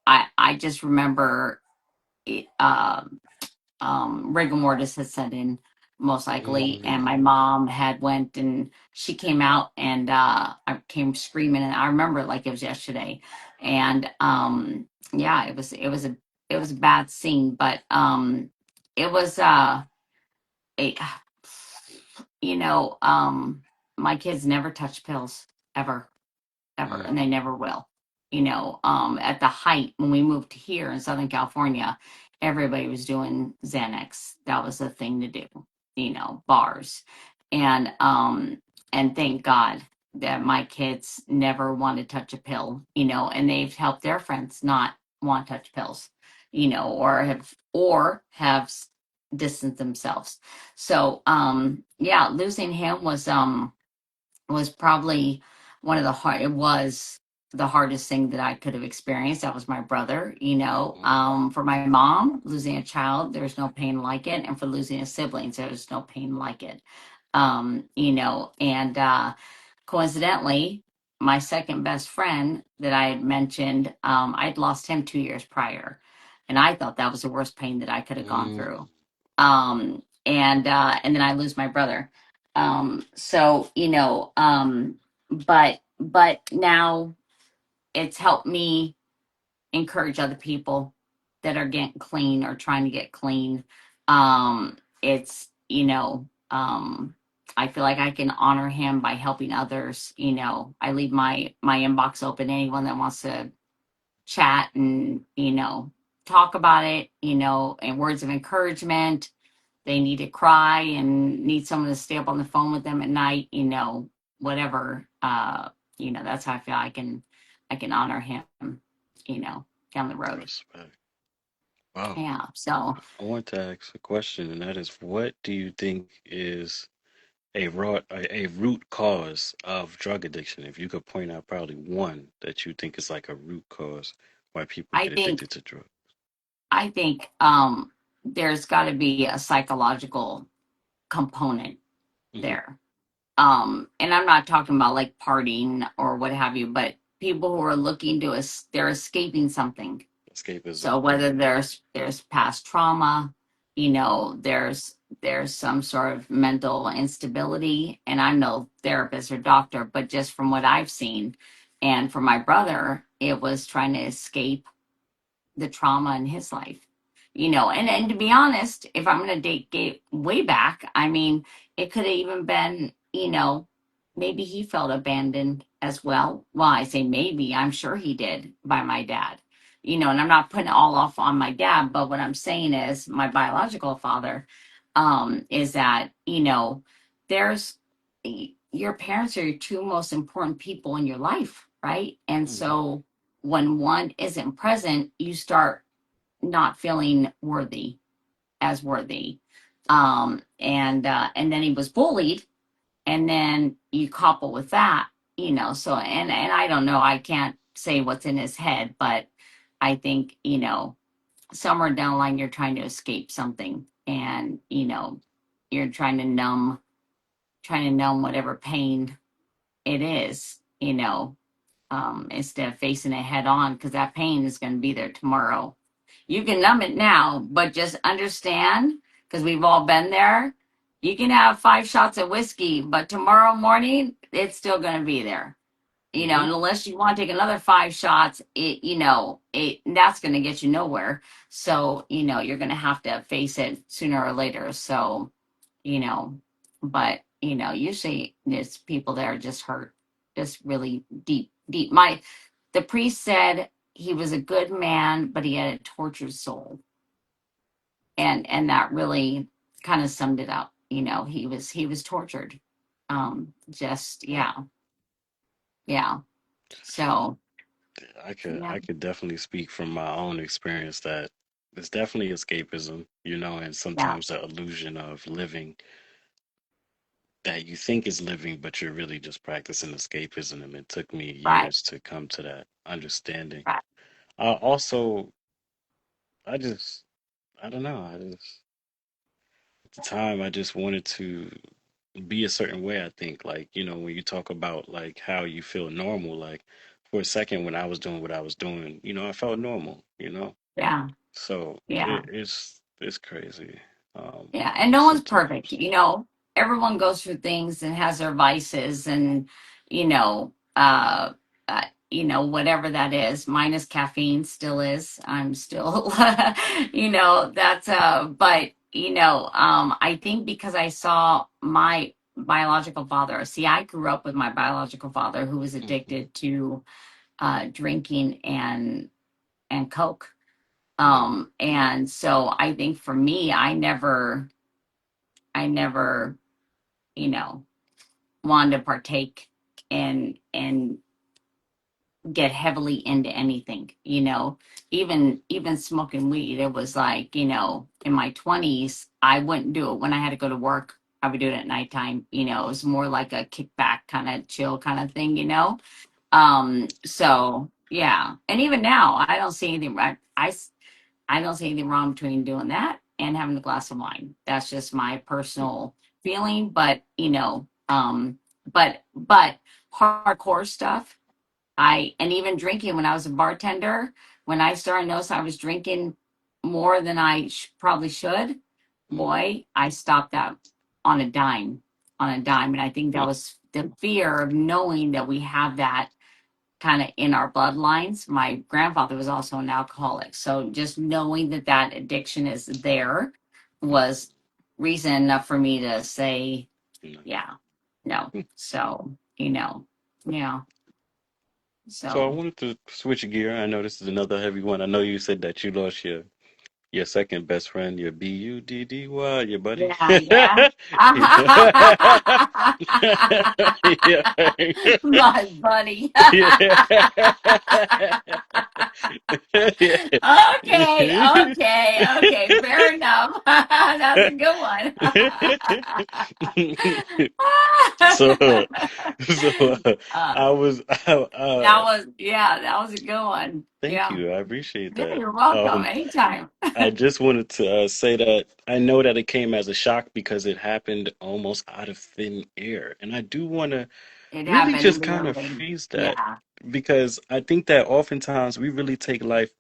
I just remember it, rigor mortis had set in, most likely, and mm. my mom had went, and she came out, and I came screaming, and I remember it like it was yesterday. And yeah, it was a bad scene, but it was a, you know, my kids never touched pills, ever, ever, Mm, and they never will. You know, at the height when we moved here in Southern California, everybody was doing Xanax. That was the thing to do, you know, bars. And thank God that my kids never want to touch a pill, you know, and they've helped their friends not want to touch pills, you know, or have distanced themselves. So yeah, losing him was probably one of the hard it was the hardest thing that I could have experienced. That was my brother, you know. mm, For my mom, losing a child, there's no pain like it. And for losing a sibling, there's no pain like it. You know, and coincidentally, my second best friend that I had mentioned, I'd lost him 2 years prior. And I thought that was the worst pain that I could have gone mm. through. And then I lose my brother. So, you know, but now it's helped me encourage other people that are getting clean or trying to get clean. It's, you know, I feel like I can honor him by helping others. You know, I leave my inbox open. Anyone that wants to chat and, you know, talk about it, you know, and words of encouragement. They need to cry and need someone to stay up on the phone with them at night, you know, whatever. You know, that's how I feel I can honor him, you know, down the road. Respect. Wow. Yeah. So I want to ask a question, and that is, what do you think is a root cause of drug addiction? If you could point out probably one that you think is like a root cause, why people I get think addicted to drugs. I think there's got to be a psychological component Hmm. there. And I'm not talking about like partying or what have you, but people who are looking to they're escaping something. Escapism. So whether there's past trauma, there's some sort of mental instability, and I'm no therapist or doctor, but just from what I've seen, and for my brother, it was trying to escape the trauma in his life. And to be honest, if I'm going to date way back, I mean, it could have even been, maybe he felt abandoned as well. Well, I say maybe, I'm sure he did, by my dad. And I'm not putting it all off on my dad, but what I'm saying is my biological father, is that, there's your parents are your two most important people in your life, right? And Hmm. so when one isn't present, you start not feeling worthy. And then he was bullied, and then you couple with that, so and I don't know, I can't say what's in his head, but I think, somewhere down the line you're trying to escape something, and you're trying to numb whatever pain it is, instead of facing it head on, because that pain is going to be there tomorrow. You can numb it now, but just understand, because we've all been there. You can have 5 shots of whiskey, but tomorrow morning it's still going to be there. Hmm. And unless you want to take another 5 shots, that's going to get you nowhere. So you're going to have to face it sooner or later. So you know, but usually there's people that are just hurt, just really deep, deep. The priest said he was a good man, but he had a tortured soul, and that really kind of summed it up. He was tortured. Just Wow. yeah, yeah. So yeah, I could definitely speak from my own experience that it's definitely escapism, and yeah, sometimes the illusion of living that you think is living, but you're really just practicing escapism. And it took me right, years to come to that understanding. right, Also, I just, I don't know. At the time, I just wanted to be a certain way. I think, like, when you talk about like how you feel normal, like for a second when I was doing what I was doing, I felt normal. yeah, So yeah. it's crazy. Yeah, and no one's perfect. Sometimes. Everyone goes through things and has their vices, and you know, uh, whatever that is. Minus caffeine, still is. I'm still, that's But I think because I saw my biological father. See, I grew up with my biological father who was Hmm. addicted to drinking and coke. Yeah. And so I think for me, I never, you know, wanted to partake and get heavily into anything, even smoking weed. It was like, in my 20s, I wouldn't do it when I had to go to work. I would do it at nighttime. It was more like a kickback kind of chill kind of thing. So yeah. And even now, I don't see anything right. I don't see anything wrong between doing that and having a glass of wine. That's just my personal feeling. But hardcore stuff, and even drinking when I was a bartender, when I started notice I was drinking more than I probably should, Hmm. boy, I stopped that on a dime, And I think that was the fear of knowing that we have that kind of in our bloodlines. My grandfather was also an alcoholic. So just knowing that that addiction is there was reason enough for me to say, yeah, no. So, yeah. So I So, wanted to switch gear. I know this is another heavy one. I know you said that you lost your second best friend, your buddy, your buddy. yeah, yeah. Yeah. My buddy. Yeah. Okay, okay, okay. Fair enough. That's a good one. so, so uh, I was. that was, yeah, that was a good one. Thank Yeah. you. I appreciate Yeah, that. you're welcome. Anytime. I just wanted to say that I know that it came as a shock because it happened almost out of thin air, and I do want to It really happened just kind of literally. phrase that Yeah. because I think that oftentimes we really take life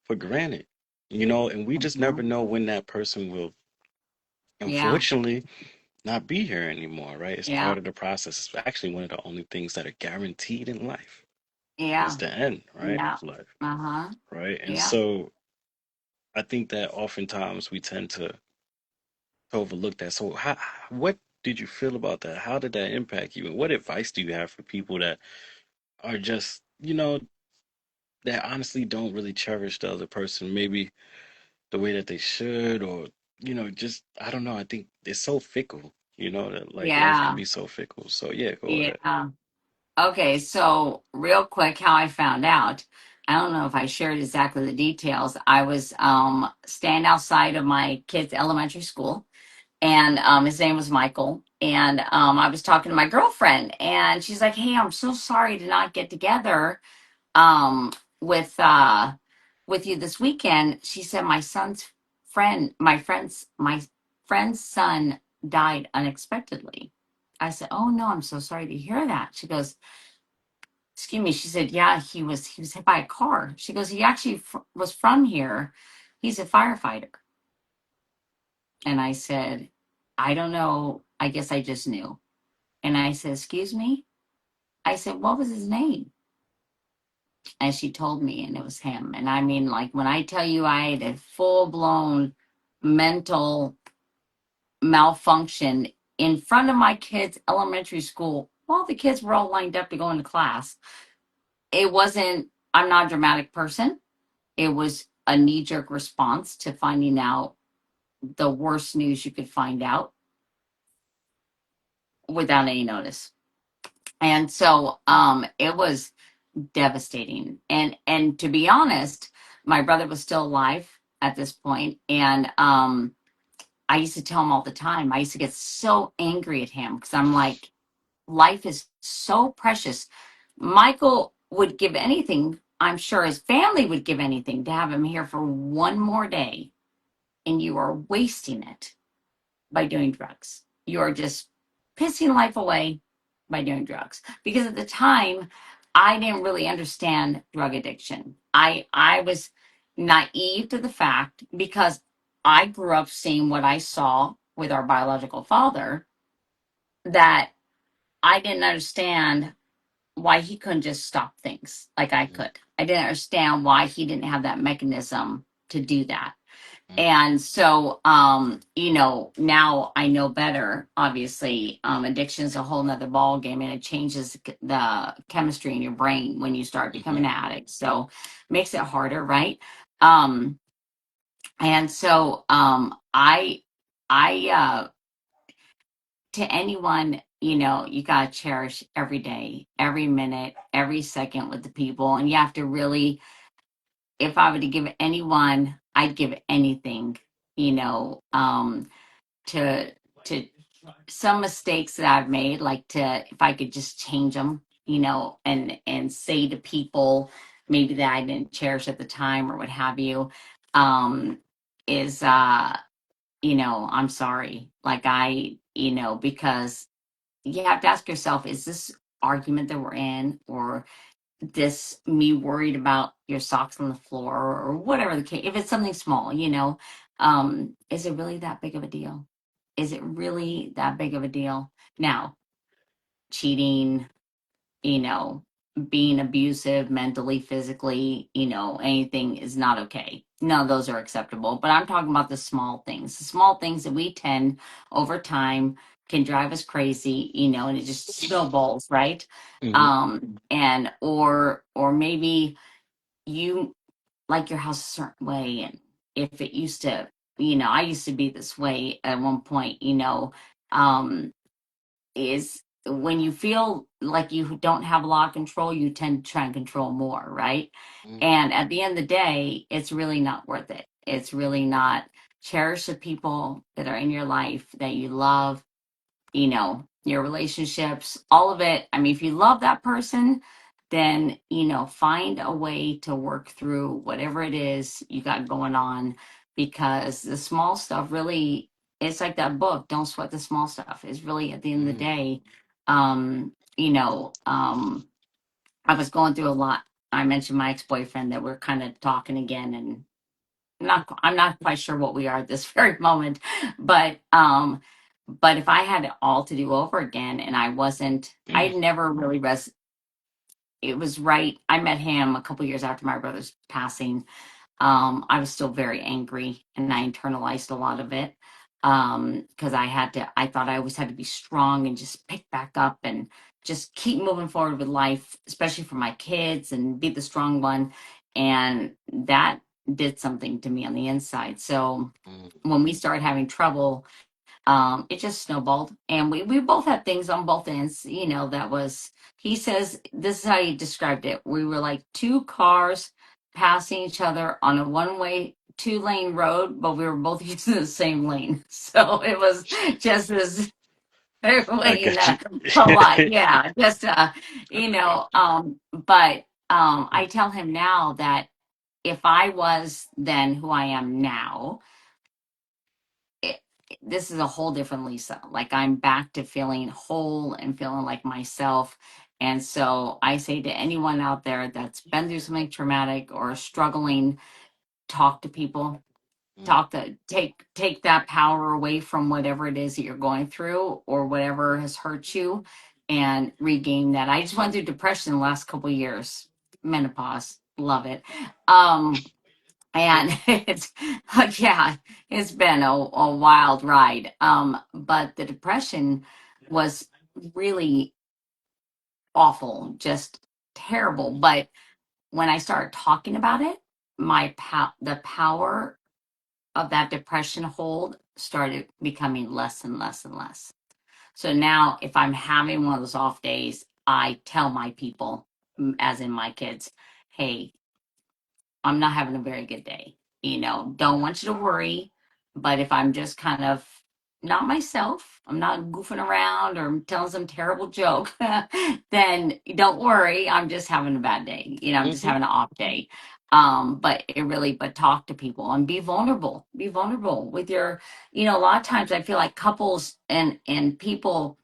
for granted, and we just never Mhm. know when that person will, Yeah. unfortunately, not be here anymore, right? It's Yeah. part of the process. It's actually one of the only things that are guaranteed in life is Yeah. the end, right, Yeah. of life, Uh-huh. right? And Yeah. so I think that oftentimes we tend to overlook that. So what did you feel about that? How did that impact you? And what advice do you have for people that are just, that honestly don't really cherish the other person, maybe the way that they should, or, just, I don't know. I think it's so fickle, that like life can Yeah. be so fickle. So yeah, go ahead. Yeah. Okay, so real quick, how I found out. I don't know if I shared exactly the details. I was standing outside of my kid's elementary school, and his name was Michael. And I was talking to my girlfriend, and she's like, "Hey, I'm so sorry to not get together um, with with you this weekend." She said, my friend's son died unexpectedly." I said, "Oh no, I'm so sorry to hear that." She goes, "Excuse me." She said, "Yeah, he was hit by a car." She goes, "He actually was from here. He's a firefighter." And I said, "I don't know. I guess I just knew." And I said, "Excuse me?" I said, "What was his name?" And she told me, and it was him. And I mean, like, when I tell you I had a full blown mental malfunction in front of my kids' elementary school while the kids were all lined up to go into class, it wasn't, I'm not a dramatic person. It was a knee jerk response to finding out the worst news you could find out without any notice. And so it was devastating. And to be honest, my brother was still alive at this point, and I used to tell him all the time. I used to get so angry at him because I'm like, life is so precious. Michael would give anything. I'm sure his family would give anything to have him here for one more day, and you are wasting it by doing drugs. You are just pissing life away by doing drugs. Because at the time, I didn't really understand drug addiction. I was naive to the fact because I grew up seeing what I saw with our biological father, that I didn't understand why he couldn't just stop things like I Mhm, could. I didn't understand why he didn't have that mechanism to do that. mhm, And so now I know better. Obviously, addiction is a whole nother ball game, and it changes the chemistry in your brain when you start becoming mhm, an addict, so makes it harder, right? And so I to anyone, you got to cherish every day, every minute, every second with the people. And you have to really, if I were to give anyone, I'd give anything, you know um to to some mistakes that I've made, like, to, if I could just change them, and say to people maybe that I didn't cherish at the time or what have you, um is I'm sorry. Like, because you have to ask yourself, is this argument that we're in, or this me worried about your socks on the floor, or whatever the case, if it's something small, is it really that big of a deal? Is it really that big of a deal? Now, cheating, you know, being abusive mentally, physically, anything is not okay. None of those are acceptable. But I'm talking about the small things that we tend over time can drive us crazy, and it just snowballs, right? mhm, And or maybe you like your house a certain way, and if it used to, I used to be this way at one point, um is when you feel like you don't have a lot of control, you tend to try and control more, right? mhm, And at the end of the day, it's really not worth it. It's really not. cherish the people that are in your life that you love, your relationships, all of it. I mean, if you love that person, then, find a way to work through whatever it is you got going on, because the small stuff really, it's like that book, Don't Sweat the Small Stuff. Is really at the end of the Mm, day, I was going through a lot. I mentioned my ex-boyfriend that we're kind of talking again, and I'm not quite sure what we are at this very moment, but if I had it all to do over again and I never really it was right. I met him a couple years after my brother's passing. I was still very angry and I internalized a lot of it. Because I thought I always had to be strong and just pick back up and just keep moving forward with life, especially for my kids, and be the strong one. And that did something to me on the inside. So mm, when we started having trouble, it just snowballed, and we both had things on both ends. That was, he says, this is how he described it. We were like two cars passing each other on a one-way, two-lane road, but we were both using the same lane. So it was just this I way got you. to collide. Yeah, just but I tell him now that if I was then who I am now, it, this is a whole different Lisa. Like, I'm back to feeling whole and feeling like myself. And so I say to anyone out there that's been through something traumatic or struggling, talk to people, Mm, take that power away from whatever it is that you're going through or whatever has hurt you, and regain that. I just went through depression the last couple of years, menopause, love it. And it's like, yeah, it's been a wild ride. But the depression was really awful, just terrible. But when I started talking about it, the power of that depression hold started becoming less and less and less. So now if I'm having one of those off days, I tell my people, as in my kids, hey, I'm not having a very good day. Don't want you to worry. But if I'm just kind of not myself, I'm not goofing around or telling some terrible joke, then don't worry. I'm just having a bad day. I'm just mm-hmm. having an off day. But talk to people and be vulnerable. Be vulnerable with your, a lot of times I feel like couples and people,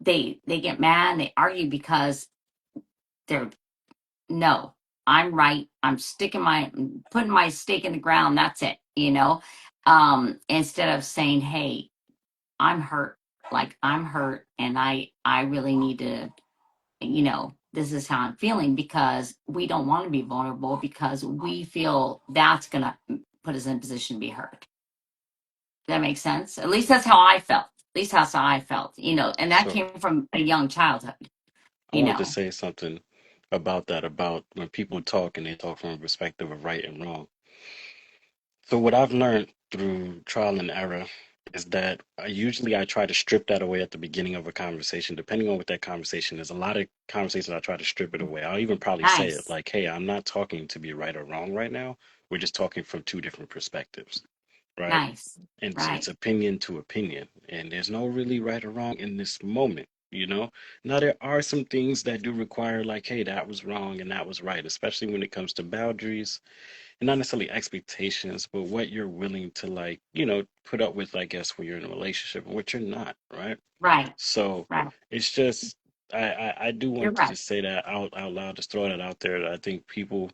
they get mad and they argue because they're, no, I'm right. Putting my stake in the ground. That's it, instead of saying, hey, I'm hurt. Like, I'm hurt and I really need to, this is how I'm feeling, because we don't want to be vulnerable because we feel that's going to put us in a position to be hurt. Does that make sense? At least that's how I felt. At least that's how I felt, and that So came from a young childhood, I you wanted to know. say something about that, about when people talk and they talk from a perspective of right and wrong. So what I've learned through trial and error is that I try to strip that away at the beginning of a conversation, depending on what that conversation is. A lot of conversations I try to strip it away. I'll even probably say it Nice. like, "Hey, I'm not talking to be right or wrong right now. We're just talking from two different perspectives, right? Nice. And it's Right. opinion to opinion, and there's no really right or wrong in this moment, you know? Now there are some things that do require like, hey, that was wrong and that was right, especially when it comes to boundaries and not necessarily expectations, but what you're willing to like, put up with, I guess, when you're in a relationship and what you're not, right? Right. So Right. it's just I do You're want to right. just say that out loud, just throw that out there. That I think people,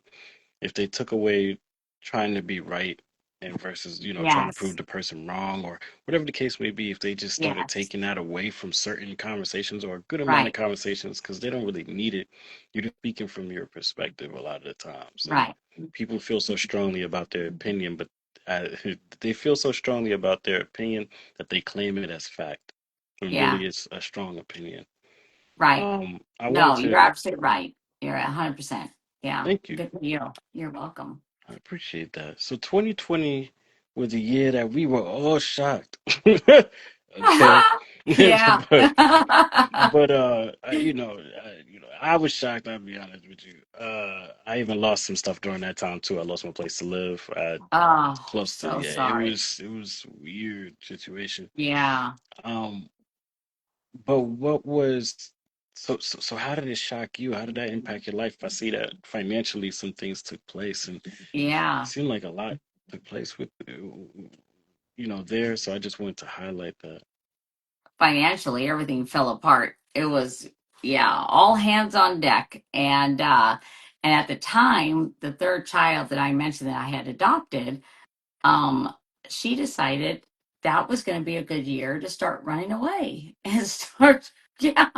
if they took away trying to be right and versus, trying to prove Yes. the person wrong or whatever the case may be, if they just started Yes. taking that away from certain conversations or a good amount of Right. conversations, because they don't really need it, you're just speaking from your perspective a lot of the times. And Right. people feel so strongly about their opinion, but uh, they feel so strongly about their opinion that they claim it as fact. And Yeah. really, it's a strong opinion. Right. I wanted No, you're to absolutely right. You're 100%. Yeah. thank you. Good for you. You're welcome. I appreciate that. So 2020 was a year that we were all shocked. Okay. Yeah. But I was shocked, I'll be honest with you. I even lost some stuff during that time too. I lost my place to live. Oh, Close to so yeah, sorry. it was a weird situation. Yeah, Um, but what was so how did it shock you? How did that impact your life? I see that financially some things took place and it yeah. seemed like a lot took place with there. So I just wanted to highlight that. Financially, everything fell apart. It was, yeah, all hands on deck. And at the time, the third child that I mentioned that I had adopted, um, she decided that was going to be a good year to start running away and start, yeah.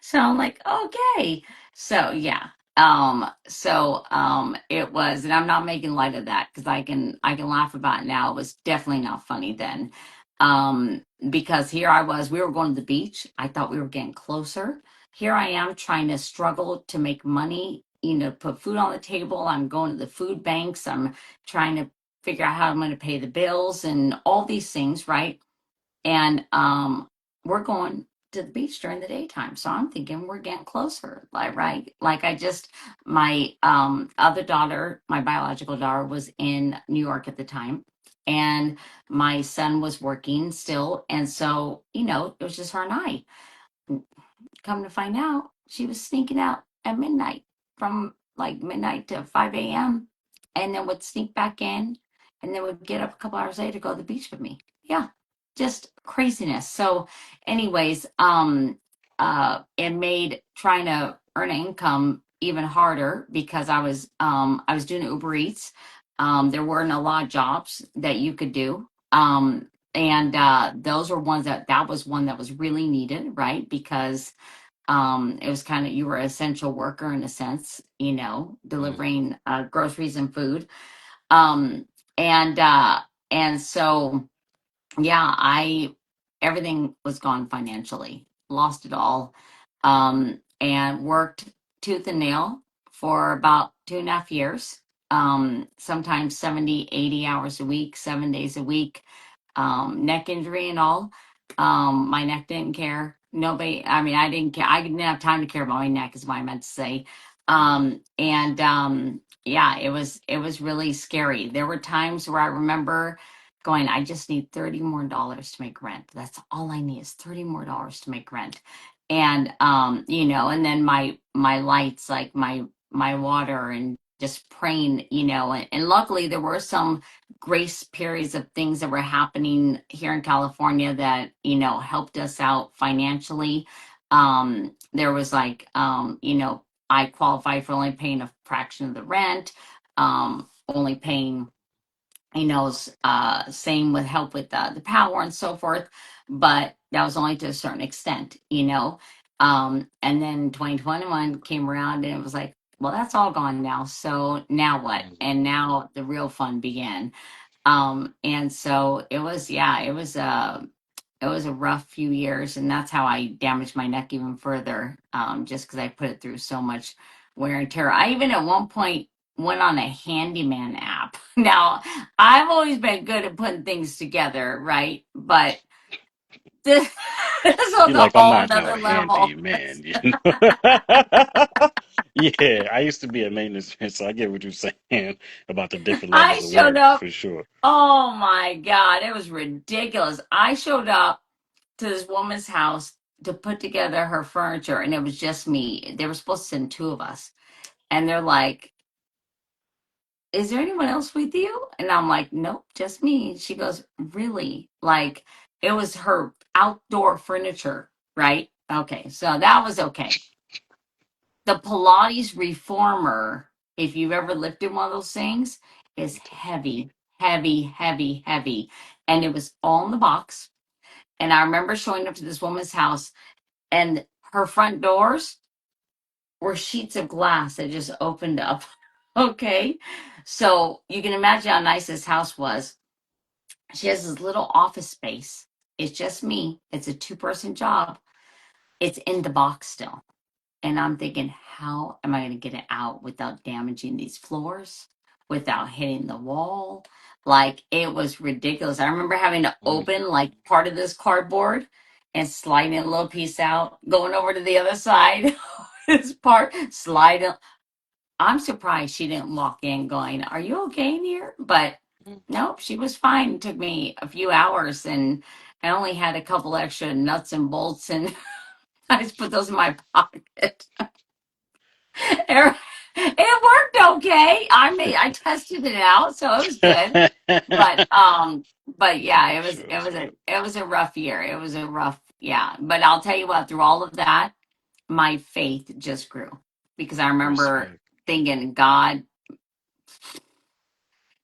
So I'm like, okay. So yeah. It was, and I'm not making light of that because I can laugh about it now. It was definitely not funny then. Because here I was, we were going to the beach. I thought we were getting closer. Here I am trying to struggle to make money, put food on the table. I'm going to the food banks. I'm trying to figure out how I'm going to pay the bills and all these things, right? And we're going to the beach during the daytime, so I'm thinking we're getting closer, like, right, like I just my other daughter, my biological daughter, was in New York at the time, and my son was working still, and so it was just her and I. Come to find out, she was sneaking out at midnight, from like midnight to 5 a.m., and then would sneak back in, and then would get up a couple hours later to go to the beach with me. Yeah, just craziness. So, anyways, it made trying to earn income even harder because I was doing Uber Eats. There weren't a lot of jobs that you could do. And those were ones that was one that was really needed, right? Because it was kind of, you were an essential worker in a sense, Mm, delivering groceries and food. Um, and uh, and so yeah, I everything was gone financially, lost it all, and worked tooth and nail for about 2.5 years. Sometimes 70, 80 hours a week, 7 days a week, neck injury and all. My neck didn't care. Nobody, I mean, I didn't care. I didn't have time to care about my neck, is what I meant to say. Yeah, it was really scary. There were times where I remember going, I just need $30 more to make rent. That's all I need, is $30 more to make rent. And then my lights, like my water, and just praying, and luckily there were some grace periods of things that were happening here in California that, helped us out financially. There was like, I qualified for only paying a fraction of the rent, only paying, same with help with the power and so forth, but that was only to a certain extent. And then 2021 came around and it was like, well, that's all gone now. So now what? mm. And now the real fun began. And so it was, yeah, it was a rough few years, and that's how I damaged my neck even further, just because I put it through so much wear and tear. I even at one point went on a handyman app. Now, I've always been good at putting things together, right? But this, this was You're a like, I'm whole not no nother level. handy man, Yeah, I used to be a maintenance man, so I get what you're saying about the different I levels of showed work up. for sure. Oh my God, it was ridiculous. I showed up to this woman's house to put together her furniture, and it was just me. They were supposed to send two of us, and they're like, is there anyone else with you? And I'm like, nope, just me. And she goes, really? Like, it was her outdoor furniture, right? Okay, so that was okay. The Pilates reformer, if you've ever lifted one of those things, is heavy, heavy, heavy, heavy. And it was all in the box. And I remember showing up to this woman's house, and her front doors were sheets of glass that just opened up. Okay. So you can imagine how nice this house was. She has this little office space. It's just me. It's a two-person job. It's in the box still. And I'm thinking, how am I going to get it out without damaging these floors, without hitting the wall? Like, it was ridiculous. I remember having to Mm. open like part of this cardboard and sliding a little piece out, going over to the other side. this part, slide. I'm surprised she didn't walk in going, "Are you okay in here?" But nope, she was fine. It took me a few hours, and I only had a couple extra nuts and bolts, and I just put those in my pocket. It worked okay. I tested it out, so it was good. But yeah, Sure, sure. it was a rough year. It was a rough, yeah. But I'll tell you what, through all of that, my faith just grew because I remember Respect. thinking, God,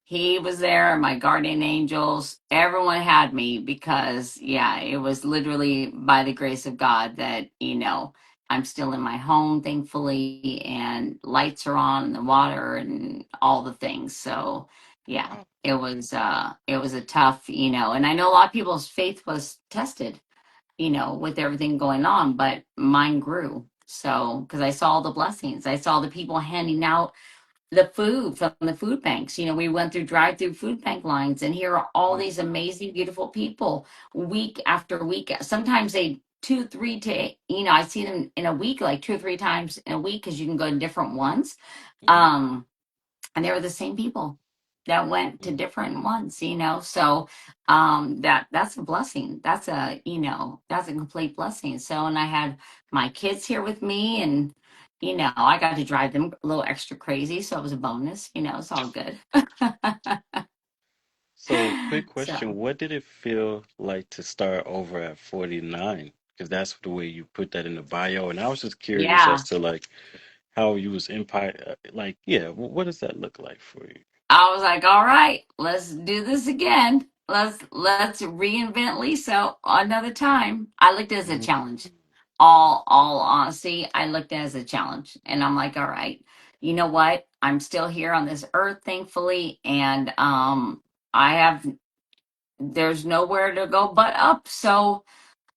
he was there, my guardian angels, everyone had me because, yeah, it was literally by the grace of God that, I'm still in my home, thankfully, and lights are on and the water and all the things. So, yeah, Oh, it was a tough, and I know a lot of people's faith was tested, with everything going on, but mine grew. So, because I saw the blessings, I saw the people handing out the food from the food banks. We went through drive-through food bank lines, and here are all mm, these amazing, beautiful people week after week. Sometimes they two, three to, I see them in a week, like two or three times in a week, because you can go to different ones. mm, Um, and they were the same people that went to mm. different ones, so that's a blessing. That's a complete blessing. So, and I had my kids here with me, and I got to drive them a little extra crazy, so it was a bonus. It's all good. So, quick question. So What did it feel like to start over at 49? Because that's the way you put that in the bio. And I was just curious as yeah, to like how you was empire like, yeah, what does that look like for you? I was like, all right, let's do this again. Let's reinvent Lisa another time. I looked at it as a Mm, challenge. All honesty, I looked at it as a challenge. And I'm like, all right, you know what? I'm still here on this earth, thankfully, and I have there's nowhere to go but up. So,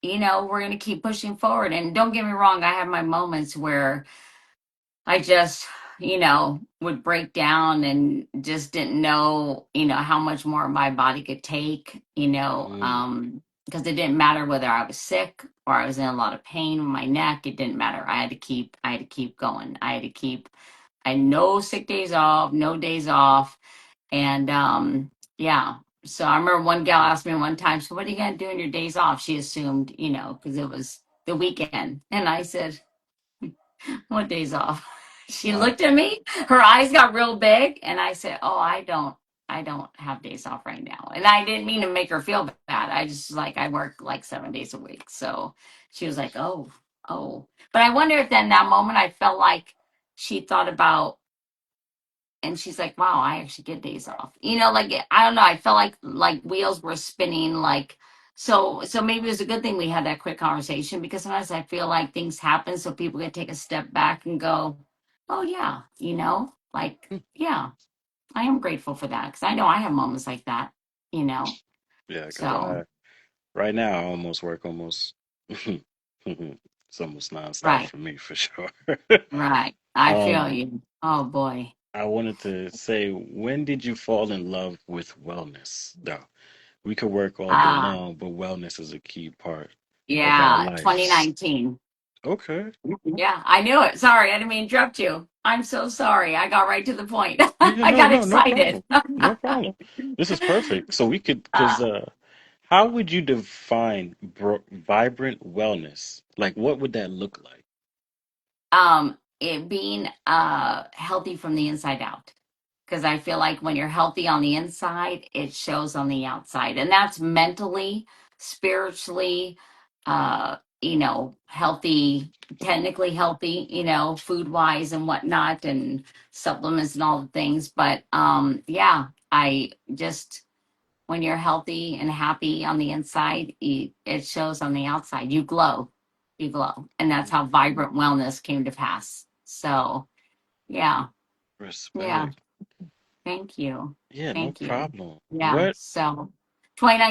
we're gonna keep pushing forward. And don't get me wrong, I have my moments where I just, would break down and just didn't know, how much more my body could take, mm, because it didn't matter whether I was sick or I was in a lot of pain in my neck. It didn't matter. I had to keep going. I had no sick days off, no days off. And yeah. So I remember one gal asked me one time, "So what are you gonna do in your days off?" She assumed, because it was the weekend. And I said, "What days off?" She wow. looked at me, her eyes got real big, and I said, "Oh, I don't have days off right now." And I didn't mean to make her feel bad. I just like I work like 7 days a week. So she was like, "Oh, oh." But I wonder if then that moment I felt like she thought about, and she's like, "Wow, I actually get days off." Like I don't know. I felt like wheels were spinning. Like so maybe it was a good thing we had that quick conversation, because sometimes I feel like things happen so people can take a step back and go, "Oh yeah, like Mm, yeah, I am grateful for that," because I know I have moments like that. You know, yeah, because so right now I almost work almost it's almost nonstop right, for me for sure. right. I feel Um, you. Oh boy. I wanted to say, when did you fall in love with wellness? Now, we could work all day Ah, long, but wellness is a key part of our yeah, lives. 2019. Okay. Yeah, I knew it. Sorry, I didn't mean to interrupt you. I'm so sorry. I got right to the point. Yeah, I no, got no, no excited. problem. No problem. This is perfect. So we could, because uh, how would you define vibrant wellness? Like, what would that look like? it being healthy from the inside out, because I feel like when you're healthy on the inside, it shows on the outside, and that's mentally, spiritually, healthy, technically healthy, food wise and whatnot, and supplements and all the things. But yeah, I just when you're healthy and happy on the inside, it shows on the outside. You glow, and that's how Mm, vibrant wellness came to pass. So yeah, yeah. respect. Thank you. Yeah, no Thank you. problem. Yeah. What? So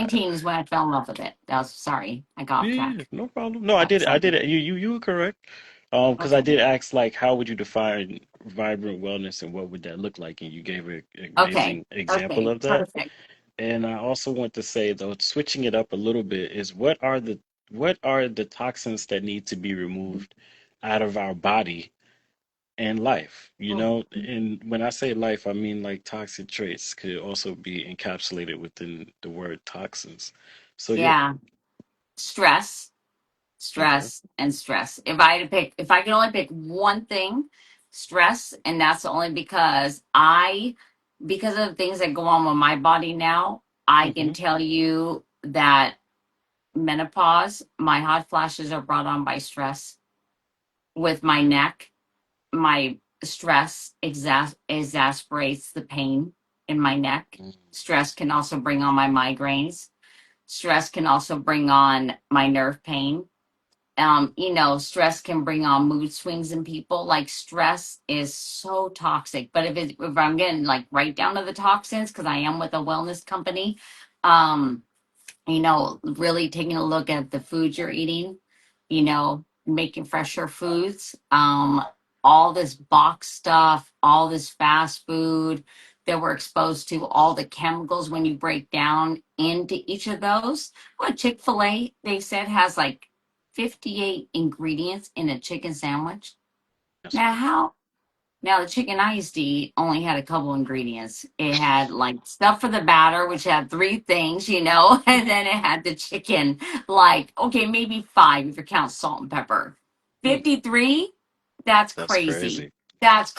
Uh, 2019 is when I fell in love with it. That was sorry. I got off yeah, track. no problem. No, I That did was it. I sorry. did it. You were correct. Because I Okay. did ask like, how would you define vibrant wellness and what would that look like? And you gave an Okay. amazing example Okay. of that. Perfect. And I also want to say though, switching it up a little bit is what are the toxins that need to be removed out of our body and life, you know? And when I say life, I mean like toxic traits could also be encapsulated within the word toxins. So yeah, Yeah. Stress, okay. stress, and stress. If I had to pick, if I could only pick one thing, stress, and that's only because of things that go on with my body now, I Hmm. can tell you that menopause, my hot flashes are brought on by stress with my neck. My stress exasperates the pain in my neck. Stress can also bring on my migraines. Stress can also bring on my nerve pain. Stress can bring on mood swings in people. Like stress is so toxic. But if I'm getting like right down to the toxins, because I am with a wellness company, um, really taking a look at the foods you're eating, making fresher foods, all this box stuff, all this fast food that we're exposed to, all the chemicals when you break down into each of those. What Chick-fil-A, they said, has like 58 ingredients in a chicken sandwich. That's Now, crazy. now the chicken I used to eat only had a couple ingredients. It had like stuff for the batter, which had three things, and then it had the chicken, like, okay, maybe five if you count salt and pepper. Hmm, 53? That's that's crazy. crazy. That's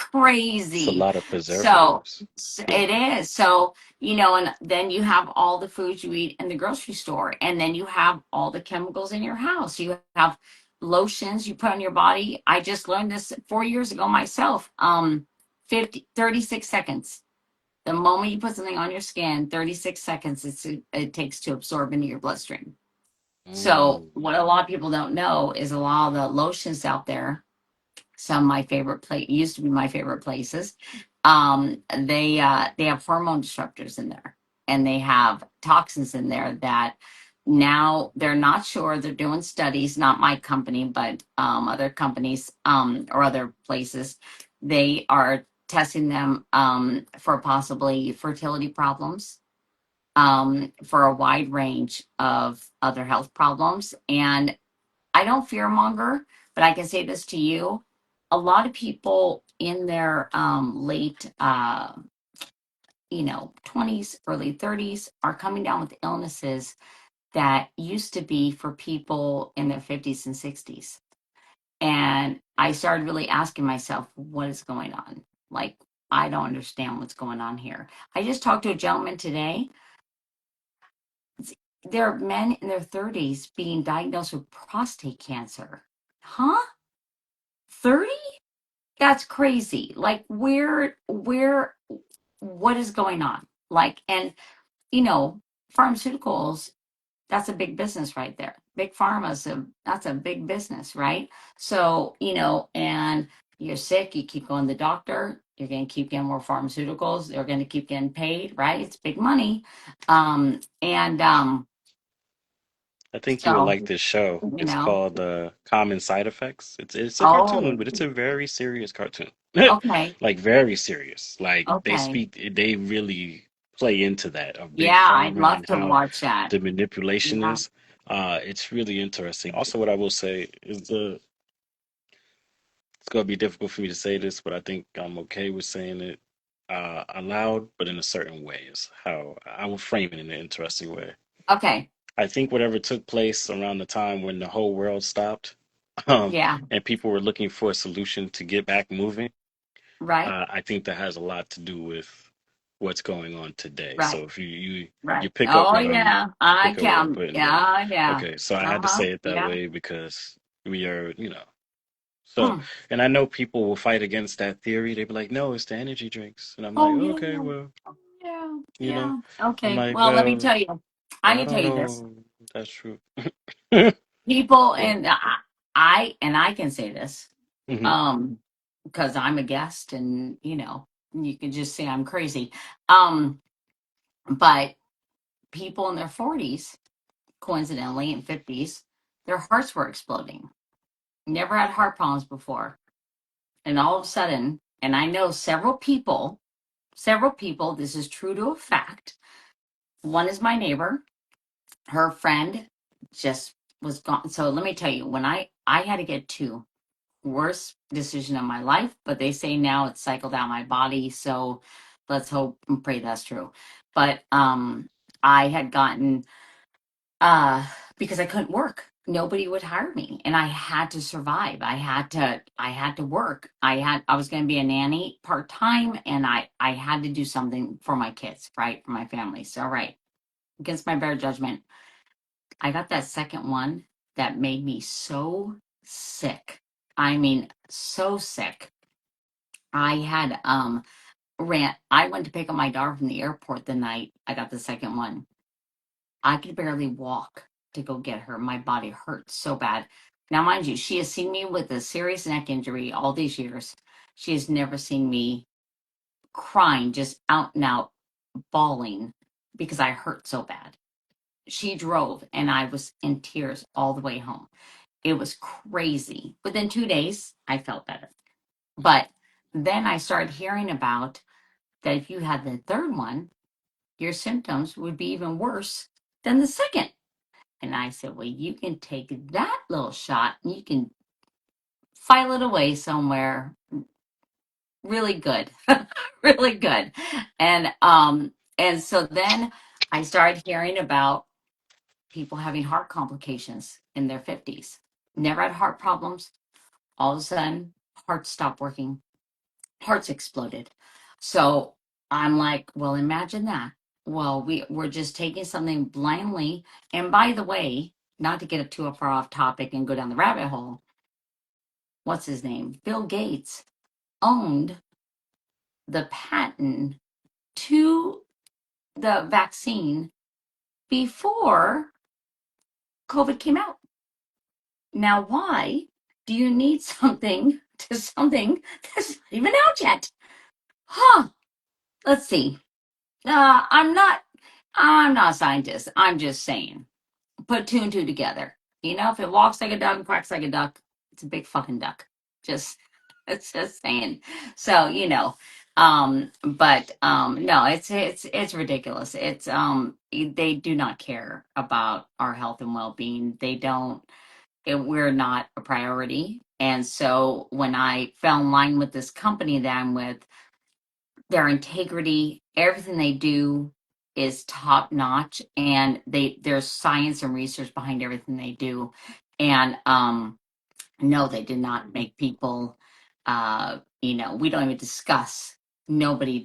It's a crazy. lot of So preservatives. Yeah. it is. So, and then you have all the foods you eat in the grocery store, and then you have all the chemicals in your house. You have lotions you put on your body. I just learned this 4 years ago myself. 36 seconds. The moment you put something on your skin, 36 seconds it takes to absorb into your bloodstream. So Mm, what a lot of people don't know is a lot of the lotions out there, some of my favorite place used to be my favorite places. They have hormone disruptors in there, and they have toxins in there that now they're not sure. They're doing studies, not my company, but other companies, or other places. They are testing them for possibly fertility problems, for a wide range of other health problems. And I don't fear monger, but I can say this to you. A lot of people in their late 20s, early 30s are coming down with illnesses that used to be for people in their 50s and 60s. And I started really asking myself, what is going on? Like, I don't understand what's going on here. I just talked to a gentleman today. There are men in their 30s being diagnosed with prostate cancer. Huh? 30? That's crazy. Like, what is going on? Like, and you know, pharmaceuticals, that's a big business right there. Big pharma's that's a big business, right? So, and you're sick, you keep going to the doctor, you're going to keep getting more pharmaceuticals, they're going to keep getting paid, right? It's big money. And I think you would so, like this show. you It's know, called Common Side Effects. It's a cartoon, oh, but it's a very serious cartoon. okay, Like very serious. Like okay. they really play into that of big Yeah, I'd pharma love and to how watch that. the manipulation Yeah. is. It's really interesting. Also, what I will say is it's gonna be difficult for me to say this, but I think I'm okay with saying it aloud, but in a certain way is how I will frame it in an interesting way. Okay. I think whatever took place around the time when the whole world stopped, Yeah. and people were looking for a solution to get back moving, Right. I think that has a lot to do with what's going on today. Right. So if you Right. pick up Oh what I'm yeah. I pick up what I'm can. putting down. Yeah. Yeah. Okay, so I had to Uh-huh. say it that Yeah. way because we are, so, Mm. and I know people will fight against that theory. They be like, no, it's the energy drinks. And I'm like, Oh yeah. okay, well, Yeah. you know, Yeah. I'm Okay. like, Well, let me tell you. I I can tell don't you this. know if that's true. People, Well, and I can say this, mhm. um, because I'm a guest, and you can just say I'm crazy. Um, but people in their 40s, coincidentally, and 50s, their hearts were exploding. Never had heart problems before. And all of a sudden, and I know several people, this is true to a fact. One is my neighbor, her friend just was gone. So let me tell you, when I had to get two. worst decision of my life, but they say now it's cycled out my body. So let's hope and pray that's true. But I had gotten uh because I couldn't work. Nobody would hire me and I had to survive. I had to work. I was going to be a nanny part-time and I had to do something for my kids, right? For my family. So right, against my better judgment, I got that second one that made me so sick. I mean, so sick. I had I went to pick up my daughter from the airport the night I got the second one. I could barely walk to go get her. My body hurt so bad. Now, mind you, she has seen me with a serious neck injury all these years. She has never seen me crying, just out and out bawling because I hurt so bad. She drove and I was in tears all the way home. It was crazy. Within 2 days, I felt better. But then I started hearing about that if you had the third one, your symptoms would be even worse than the second. And I said, well, you can take that little shot and you can file it away somewhere really good, really good. And so then I started hearing about people having heart complications in their 50s. Never had heart problems. All of a sudden, hearts stopped working, hearts exploded. So I'm like, well, imagine that. Well, we're just taking something blindly. And by the way, not to get too far off topic and go down the rabbit hole, what's his name? Bill Gates owned the patent to the vaccine before COVID came out. Now, why do you need something that's not even out yet? Huh. Let's see. I'm not. I'm not a scientist. I'm just saying. Put two and two together. You know, if it walks like a duck and quacks like a duck, it's a big fucking duck. Just, it's just saying. So but no, it's ridiculous. They do not care about our health and well being. They don't. We're not a priority. And so when I fell in line with this company that I'm with, their integrity, everything they do is top notch, and there's science and research behind everything they do. And no, they did not make people. We don't even discuss. Nobody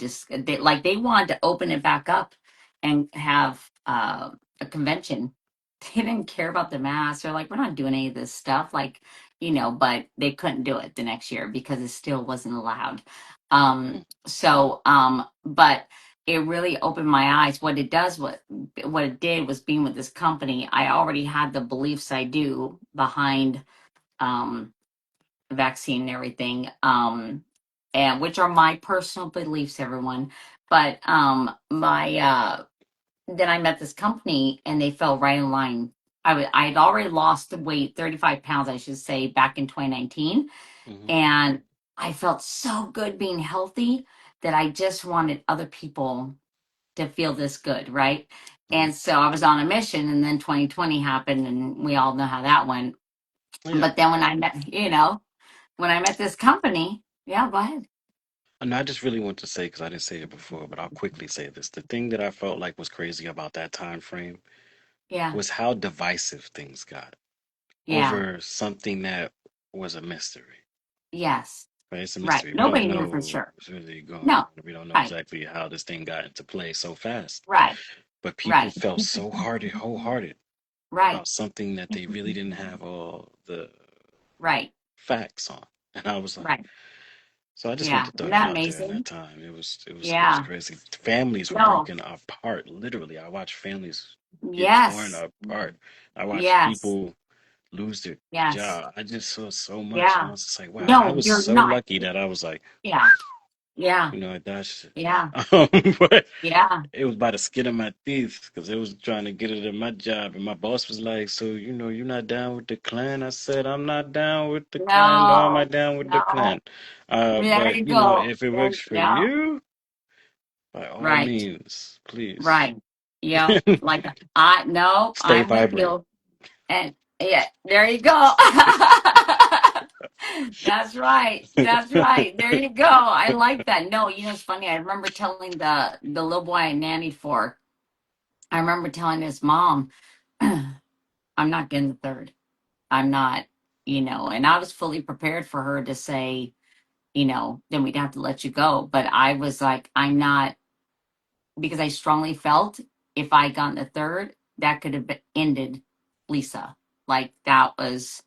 they wanted to open it back up and have a convention. They didn't care about the mask. They're like, we're not doing any of this stuff. Like, but they couldn't do it the next year because it still wasn't allowed. But it really opened my eyes. What it did was being with this company. I already had the beliefs I do behind um, vaccine and everything, and which are my personal beliefs, everyone. But my then I met this company, and they fell right in line. I had already lost the weight, 35 pounds, I should say, back in 2019, Hmm. and I felt so good being healthy that I just wanted other people to feel this good, right? Hmm. And so I was on a mission, and then 2020 happened, and we all know how that went. Yeah. But then when I met this company, yeah, go ahead. And I just really want to say, because I didn't say it before, but I'll quickly say this. The thing that I felt like was crazy about that time frame Yeah, was how divisive things got yeah, over something that was a mystery. yes, Right? It's a right. mystery. We don't Nobody knew for know sure. what's really going No, on. We don't know right, exactly how this thing got into play so fast. right, But people right, felt so wholehearted right, about something that they really didn't have all the right, facts on. And I was like, right. so I just want Yeah, to throw isn't that that out there in that amazing? time. It was Yeah, crazy. Families were no, broken apart, literally. I watched families get torn yes, apart. I watched yes, people lose their yes, job. I just saw so much, and I yeah. was just like, wow. I No, was you're so not. lucky that I was like, Yeah, yeah, that's yeah, but yeah. it was by the skin of my teeth because it was trying to get it at my job, and my boss was like, "So you're not down with the Klan?" I said, "I'm not down with the Klan. Nor am I No, down with the no. Klan. There But you go. if it There, works for yeah, you, by all right, means, please right. Yep. Like I no, stay I'm with vibrant." you. And yeah, there you go. That's right. That's right. There you go. I like that. No, it's funny. I remember telling the little boy I nannied for. I remember telling his mom, "I'm not getting the third. I'm not." And I was fully prepared for her to say, then we'd have to let you go. But I was like, I'm not, because I strongly felt if I got the third, that could have ended Lisa. Like that was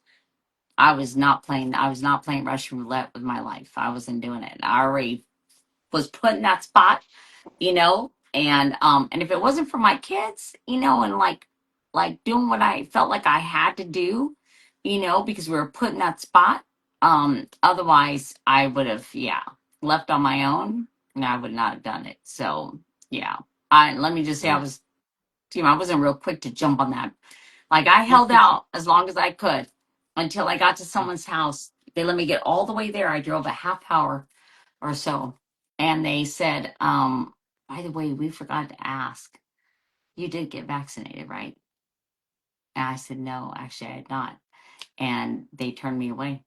I was not playing Russian roulette with my life. I wasn't doing it. I already was put in that spot, and if it wasn't for my kids, and like doing what I felt like I had to do, because we were put in that spot. Otherwise I would have, yeah, left on my own, and I would not have done it. So yeah. I Let me just say, Mm. I wasn't real quick to jump on that. Like I held out as long as I could until I got to someone's house. They let me get all the way there. I drove a half hour or so. And they said, by the way, we forgot to ask, you did get vaccinated, right? And I said, no, actually I had not. And they turned me away.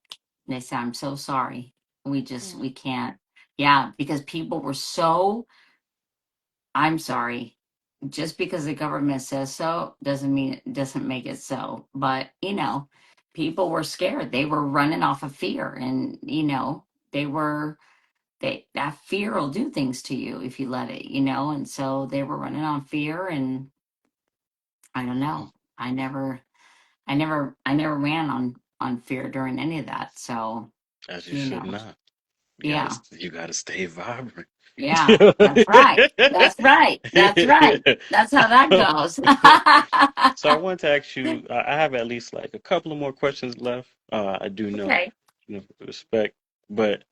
They said, I'm so sorry. We can't. Yeah, because people were so, I'm sorry. Just because the government says so doesn't make it so. But people were scared. They were running off of fear, and they were that fear will do things to you if you let it. And so they were running on fear, and I don't know. I never ran on fear during any of that. So As you you should know, not. yeah, You gotta stay vibrant. yeah, that's right. That's right. That's right. That's how that goes. So I want to ask you, I have at least like a couple of more questions left. I do know, Okay. respect, but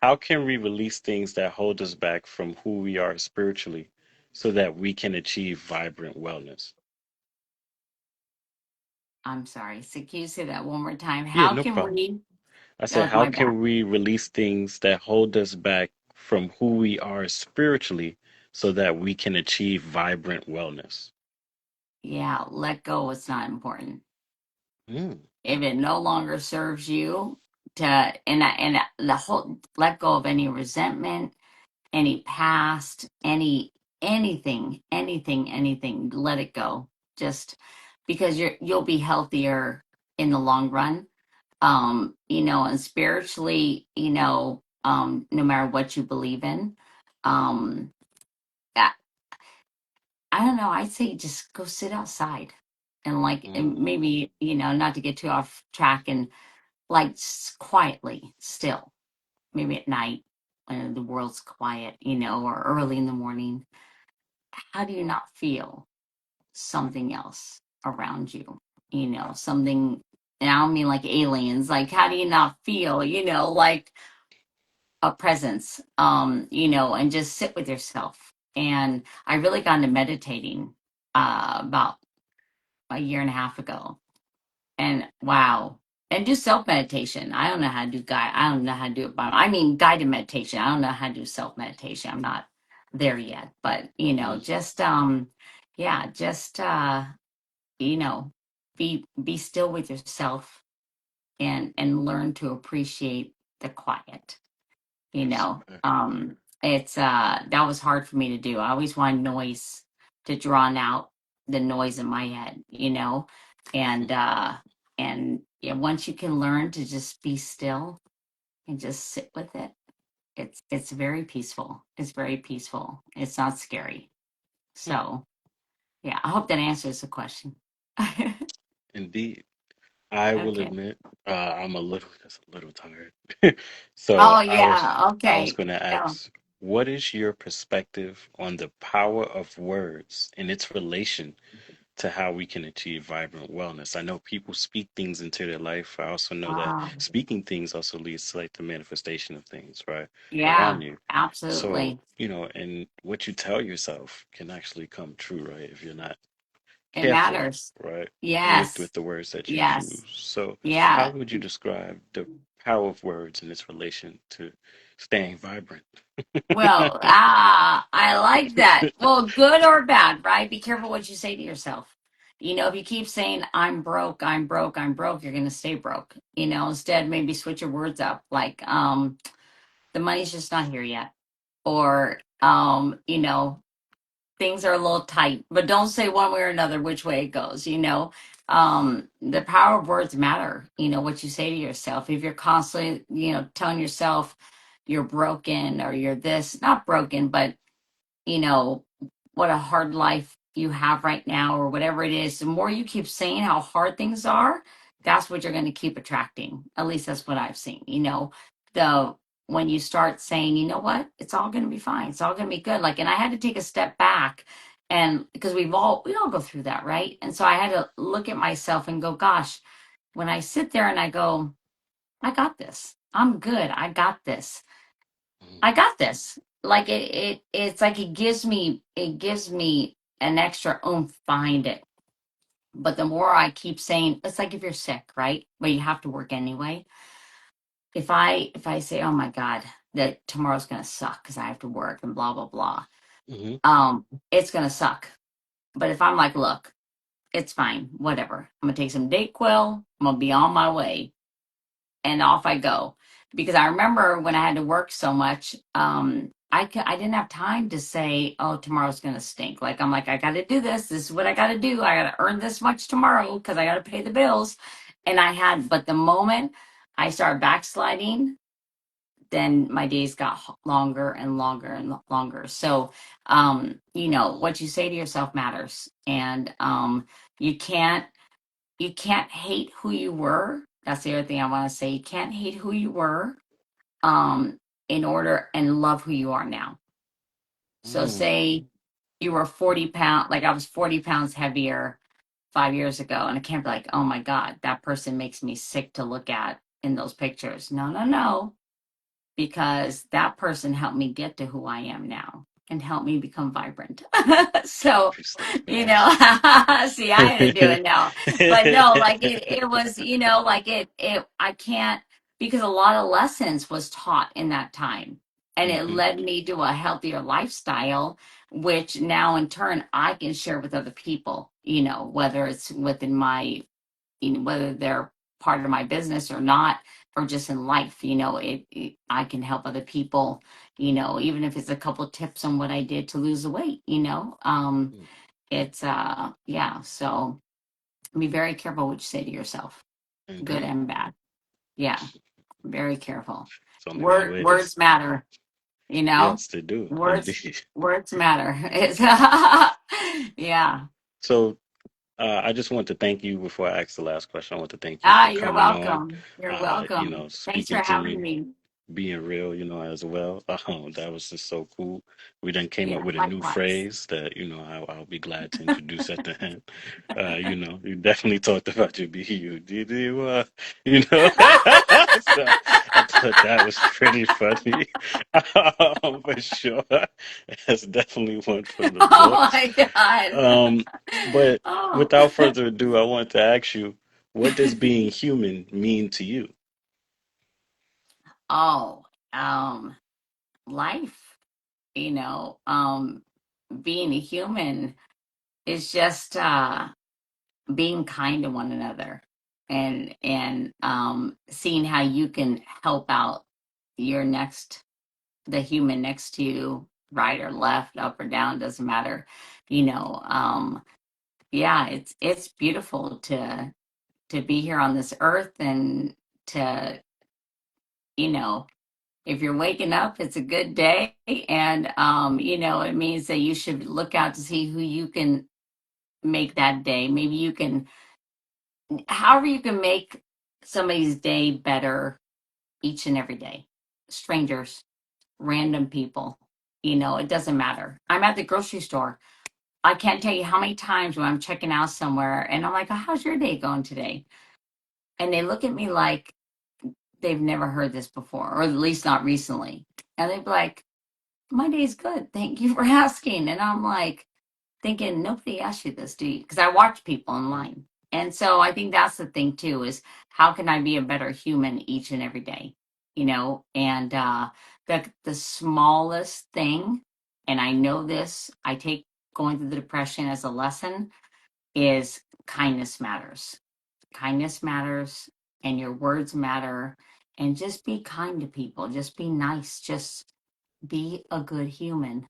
how can we release things that hold us back from who we are spiritually so that we can achieve vibrant wellness? I'm sorry. So can you say that one more time? Yeah, How no can problem. we? I That said, was how my bad. can we release things that hold us back from who we are spiritually so that we can achieve vibrant wellness? Yeah, let go. It's not important. Mm, If it no longer serves you, and the whole let go of any resentment, any past, anything. Let it go. Just because you'll be healthier in the long run. And spiritually, no matter what you believe in. Um, I don't know. I'd say just go sit outside and and mm, maybe, not to get too off track, and like quietly still, maybe at night when the world's quiet, or early in the morning. How do you not feel something else around you? Something, and I don't mean like aliens, like how do you not feel, like a presence, and just sit with yourself. And I really got into meditating about a year and a half ago. And wow. And do self meditation. I don't know how to do I don't know how to do it I mean guided meditation. I don't know how to do self meditation. I'm not there yet. But mm. just yeah, just you know, be still with yourself, and learn to appreciate the quiet. you know Respect. um it's that was hard for me to do. I always wanted noise to drown out the noise in my head, and yeah, once you can learn to just be still and just sit with it, it's very peaceful. It's very peaceful. It's not scary. So yeah, I hope that answers the question. Indeed. I will Okay. admit, just a little tired. So Oh yeah, I was okay. going to Yeah. ask, what is your perspective on the power of words and its relation to how we can achieve vibrant wellness? I know people speak things into their life. I also know that Wow. speaking things also leads to like the manifestation of things, right, Yeah, around you. So, absolutely. and what you tell yourself can actually come true, right, if you're not It careful, matters. right, with Yes. the words that you choose. Yes. So, how Yeah. would you describe the power of words in its relation to staying vibrant? Well, I like that. Well, good or bad, right? Be careful what you say to yourself. If you keep saying I'm broke, I'm broke, I'm broke, you're going to stay broke. Instead maybe switch your words up, like the money's just not here yet, or things are a little tight, but don't say one way or another which way it goes. The power of words matter. What you say to yourself. If you're constantly, telling yourself you're broken or you're this, not broken, but you know, what a hard life you have right now or whatever it is, the more you keep saying how hard things are, that's what you're going to keep attracting. At least that's what I've seen. The when you start saying, you know what, it's all going to be fine. It's all going to be good. Like, and I had to take a step back, and because we all go through that, right? And so I had to look at myself and go, gosh, when I sit there and I go, I got this. I'm good. I got this. Mhm. I got this. Like it's like it gives me an extra oomph behind it. But the more I keep saying, it's like if you're sick, right? But you have to work anyway. If I say, oh my God, that tomorrow's gonna suck because I have to work and blah blah blah, Mhm. it's gonna suck. But if I'm like, look, it's fine, whatever. I'm gonna take some Dayquil, I'm gonna be on my way, and off I go. Because I remember when I had to work so much, I didn't have time to say, "Oh, tomorrow's gonna stink." Like I'm like, I got to do this. This is what I got to do. I got to earn this much tomorrow because I got to pay the bills. But the moment I started backsliding, then my days got longer and longer and longer. So, what you say to yourself matters, and you can't you can't hate who you were. That's the other thing I want to say. You can't hate who you were um in order and love who you are now. So Mm. say you were 40 pounds, like I was 40 pounds heavier 5 years ago, and I can't be like, oh my God, that person makes me sick to look at in those pictures. No, no, no, because that person helped me get to who I am now and helped me become vibrant. So, Interesting. you Nice. know, see, I had to do it now. But no, like it was, like I can't, because a lot of lessons was taught in that time. And it Mhm. led me to a healthier lifestyle, which now in turn I can share with other people, whether it's within my whether they're part of my business or not, or just in life, I can help other people, even if it's a couple tips on what I did to lose the weight, Mm. it's yeah. So be very careful what you say to yourself, good Indeed. and bad. Yeah, very careful. It's only one way to. Words matter, you know Yes, they do. words Indeed. words matter. It's yeah. So, I just want to thank you before I ask the last question. I want to thank you for You're coming on, welcome. You're welcome. Thanks for speaking to having me, me. being real, as well. That was just so cool. We then came up Yeah, with a new likewise. phrase that, I'll be glad to introduce at the end. You definitely talked about your BU. Did you, so I thought that was pretty funny. For sure. That's definitely one for the Oh books. my God. Um, but Oh. without further ado, I want to ask you, what does being human mean to you? Oh, um, life, being a human is just being kind to one another, and seeing how you can help out your the human next to you, right or left, up or down, doesn't matter. Yeah, it's beautiful to be here on this earth, and to, you know, if you're waking up, it's a good day. And, it means that you should look out to see who you can make that day. Maybe you can, however, you can make somebody's day better each and every day. Strangers, random people, it doesn't matter. I'm at the grocery store. I can't tell you how many times when I'm checking out somewhere and I'm like, oh, how's your day going today? And they look at me like they've never heard this before, or at least not recently. And they'd be like, my day's good. Thank you for asking. And I'm like thinking, nobody asked you this, do you? Because I watch people Mm. online. And so I think that's the thing too, is how can I be a better human each and every day? And the smallest thing, and I know this, I take going through the depression as a lesson, is kindness matters. Kindness matters, and your words matter. And just be kind to people. Just be nice. Just be a good human.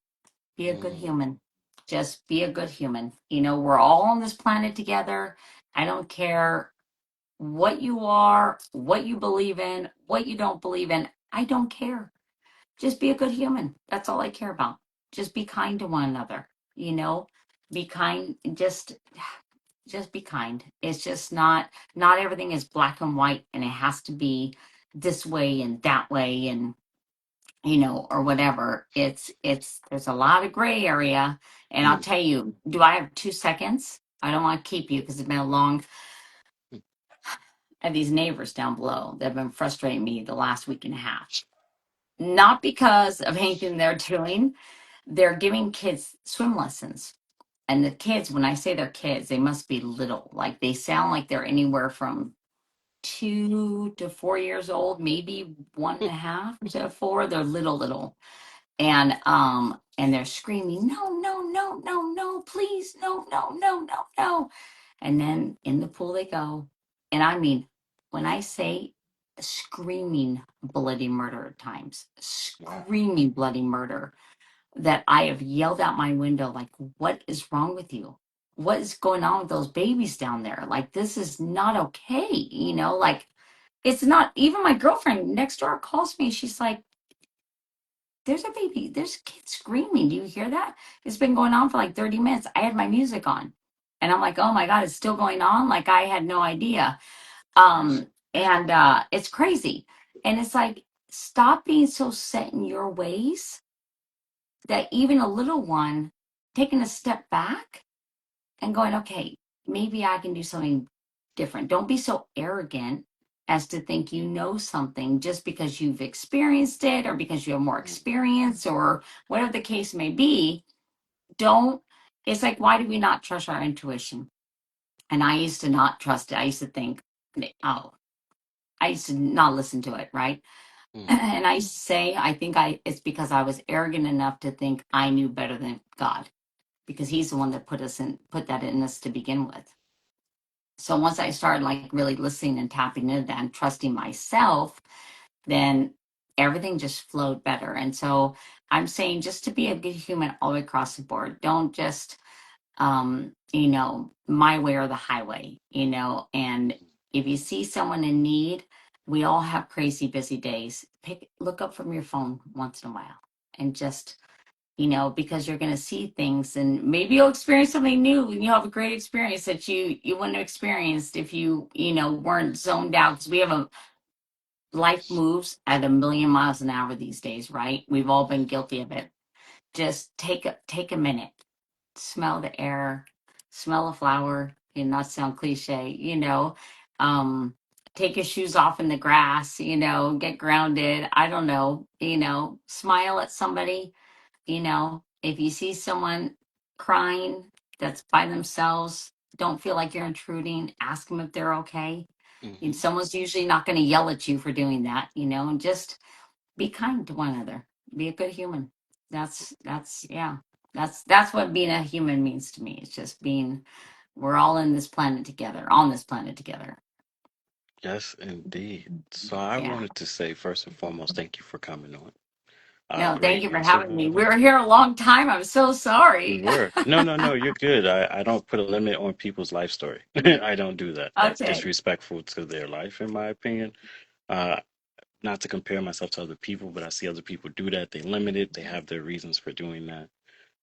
Be a good Mm, human. Just be a good human. You know, we're all on this planet together. I don't care what you are, what you believe in, what you don't believe in. I don't care. Just be a good human. That's all I care about. Just be kind to one another. You know, be kind. Just be kind. It's just not everything is black and white, and it has to be this way and that way, and or whatever. It's there's a lot of gray area. And I'll mm, tell you, do I have 2 seconds? I don't want to keep you because it's been a long. mm, I have these neighbors down below that have been frustrating me the last week and a half. Not because of anything they're doing. They're giving kids swim lessons. And the kids, when I say they're kids, they must be little. Like they sound like they're anywhere from 2 to 4 years old, maybe one and mm, a half to four. They're little. And they're screaming, no, no, no, no, no, please, no, no, no, no, no. And then in the pool they go. And I mean, when I say screaming bloody murder at times, wow. screaming bloody murder, that I have yelled out my window, like, what is wrong with you? What is going on with those babies down there? Like, this is not okay. Like, it's not. Even my girlfriend next door calls me. She's like, there's a baby, there's a kid screaming. Do you hear that? It's been going on for like 30 minutes. I had my music on. And I'm like, oh my God, it's still going on. Like, I had no idea. Yes. And it's crazy. And it's like, stop being so set in your ways that even a little one taking a step back and going, okay, maybe I can do something different. Don't be so arrogant as to think you know something just because you've experienced it or because you have more Mm, experience or whatever the case may be. Don't, it's like, why do we not trust our intuition? And I used to not trust it. I used to think, oh, I used to not listen to it, right? mm, And I say, I think it's because I was arrogant enough to think I knew better than God, because he's the one that put that in us to begin with. So once I started like really listening and tapping into that and trusting myself, then everything just flowed better. And so I'm saying, just to be a good human all the way across the board. Don't just my way or the highway. And if you see someone in need, we all have crazy busy days. Look up from your phone once in a while and just because you're going to see things, and maybe you'll experience something new and you'll have a great experience that you wouldn't have experienced if you weren't zoned out, because we have a life moves at a million miles an hour these days, right? We've all been guilty of it. Just take a minute, smell the air, smell a flower, not sound cliche, take your shoes off in the grass, get grounded. I don't know, smile at somebody. If you see someone crying that's by themselves, don't feel like you're intruding. Ask them if they're okay. And mm-hmm. someone's usually not going to yell at you for doing that, and just be kind to one another. Be a good human. Yeah. That's what being a human means to me. It's just being, we're all in this planet together, on this planet together. Yes, indeed. So I Yeah. wanted to say, first and foremost, thank you for coming on. No, thank Great you for having me. interview. We were here a long time. I'm so We sorry. were. No, no, no, you're good. I don't put a limit on people's life story. I don't do that. That's Okay. disrespectful to their life, in my opinion. Uh, Not to compare myself to other people, but I see other people do that. They limit it. They have their reasons for doing that.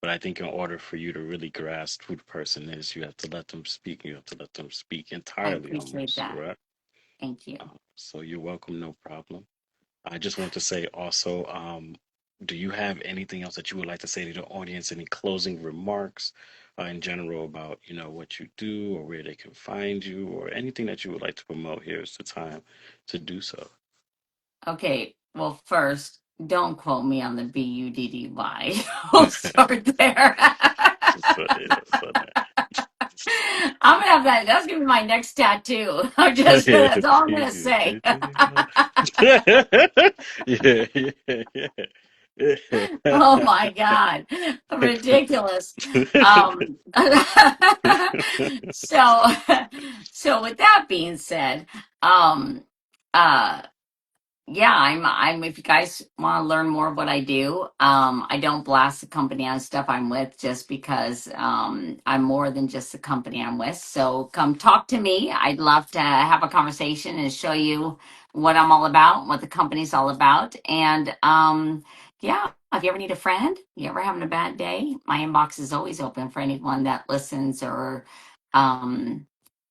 But I think in order for you to really grasp who the person is, you have to let them speak. You have to let them speak I entirely, appreciate almost, that. right? Thank you. So you're welcome, no problem. I just want to say also, do you have anything else that you would like to say to the audience? Any closing remarks, in general about, what you do or where they can find you or anything that you would like to promote? Here is the time to do so. Okay. Well, first, don't quote me on the BUDDY. We'll start there. So, yeah, so I'm gonna have that. That's gonna be my next tattoo. yeah, That's all I'm gonna say. yeah, yeah, yeah. Oh my God, ridiculous. Um, so, so with that being said, um, uh, yeah, I'm if you guys want to learn more of what I do, I don't blast the company on stuff I'm with just because I'm more than just the company I'm with. So come talk to me. I'd love to have a conversation and show you what I'm all about, what the company's all about. And yeah, if you ever need a friend, you ever having a bad day, my inbox is always open for anyone that listens or um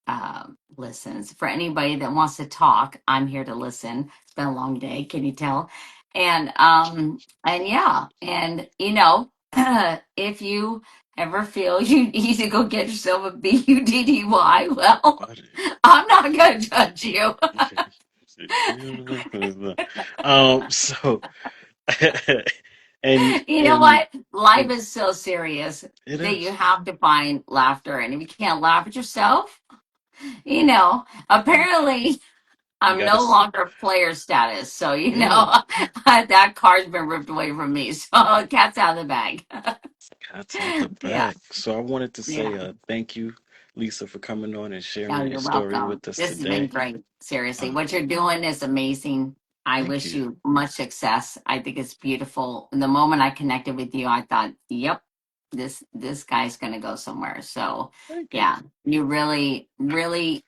uh, listens. For anybody that wants to talk, I'm here to listen. It's been a long day, can you tell? And yeah, and if you ever feel you need to go get yourself a BUDDY, well, I'm not gonna judge you. So, and You know and what? Life and is so serious it that you is. have to find laughter, and if you can't laugh at yourself, You apparently you I'm gotta no longer player status, so yeah. that card's been ripped away from me. So cat's out of the bag. Cat's out the Yeah, bag. So I wanted to yeah. say thank you, Lisa, for coming on and Oh, sharing your you're story welcome. with us This has been today. great. Seriously, Uh, what you're doing is amazing. I Thank wish you. you much success. I think it's beautiful. And the moment I connected with you, I thought, "Yep, this guy's gonna go somewhere." So, Thank you. yeah, you really, really.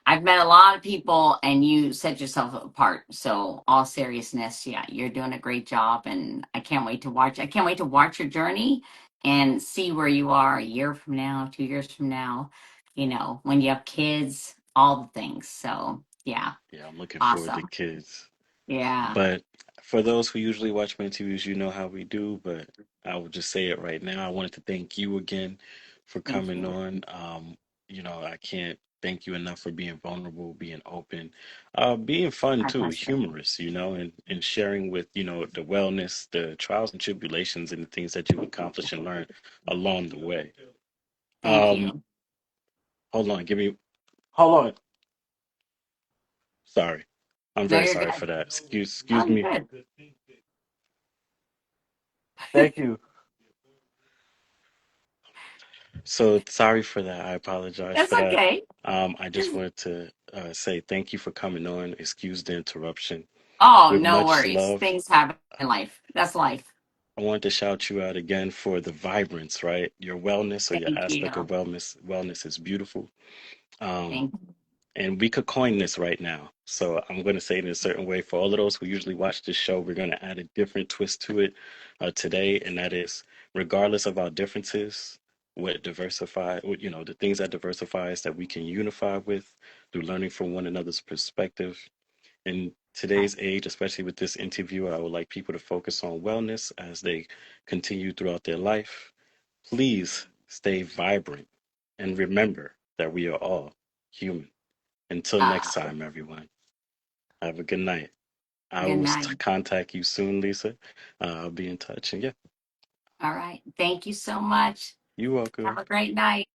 I've met a lot of people, and you set yourself apart. So, all seriousness, yeah, you're doing a great job, and I can't wait to watch. I can't wait to watch your journey and see where you are a year from now, 2 years from now, when you have kids, all the things. So, yeah, Yeah, I'm looking forward to awesome. kids. Yeah, But for those who usually watch my interviews, you know how we do, but I will just say it right now. I wanted to thank you again for thank coming you. on. I can't thank you enough for being vulnerable, being open, being fun My too, pleasure. humorous, and sharing with, the wellness, the trials and tribulations and the things that you've accomplished and learned along the way. Thank Um, you. hold on, hold on. Sorry. I'm No, very you're sorry good. for that. Excuse Oh, you're me. good. Thank you. So sorry for that. I apologize That's for that. okay. I just wanted to say thank you for coming on. Excuse the interruption. Oh, With no much worries. love, Things happen in life. That's life. I wanted to shout you out again for the vibrance, right? Your wellness or your Thank aspect of you. wellness is beautiful. Um, Thank you. and we could coin this right now. So I'm going to say it in a certain way. For all of those who usually watch this show, we're going to add a different twist to it today, and that is, regardless of our differences, the things that diversify us that we can unify with through learning from one another's perspective. In Right. today's age, especially with this interview, I would like people to focus on wellness as they continue throughout their life. Please stay vibrant and remember that we are all human. Until next Uh, time, everyone, have a good night. I Good will night. contact you soon, Lisa. I'll be in touch. And yeah, All right. Thank you so much. you're Have welcome. a great night.